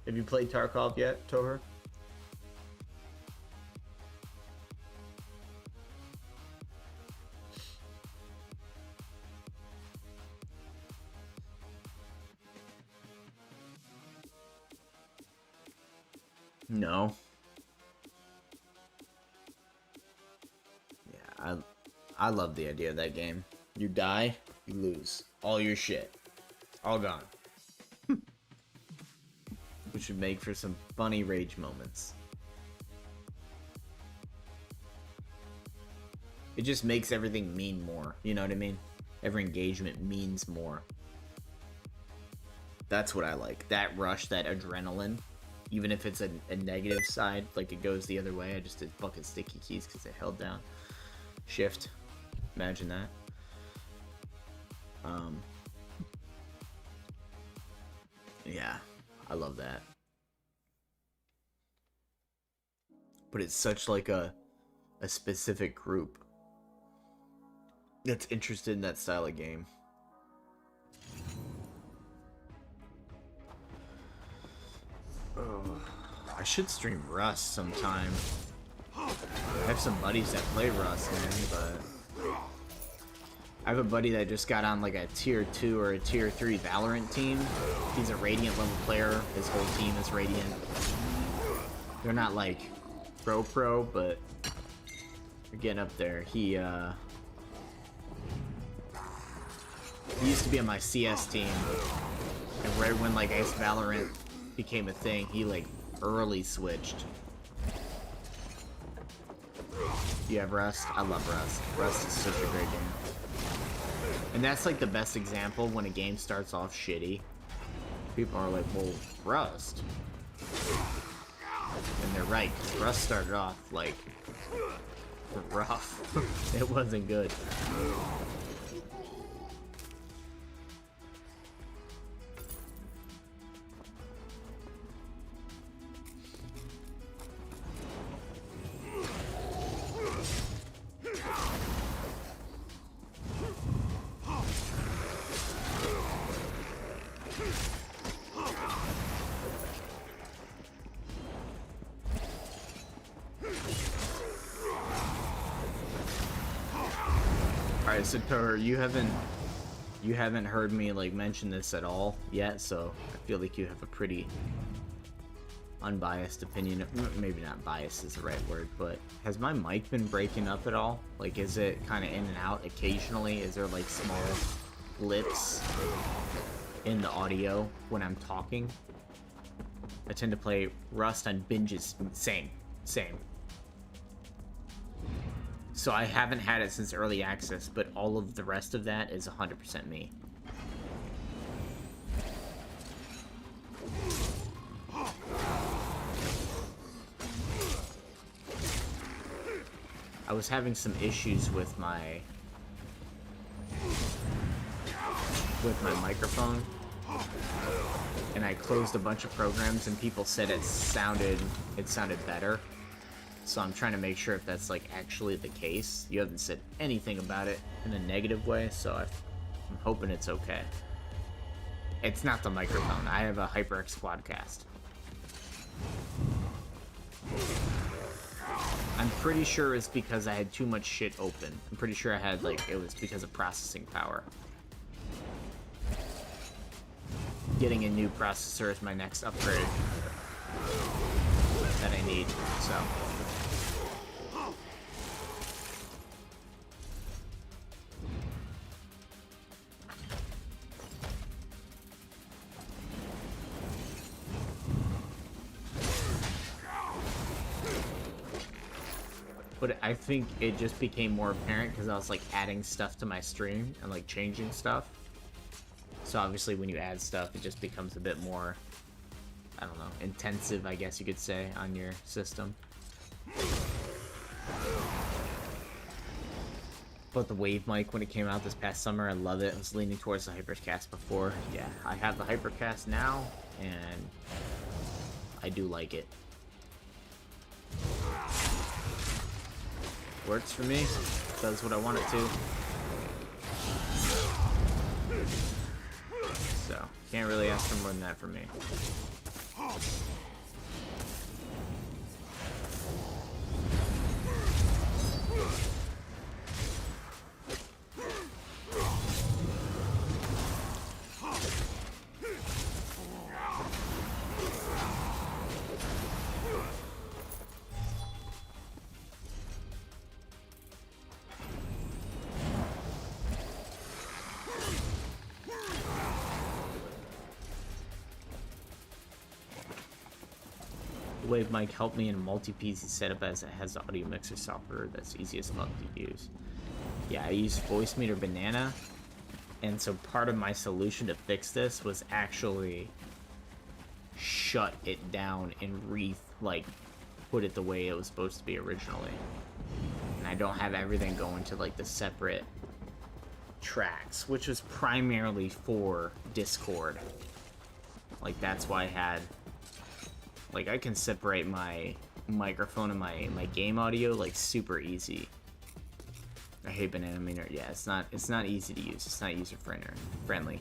S7: Have you played Tarkov yet, Toher? No. Yeah, I love the idea of that game. You die, you lose. All your shit. All gone. Which would make for some funny rage moments. It just makes everything mean more. You know what I mean? Every engagement means more. That's what I like. That rush, that adrenaline. Even if it's a negative side, like it goes the other way, I just did fucking sticky keys because they held down shift. Imagine that. Yeah, I love that. But it's such like a specific group that's interested in that style of game. Oh, I should stream Rust sometime. I have some buddies that play Rust, man, but I have a buddy that just got on like a tier 2 or a tier 3 Valorant team. He's a Radiant level player. His whole team is Radiant. They're not like pro, but they're getting up there. He used to be on my CS team, and right when like Ace Valorant became a thing, he like early switched. You have Rust? I love Rust. Rust is such a great game. And that's like the best example when a game starts off shitty. People are like, well, Rust. And they're right, because Rust started off like rough. It wasn't good. Alright, so Toher, you haven't heard me like mention this at all yet, so I feel like you have a pretty unbiased opinion. Maybe not biased is the right word, but has my mic been breaking up at all? Like, is it kind of in and out occasionally? Is there like small blips in the audio when I'm talking? I tend to play Rust on binges. Same. So I haven't had it since early access, but all of the rest of that is 100% me. I was having some issues with my microphone, and I closed a bunch of programs and people said it sounded better. So I'm trying to make sure if that's like actually the case. You haven't said anything about it in a negative way, so I'm hoping it's okay. It's not the microphone. I have a HyperX Quadcast. I'm pretty sure it's because I had too much shit open. I'm pretty sure I had like, it was because of processing power. Getting a new processor is my next upgrade that I need, so. But I think it just became more apparent because I was like adding stuff to my stream and like changing stuff. So obviously when you add stuff, it just becomes a bit more, I don't know, intensive, I guess you could say, on your system. But the Wave mic, when it came out this past summer, I love it. I was leaning towards the Hypercast before. Yeah, I have the Hypercast now, and I do like it. Works for me. Does what I want it to. So, can't really ask for more than that from me. Wave mic helped me in a multi-PC setup as it has the audio mixer software that's easiest fuck to use. Yeah, I use Voice Meter Banana, and so part of my solution to fix this was actually shut it down and like put it the way it was supposed to be originally. And I don't have everything going to like the separate tracks, which was primarily for Discord. Like that's why I had, like, I can separate my microphone and my game audio like super easy. I hate banana meter. Yeah, it's not easy to use. It's not user friendly.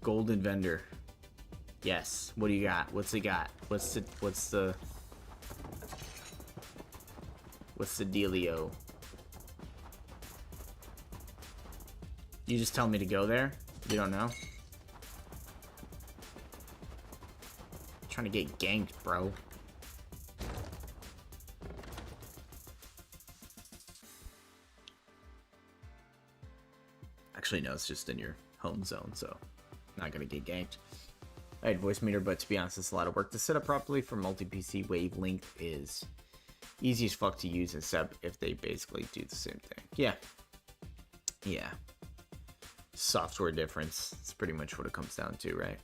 S7: Golden vendor. Yes. What do you got? What's he got? What's the dealio? You just tell me to go there? You don't know? I'm trying to get ganked, bro. Actually, no, it's just in your home zone, so not gonna get ganked. I had voice meter, but to be honest, it's a lot of work to set up properly. For multi-PC, wavelength is easy as fuck to use, except if they basically do the same thing. Yeah. Yeah. Software difference. It's pretty much what it comes down to, right?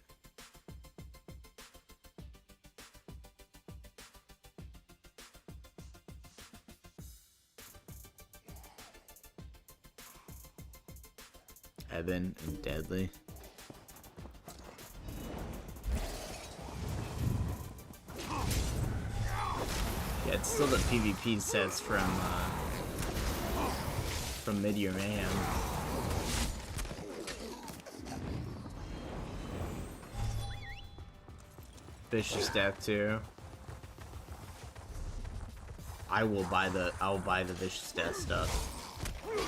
S7: Evan and Deadly. Yeah, it's still the PvP sets from Mid-Year Mayhem. Vicious Death too. I will buy the Vicious Death stuff.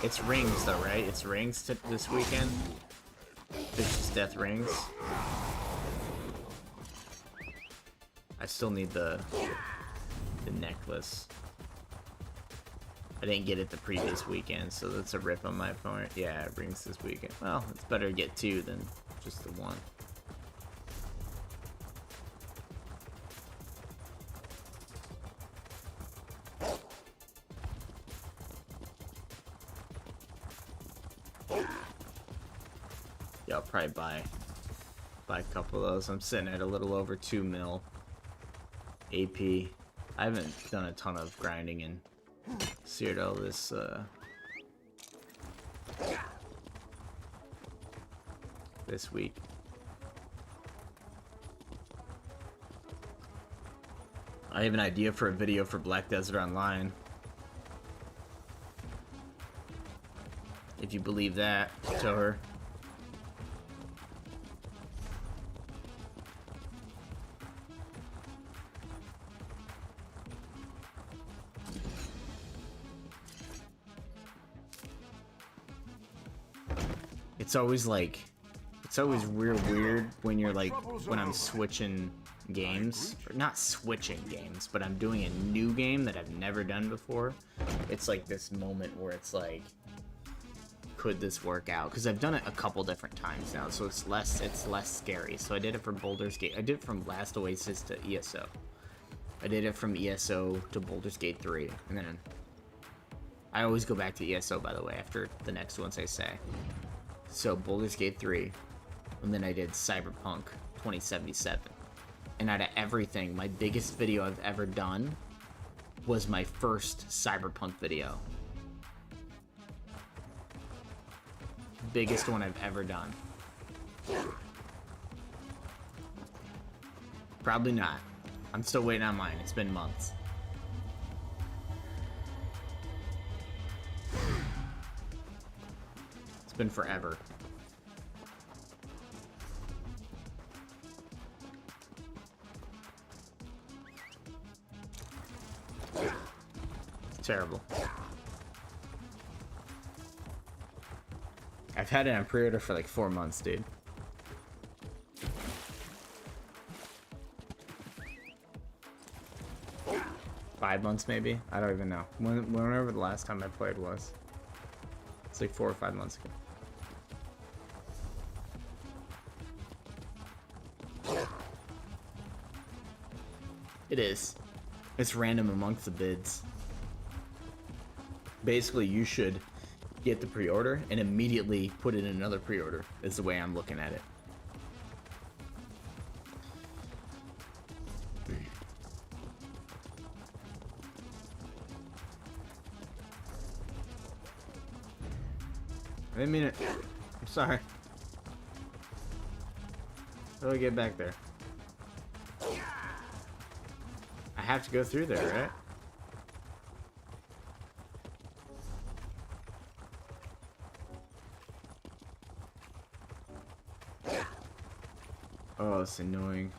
S7: It's rings though, right? It's rings this weekend. Vicious Death rings. I still need the necklace. I didn't get it the previous weekend, so that's a rip on my part. Yeah, it rings this weekend. Well, it's better to get two than just the one. Yeah, I'll probably buy a couple of those. I'm sitting at a little over 2 mil AP. I haven't done a ton of grinding in Cyrodiil this week. I have an idea for a video for Black Desert Online. If you believe that, tell her. It's always real weird when you're like, when I'm switching games, or not switching games, but I'm doing a new game that I've never done before. It's like this moment where it's like, could this work out? Because I've done it a couple different times now, so it's less scary. So I did it from Baldur's Gate. I did it from Last Oasis to ESO. I did it from ESO to Baldur's Gate 3, and then I always go back to ESO, by the way, after the next ones I say. So Baldur's Gate 3, and then I did Cyberpunk 2077. And out of everything, my biggest video I've ever done was my first Cyberpunk video. Biggest one I've ever done. Probably not. I'm still waiting on mine. It's been months. It's been forever. It's terrible. I've had it on pre-order for like 4 months, dude. Five months, maybe? I don't even know. Whenever the last time I played was. It's like 4 or 5 months ago. It is. It's random amongst the bids. Basically, you should get the pre-order and immediately put it in another pre-order, is the way I'm looking at it. I didn't mean it. I'm sorry. How do I get back there? I have to go through there, right? Oh, it's annoying.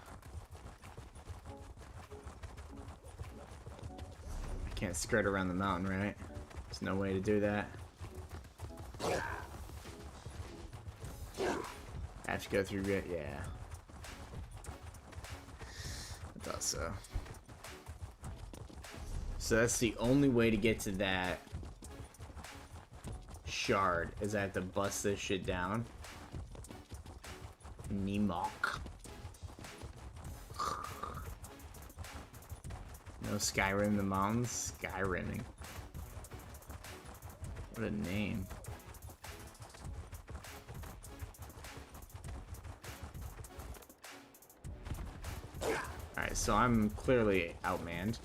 S7: I can't skirt around the mountain, right? There's no way to do that. I have to go through it, yeah. I thought so. So that's the only way to get to that shard, is I have to bust this shit down. Nemok. No Skyrim the mountains? Skyrimming. What a name. Alright, so I'm clearly outmanned.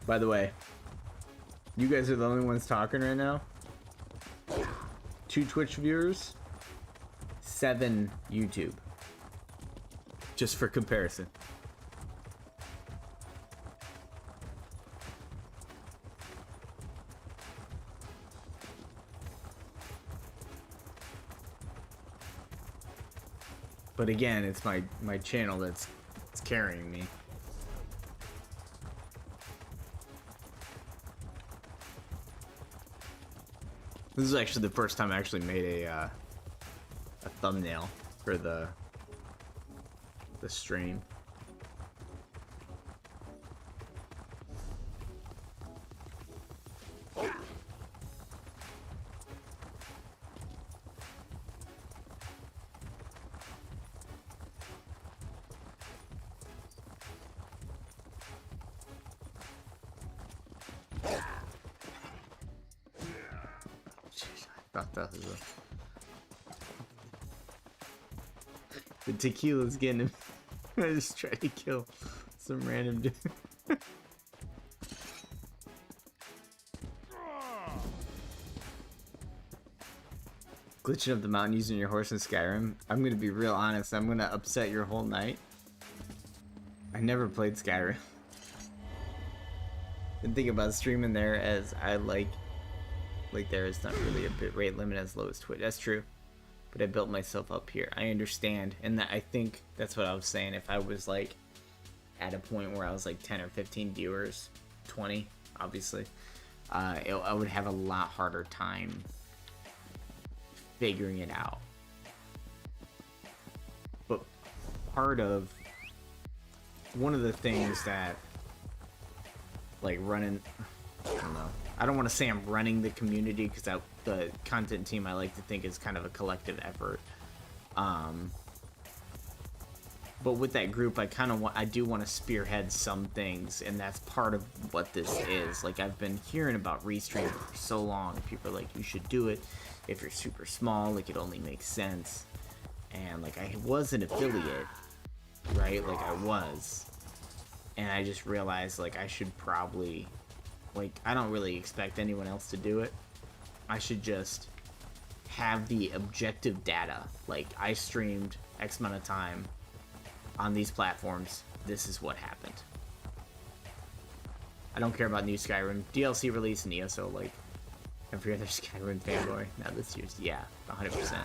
S7: By the way, you guys are the only ones talking right now. 2 Twitch viewers, 7 YouTube. Just for comparison. But again, it's my channel that's carrying me. This is actually the first time I actually made a thumbnail for the stream. Thought that was the tequila's getting him. I just tried to kill some random dude. Glitching up the mountain using your horse in Skyrim. I'm gonna be real honest, I'm gonna upset your whole night. I never played Skyrim. Didn't think about streaming there, as I like there is not really a bitrate limit as low as Twitch. That's true. But I built myself up here. I understand. And that, I think that's what I was saying. If I was like at a point where I was like 10 or 15 viewers, 20, obviously, I would have a lot harder time figuring it out. But one of the things that, like, running, I don't know, I don't want to say I'm running the community, because the content team, I like to think, is kind of a collective effort. But with that group, I do want to spearhead some things, and that's part of what this is. Like, I've been hearing about restream for so long. People are like, you should do it. If you're super small, like, it only makes sense. And, like, I was an affiliate, right? Like, I was. And I just realized, like, I should probably, like, I don't really expect anyone else to do it. I should just have the objective data. Like, I streamed X amount of time on these platforms. This is what happened. I don't care about new Skyrim DLC release and ESO, like every other Skyrim fanboy. Now this year's, yeah, 100%.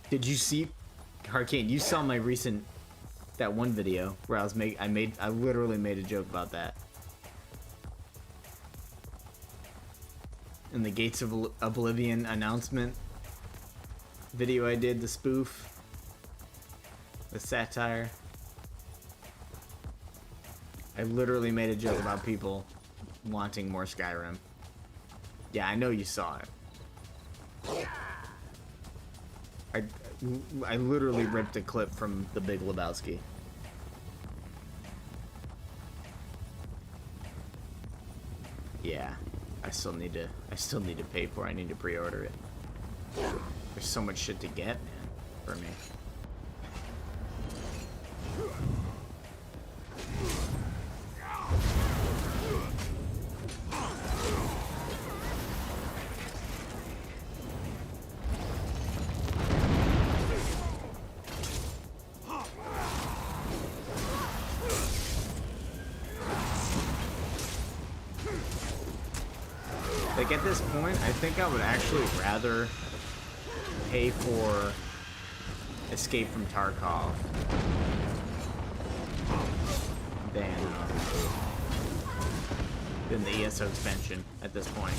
S7: Did you see, Arcane? You saw my recent, that one video where I literally made a joke about that. In the Gates of Oblivion announcement video I did, the spoof, the satire. I literally made a joke about people wanting more Skyrim. Yeah, I know you saw it. I literally ripped a clip from The Big Lebowski. Yeah. I still need to pay for it. I need to pre-order it. There's so much shit to get, man, for me. Like, at this point, I think I would actually rather pay for Escape from Tarkov than the ESO expansion at this point.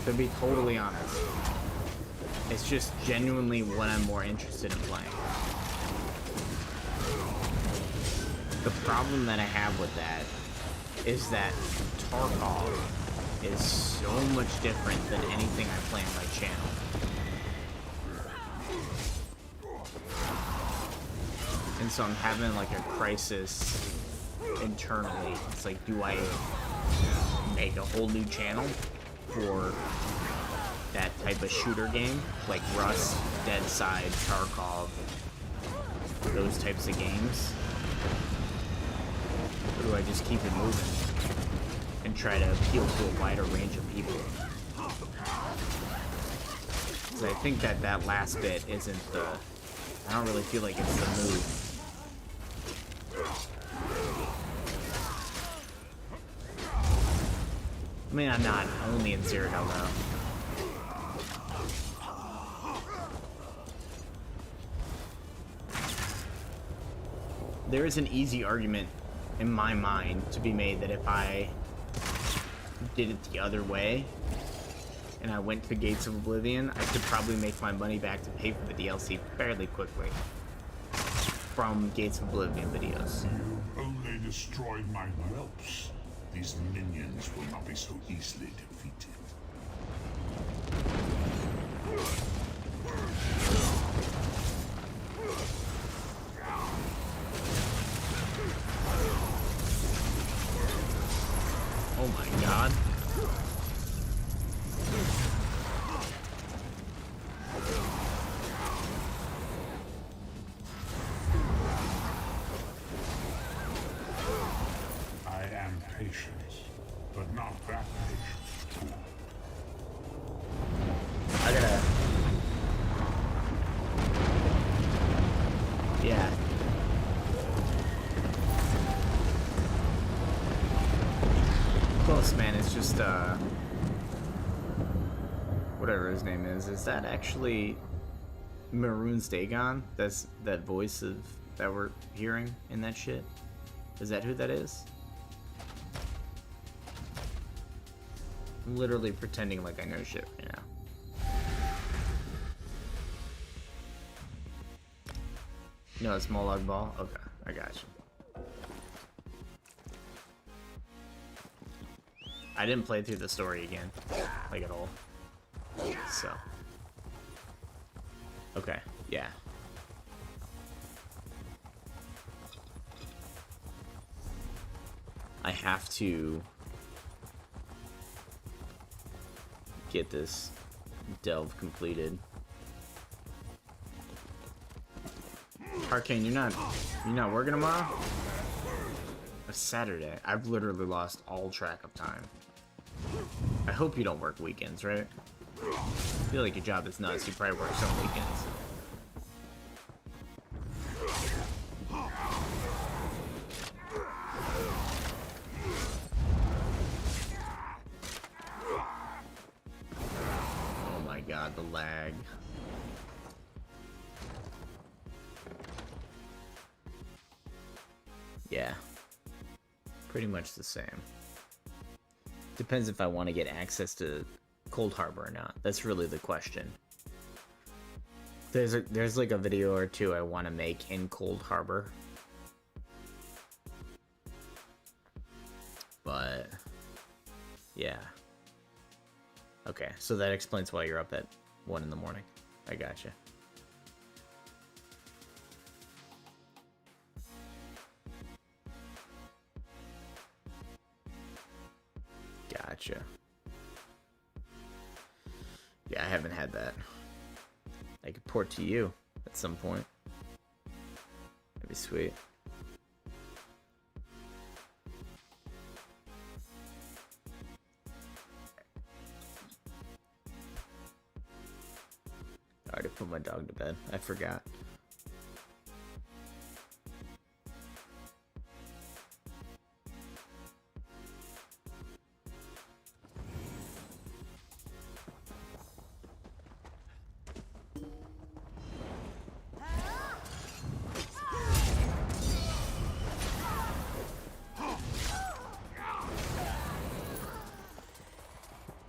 S7: To be totally honest. It's just genuinely what I'm more interested in playing. The problem that I have with that is that Tarkov is so much different than anything I play on my channel. And so I'm having like a crisis internally. It's like, do I make a whole new channel for that type of shooter game? Like Rust, Deadside, Tarkov, those types of games? Or do I just keep it moving and try to appeal to a wider range of people? Because I think that that last bit isn't the... I don't really feel like it's the move. I mean, I'm not only in Cyrodiil now. There is an easy argument in my mind to be made that if I did it the other way and I went to Gates of Oblivion, I could probably make my money back to pay for the DLC fairly quickly from Gates of Oblivion videos.
S8: You only destroyed my whelps. These minions will not be so easily defeated.
S7: Oh my god.
S8: I am patient, but not that patient.
S7: I gotta... Yeah. Close, man. It's just, whatever his name is that actually Maroon's Dagon? That's that voice of that we're hearing in that shit? Is that who that is? I'm literally pretending like I know shit right now. No, it's Molag Ball? Okay, I got you. I didn't play through the story again, like at all. So. Okay, yeah. I have to get this delve completed. Arcane, you're not working tomorrow? It's Saturday. I've literally lost all track of time. I hope you don't work weekends, right? I feel like your job is nuts. You probably work some weekends. Oh my god, the lag. Yeah. Pretty much the same. Depends if I want to get access to Cold Harbor or not. That's really the question. There's like a video or two I want to make in Cold Harbor. But yeah. Okay, so that explains why you're up at 1 in the morning. I gotcha. Gotcha. Yeah, I haven't had that. I could port to you at some point. That'd be sweet. I already put my dog to bed. I forgot.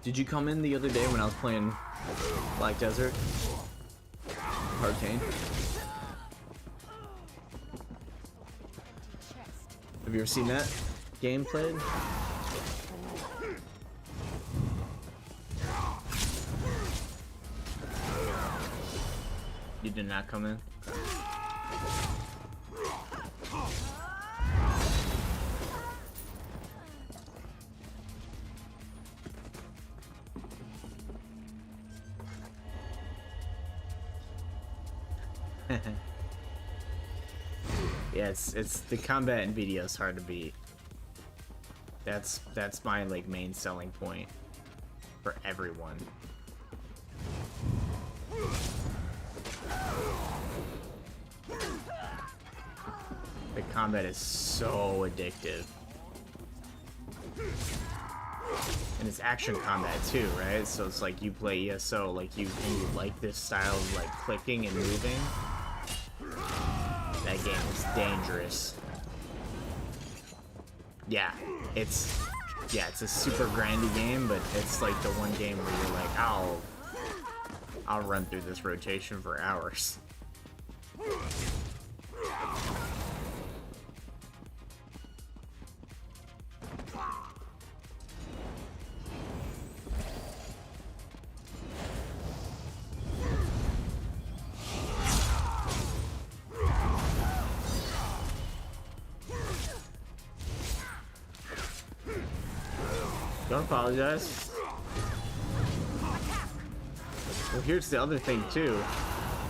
S7: Did you come in the other day when I was playing Black Desert? Arcane? Have you ever seen that game played? You did not come in? Yeah, it's the combat in video is hard to beat. That's my like main selling point for everyone. The combat is so addictive. And it's action combat too, right? So it's like you play ESO, like you like this style of like clicking and moving. That game is dangerous. Yeah, it's a super grindy game, but it's like the one game where you're like, I'll run through this rotation for hours. Don't apologize. Well, here's the other thing too.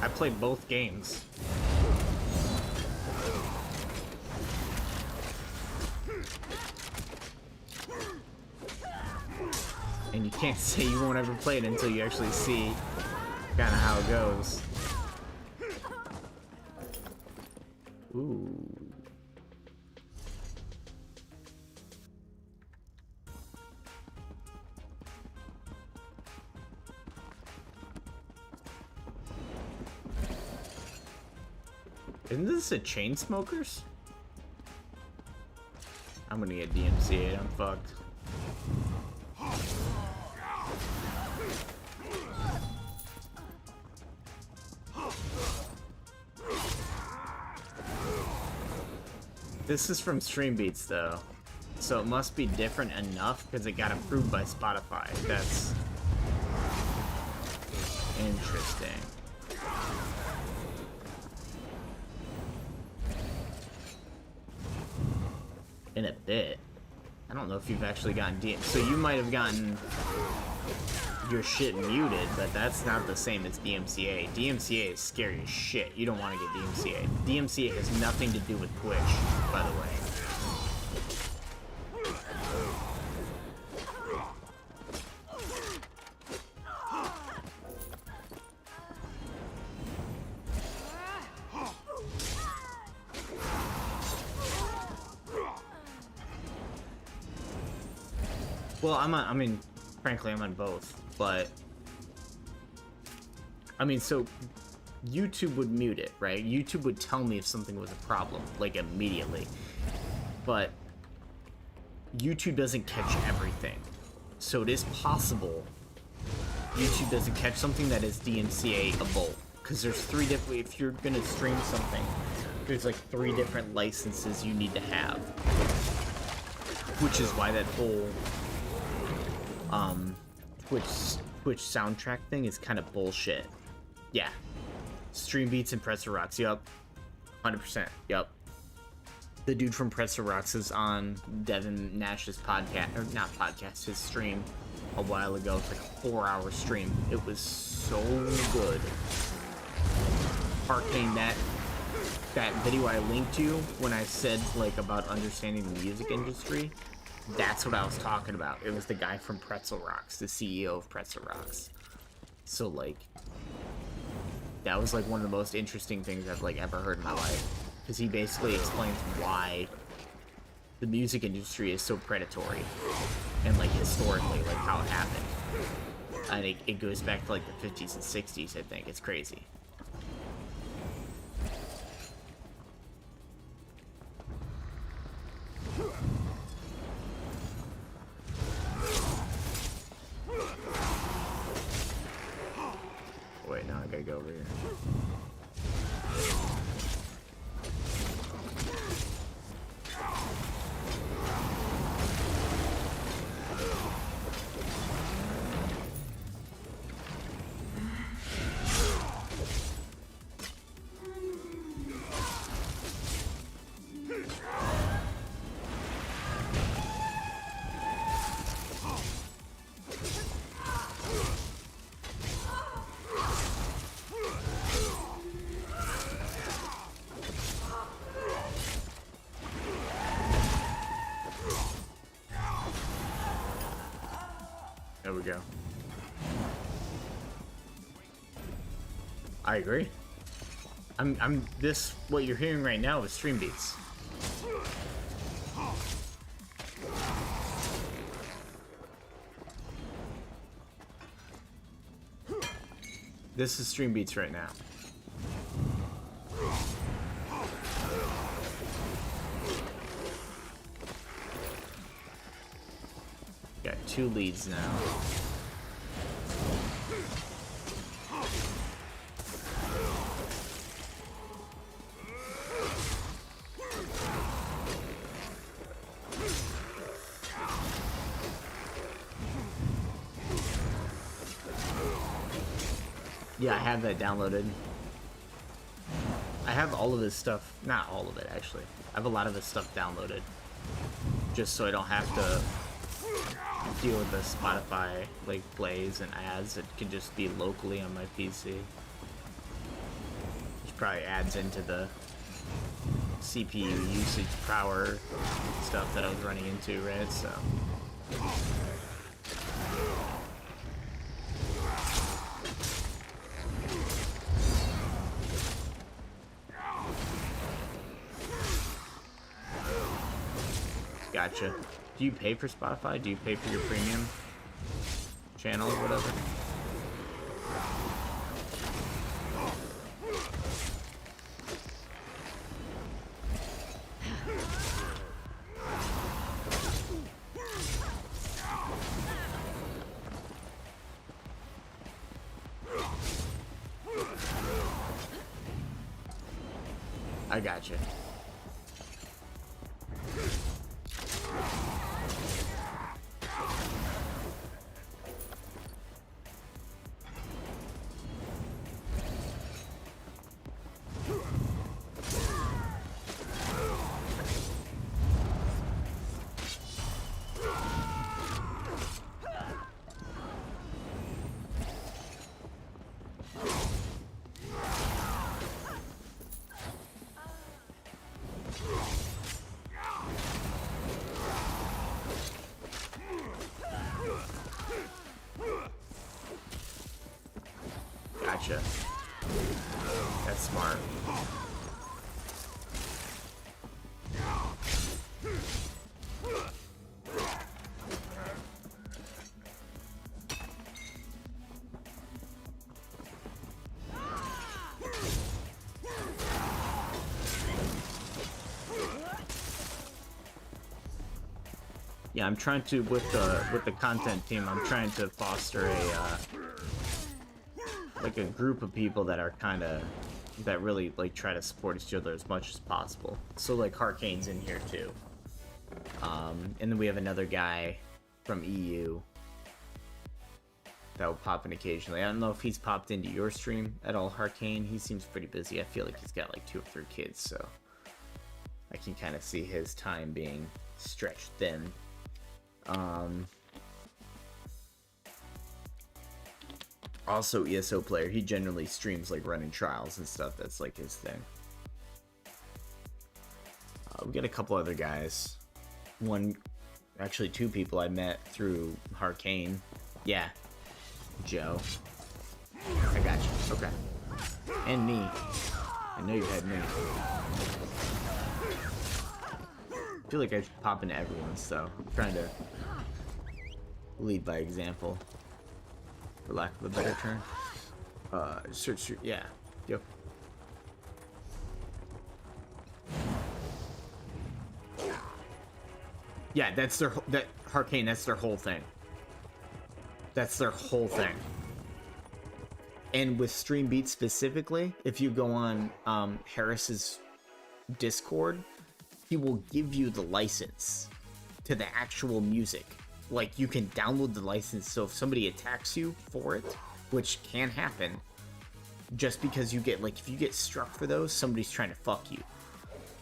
S7: I played both games. And you can't say you won't ever play it until you actually see kind of how it goes. Ooh. Isn't this a Chainsmokers? I'm gonna get DMCA'd, I'm fucked. This is from Stream Beats though, so it must be different enough because it got approved by Spotify. That's interesting. In a bit. I don't know if you've actually gotten so you might have gotten your shit muted, but that's not the same as DMCA. DMCA is scary as shit. You don't want to get DMCA. DMCA has nothing to do with Twitch, by the way. Well, I mean, frankly, I'm on both, but I mean, so YouTube would mute it, right? YouTube would tell me if something was a problem, like immediately, but YouTube doesn't catch everything. So it is possible YouTube doesn't catch something that is DMCA-able, because there's 3 different, if you're gonna stream something, there's like 3 different licenses you need to have, which is why that whole Twitch soundtrack thing is kind of bullshit. Yeah. Stream Beats and Pretzel Rocks, yup. 100%, yup. The dude from Pretzel Rocks is on Devin Nash's podcast, or not podcast, his stream a while ago. It's like a 4-hour stream. It was so good. Arcane, that video I linked you when I said like about understanding the music industry, that's what I was talking about. It was the guy from Pretzel Rocks, the CEO of Pretzel Rocks. So like, that was like one of the most interesting things I've like ever heard in my life, because he basically explains why the music industry is so predatory and like historically like how it happened. And it goes back to like the 50s and 60s, I think. It's crazy. There we go. I agree. What you're hearing right now is stream beats. This is stream beats right now. Got 2 leads now. Yeah, I have that downloaded. I have all of this stuff, not all of it actually. I have a lot of this stuff downloaded. Just so I don't have to deal with the Spotify like plays and ads. It can just be locally on my PC. Which probably adds into the CPU usage power stuff that I was running into, right? So gotcha. Do you pay for Spotify? Do you pay for your premium channel or whatever? I gotcha. Gotcha. That's smart. Yeah, I'm trying to with the content team. I'm trying to foster a like a group of people that are kind of that really like try to support each other as much as possible. So like Harkane's in here too, and then we have another guy from EU that will pop in occasionally. I don't know if he's popped into your stream at all, Harkane. He seems pretty busy. I feel like he's got like 2 or 3 kids, so I can kind of see his time being stretched thin. Also, ESO player, he generally streams like running trials and stuff. That's like his thing. We got a couple other guys. Actually 2 people I met through Harkane. Yeah, Joe. I got you. Okay. And me. I know you had me. I feel like I should pop into everyone, so I'm trying to lead by example, for lack of a better term. Search, yeah, yep. Yeah, that's their, Harkane, that's their whole thing. That's their whole thing. And with Stream Beat specifically, if you go on Harris's Discord, he will give you the license to the actual music. Like, you can download the license, so if somebody attacks you for it, which can happen, just because you get, like, if you get struck for those, somebody's trying to fuck you.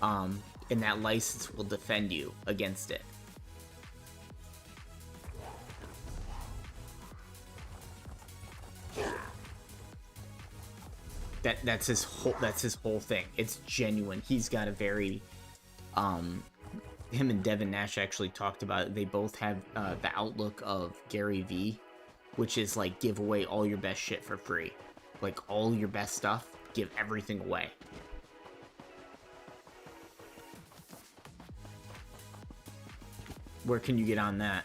S7: And that license will defend you against it. That's his whole thing. It's genuine. He's got a very him and Devin Nash actually talked about it. They both have the outlook of Gary Vee which is like give away all your best shit for free. Like all your best stuff, give everything away. Where can you get on that?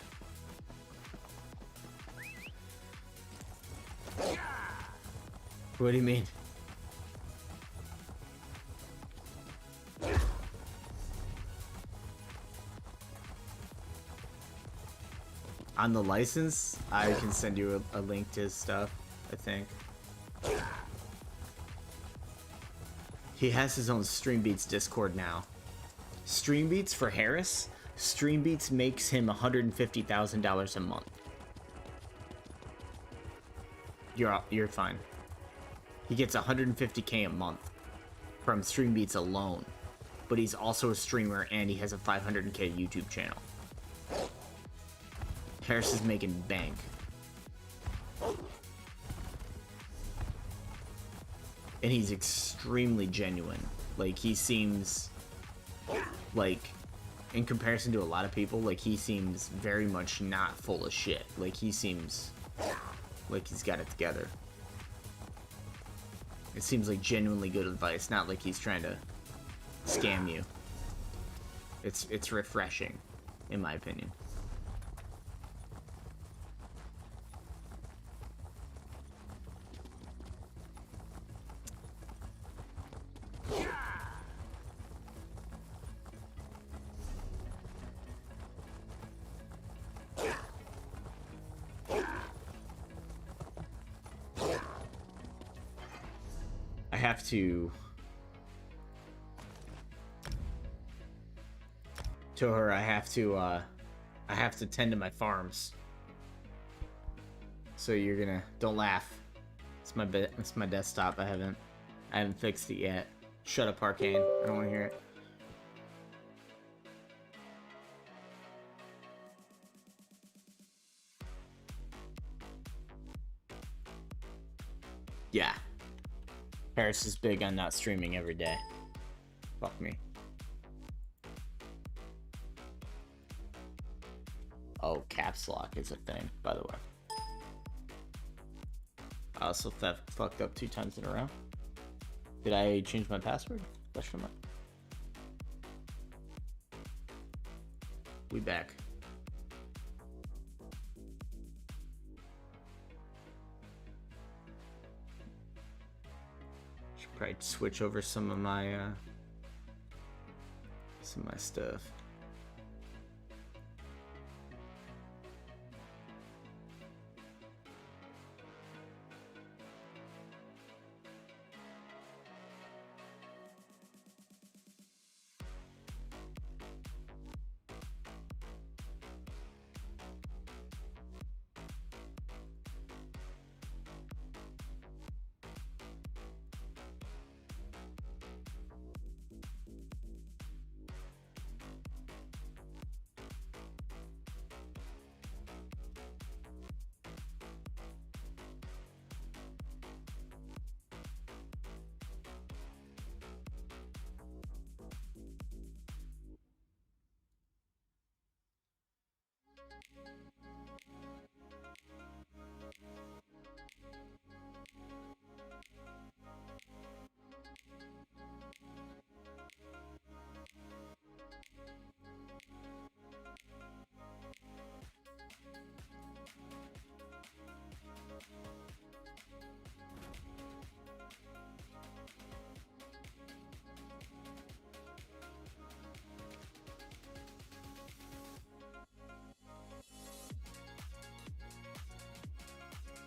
S7: What do you mean? On the license, I can send you a link to his stuff, I think. He has his own Streambeats Discord now. Streambeats for Harris? Streambeats makes him $150,000 a month. You're fine. He gets 150K a month from Streambeats alone, but he's also a streamer and he has a 500K YouTube channel. Harris is making bank. And he's extremely genuine. Like, he seems like, in comparison to a lot of people, like, he seems very much not full of shit. Like, he seems like he's got it together. It seems like genuinely good advice, not like he's trying to scam you. It's refreshing, in my opinion. I have to tell her I have to tend to my farms. So you're gonna don't laugh. It's my desktop. I haven't fixed it yet. Shut up, Arcane. I don't want to hear it. Yeah. Harris is big on not streaming every day. Fuck me. Oh, caps lock is a thing, by the way. I also fucked up 2 times in a row. Did I change my password? Question mark. We back. Should probably switch over some of my stuff.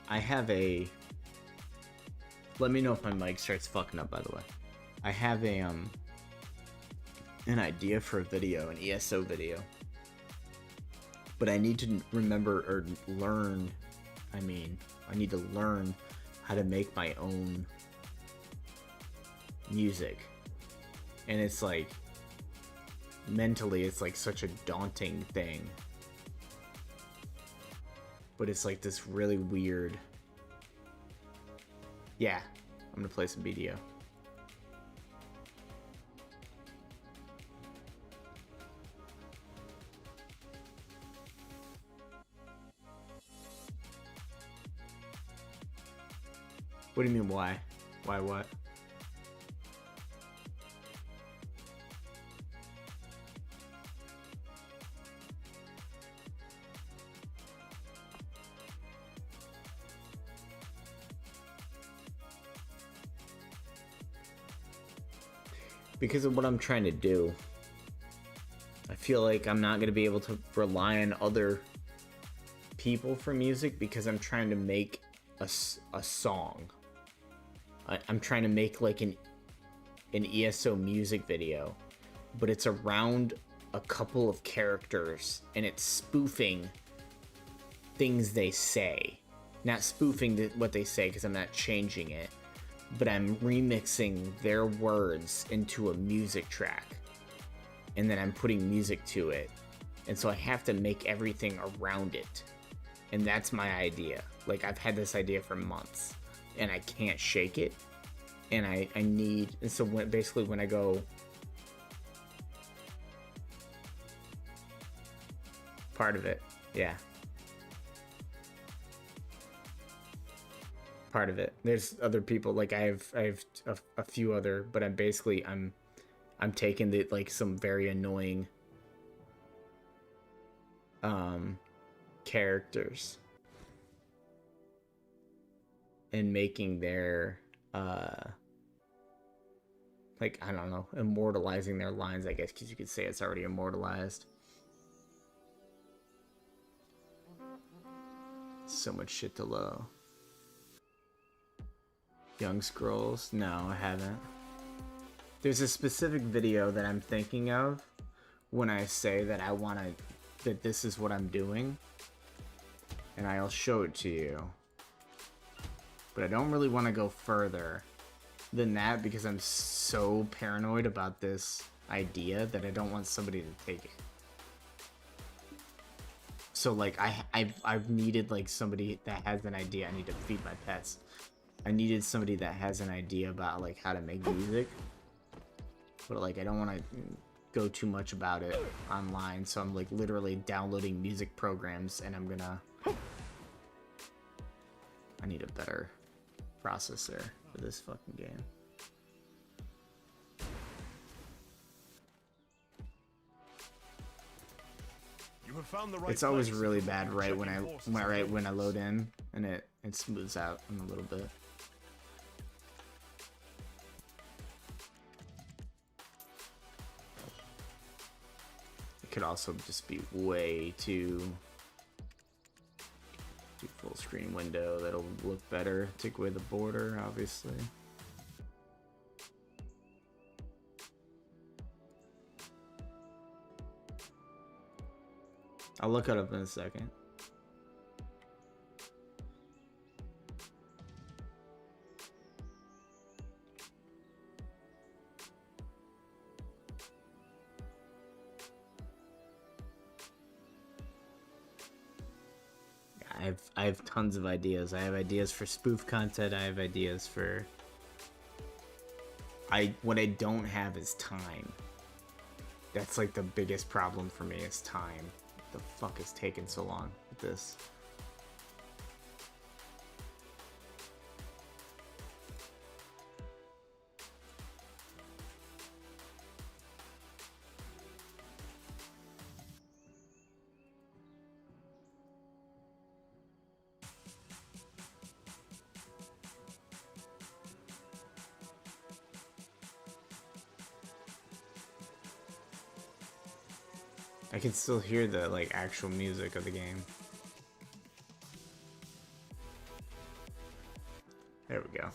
S7: I have a... Let me know if my mic starts fucking up, by the way. I have a, an idea for a video, an ESO video. But I need to remember or learn, I need to learn how to make my own music. And it's like, mentally, it's like such a daunting thing. But it's like this really weird... Yeah, I'm gonna play some BDO. What do you mean, why? Why what? Because of what I'm trying to do. I feel like I'm not going to be able to rely on other people for music because I'm trying to make a song. I'm trying to make like an ESO music video, but it's around a couple of characters and it's spoofing things they say. Not spoofing what they say because I'm not changing it, but I'm remixing their words into a music track. And then I'm putting music to it. And so I have to make everything around it. And that's my idea. Like, I've had this idea for months. And I can't shake it. And I need... And so basically when I go... Part of it. Yeah. Part of it. There's other people. Like, I have a few other... But I'm basically... I'm taking the like some very annoying characters and making their like, I don't know, immortalizing their lines, I guess, because you could say it's already immortalized. So much shit to low. Young Scrolls? No, I haven't. There's a specific video that I'm thinking of when I say that I want to, that this is what I'm doing, and I'll show it to you. But I don't really want to go further than that because I'm so paranoid about this idea that I don't want somebody to take it. So like I've needed like somebody that has an idea. I need to feed my pets. I needed somebody that has an idea about like how to make music. But like I don't want to go too much about it online, so I'm like literally downloading music programs, and I'm gonna... I need a better processor for this fucking game.
S3: You have found the right
S7: It's always
S3: place.
S7: really bad right when
S3: Checking
S7: I load in, and it smooths out in a little bit. Could also just be way too full screen window. That'll look better. Take away the border, obviously. I'll look it up in a second. I have tons of ideas. I have ideas for spoof content. I have ideas for... What I don't have is time. That's like the biggest problem for me is time. What the fuck is taking so long with this? I can still hear the like actual music of the game. There we go.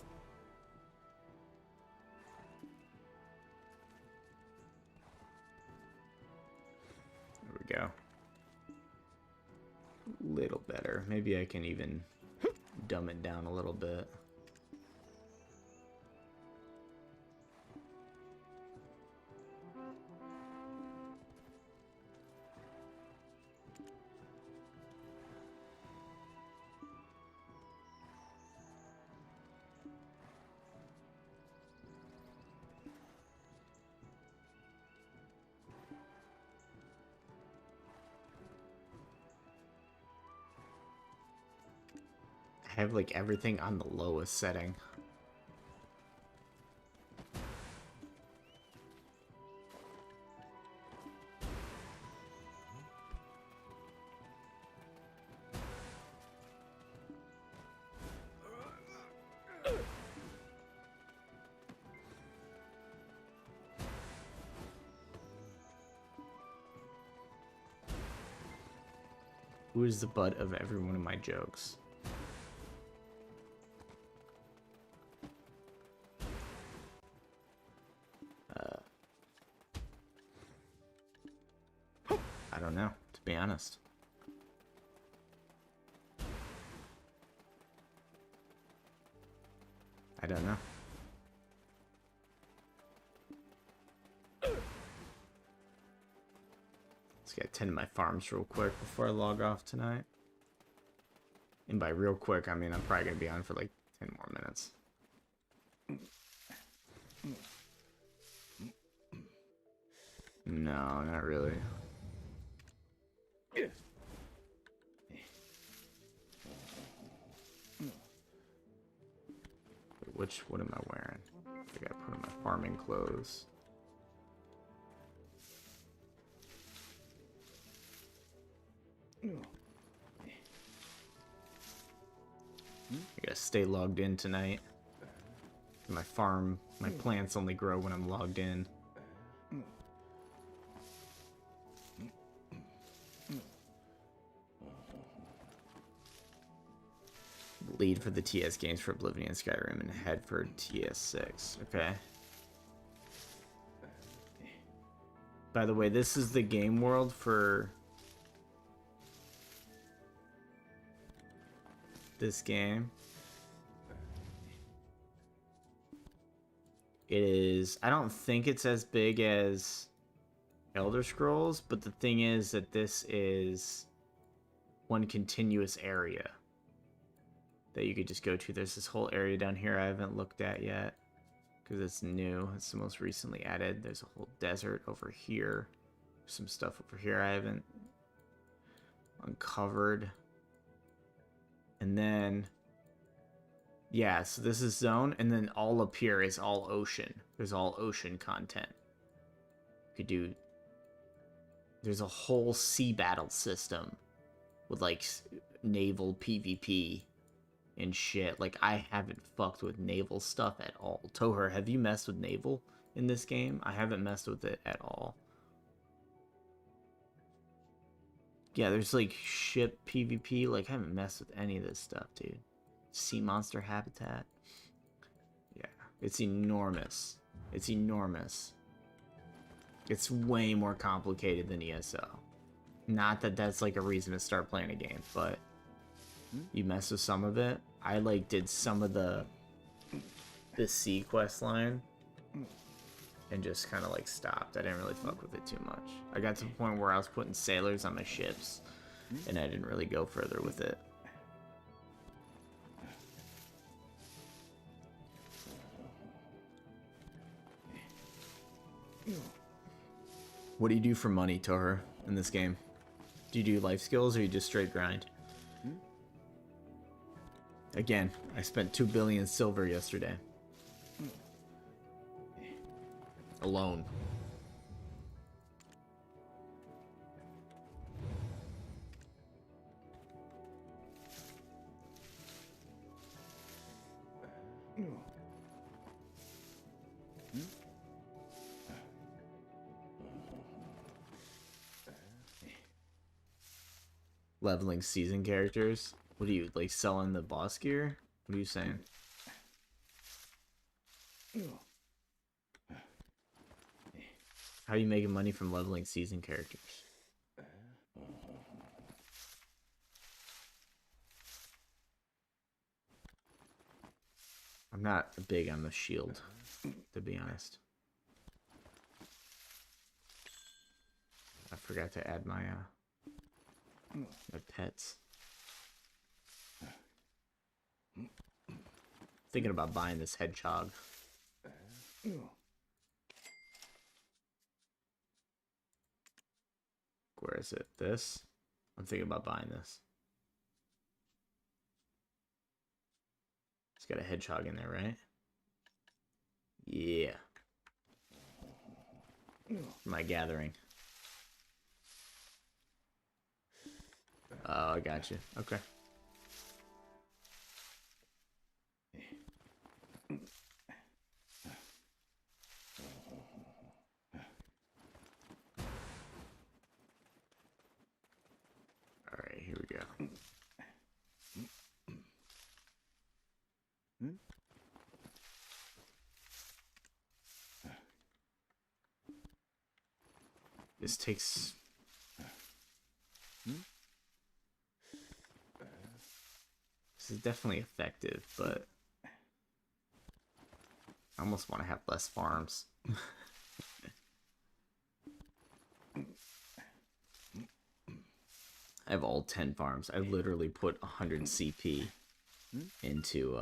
S7: There we go. A little better. Maybe I can even dumb it down a little bit. I have like everything on the lowest setting. Who is the butt of every one of my jokes? I don't know, to be honest. I don't know. Let's get 10 of my farms real quick before I log off tonight. And by real quick, I mean I'm probably going to be on for like 10 more minutes. No, not really. What am I wearing? I think I put on my farming clothes. I gotta stay logged in tonight. My plants only grow when I'm logged in. Lead for the TS games for Oblivion and Skyrim and head for TS6. Okay. By the way, this is the game world for this game. It is, I don't think it's as big as Elder Scrolls, but the thing is that this is one continuous area that you could just go to. There's this whole area down here I haven't looked at yet because it's new. It's the most recently added. There's a whole desert over here. Some stuff over here I haven't uncovered. And then, yeah, so this is zone, and then all up here is all ocean. There's all ocean content. You could do, there's a whole sea battle system with like naval PvP and shit. Like, I haven't fucked with naval stuff at all. Toher, have you messed with naval in this game? I haven't messed with it at all. Yeah, there's like ship PvP. Like, I haven't messed with any of this stuff, dude. Sea monster habitat. Yeah, it's enormous. It's enormous. It's way more complicated than ESO. Not that that's like a reason to start playing a game, but you mess with some of it. I like did some of the sea quest line and just kind of like stopped. I didn't really fuck with it too much. I got to the point where I was putting sailors on my ships and I didn't really go further with it. What do you do for money, Toher, in this game? Do you do life skills or you just straight grind? Again, I spent 2 billion silver yesterday. Alone. Leveling season characters? What are you, like, selling the boss gear? What are you saying? How are you making money from leveling season characters? I'm not big on the shield, to be honest. I forgot to add my pets. Thinking about buying this hedgehog. Where is it? This? I'm thinking about buying this. It's got a hedgehog in there, right? Yeah. My gathering. Oh, I got you. Okay. Alright, here we This takes... This is definitely effective, but... I almost want to have less farms. I have all 10 farms. I literally put 100 CP into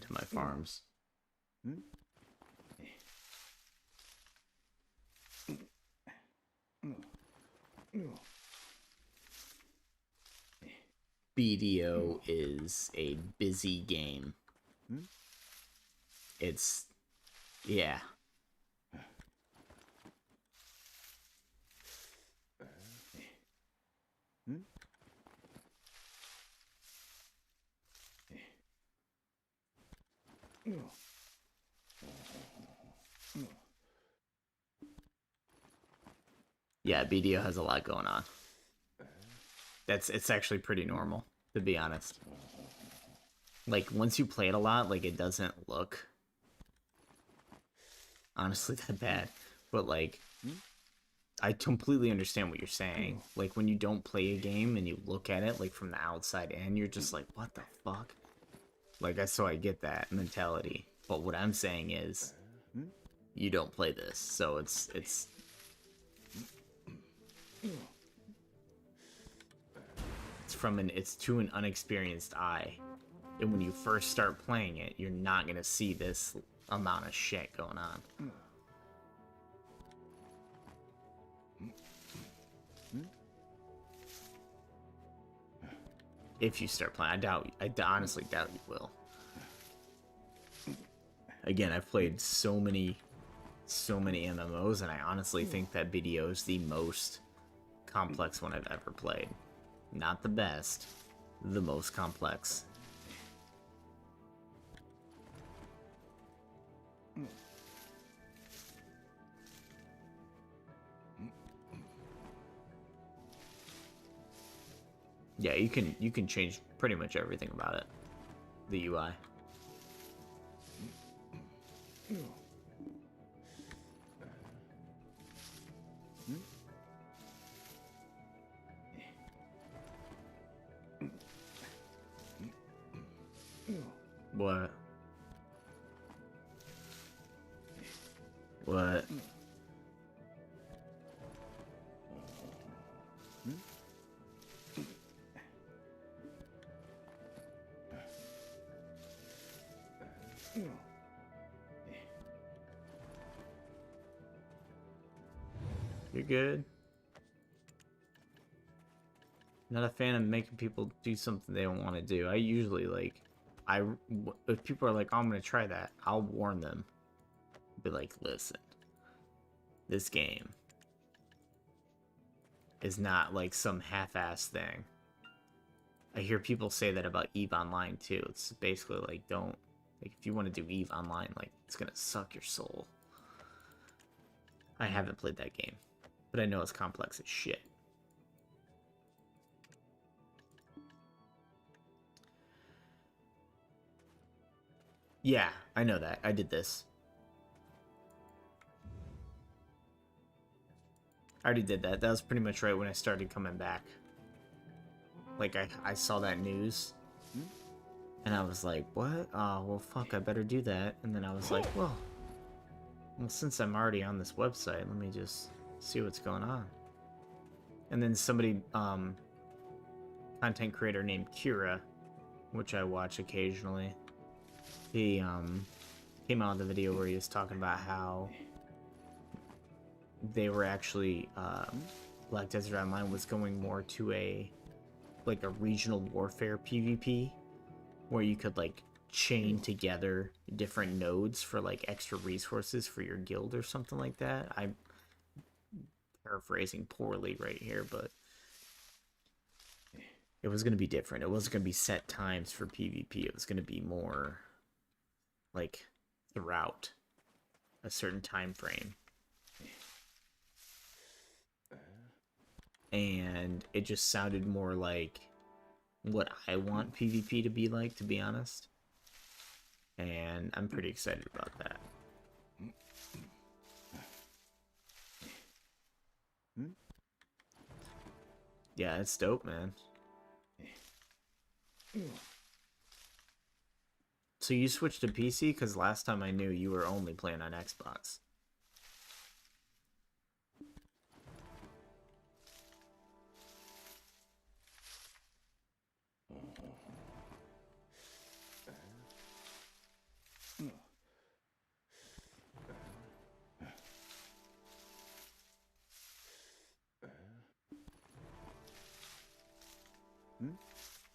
S7: my farms. BDO is a busy game. It's... yeah. Yeah, BDO has a lot going on. It's actually pretty normal, to be honest. Like, once you play it a lot, like, it doesn't look honestly that bad. But, like, I completely understand what you're saying. Like, when you don't play a game and you look at it, like, from the outside in, you're just like, what the fuck? Like, so I get that mentality. But what I'm saying is, you don't play this, so it's to an unexperienced eye. And when you first start playing it, you're not gonna see this amount of shit going on. If you start playing, I honestly doubt you will. Again, I've played so many MMOs, and I honestly think that BDO is the most complex one I've ever played. Not the best, the most complex. Yeah, you can change pretty much everything about it. The UI. What? What? You're good. Not a fan of making people do something they don't want to do. I usually if people are like, oh, I'm gonna try that, I'll warn them. Be like, listen, this game is not like some half-ass thing. I hear people say that about EVE Online too. It's basically like, if you want to do EVE Online, like, it's gonna suck your soul. I haven't played that game, but I know it's complex as shit. Yeah, I know that. I did this. I already did that. That was pretty much right when I started coming back. Like, I saw that news, and I was like, what? Oh, well, fuck, I better do that. And then I was like, well, since I'm already on this website, let me just see what's going on. And then somebody, content creator named Kira, which I watch occasionally, he, came out with a video where he was talking about how they were actually, Black Desert Online was going more to a regional warfare PvP, where you could, like, chain together different nodes for, like, extra resources for your guild or something like that. I'm paraphrasing poorly right here, but it was going to be different. It wasn't going to be set times for PvP. It was going to be more, like, throughout a certain time frame. And it just sounded more like what I want PvP to be like, to be honest. And I'm pretty excited about that. Yeah, it's dope, man. So you switched to PC? Because last time I knew you were only playing on Xbox.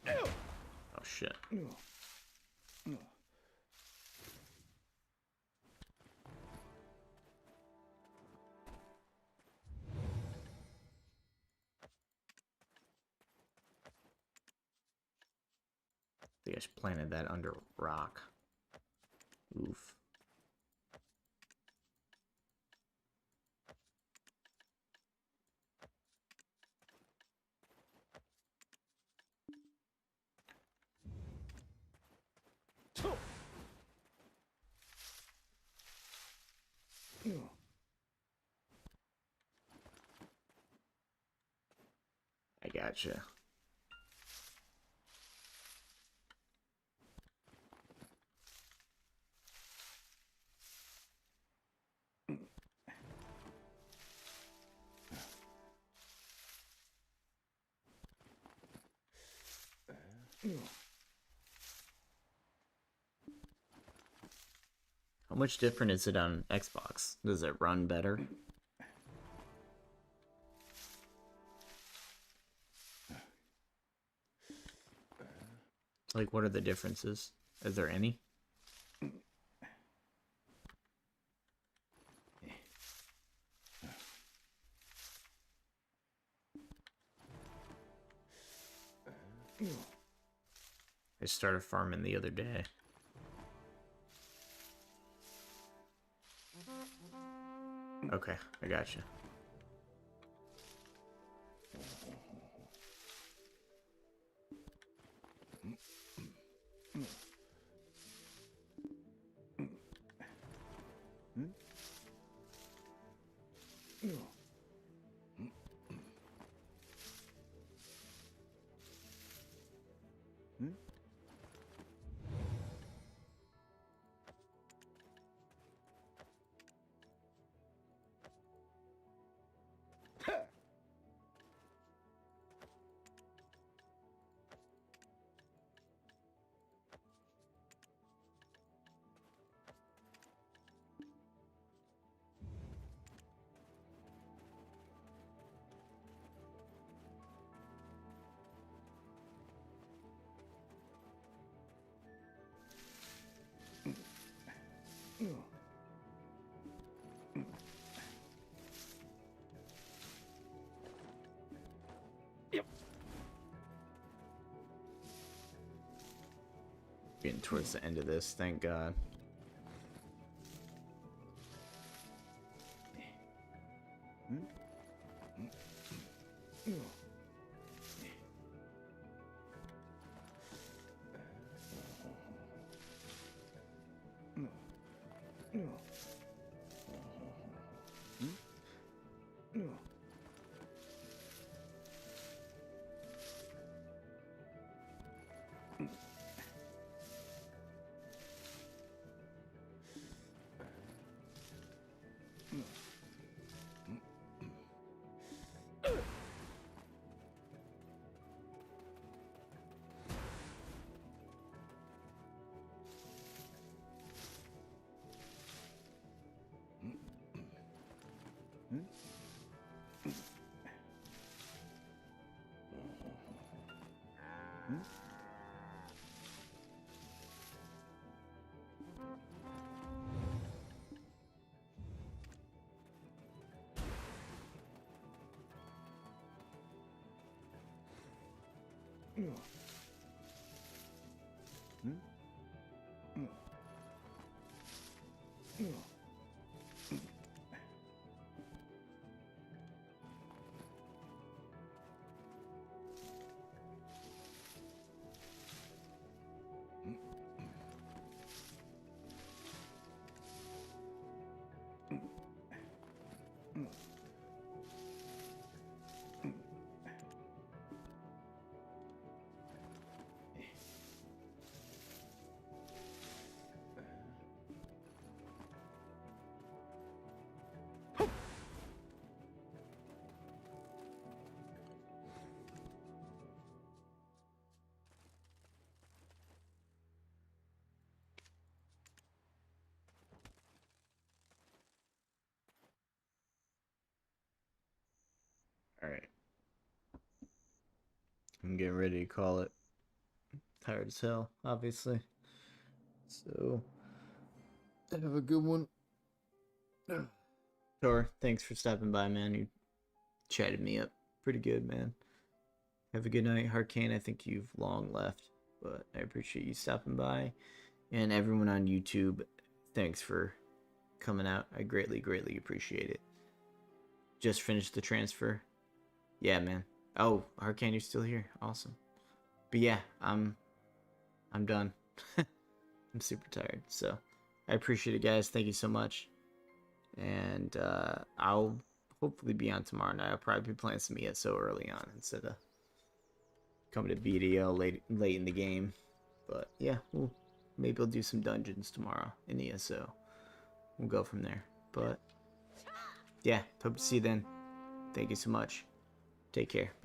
S7: Oh shit. I think I just planted that under rock. Oof. I gotcha. How much different is it on Xbox? Does it run better? Like, what are the differences? Is there any? I started farming the other day. Okay, I gotcha. Getting towards the end of this, thank God. I'm getting ready to call it. Tired as hell, obviously. So, have a good one. Tor, thanks for stopping by, man. You chatted me up pretty good, man. Have a good night, Harkane. I think you've long left, but I appreciate you stopping by. And everyone on YouTube, thanks for coming out. I greatly, greatly appreciate it. Just finished the transfer. Yeah, man. Oh, Harkane, you're still here. Awesome. But yeah, I'm done. I'm super tired. So I appreciate it, guys. Thank you so much. And I'll hopefully be on tomorrow night. I'll probably be playing some ESO early on instead of coming to BDL late in the game. But yeah, maybe I'll do some dungeons tomorrow in ESO. We'll go from there. But yeah, hope to see you then. Thank you so much. Take care.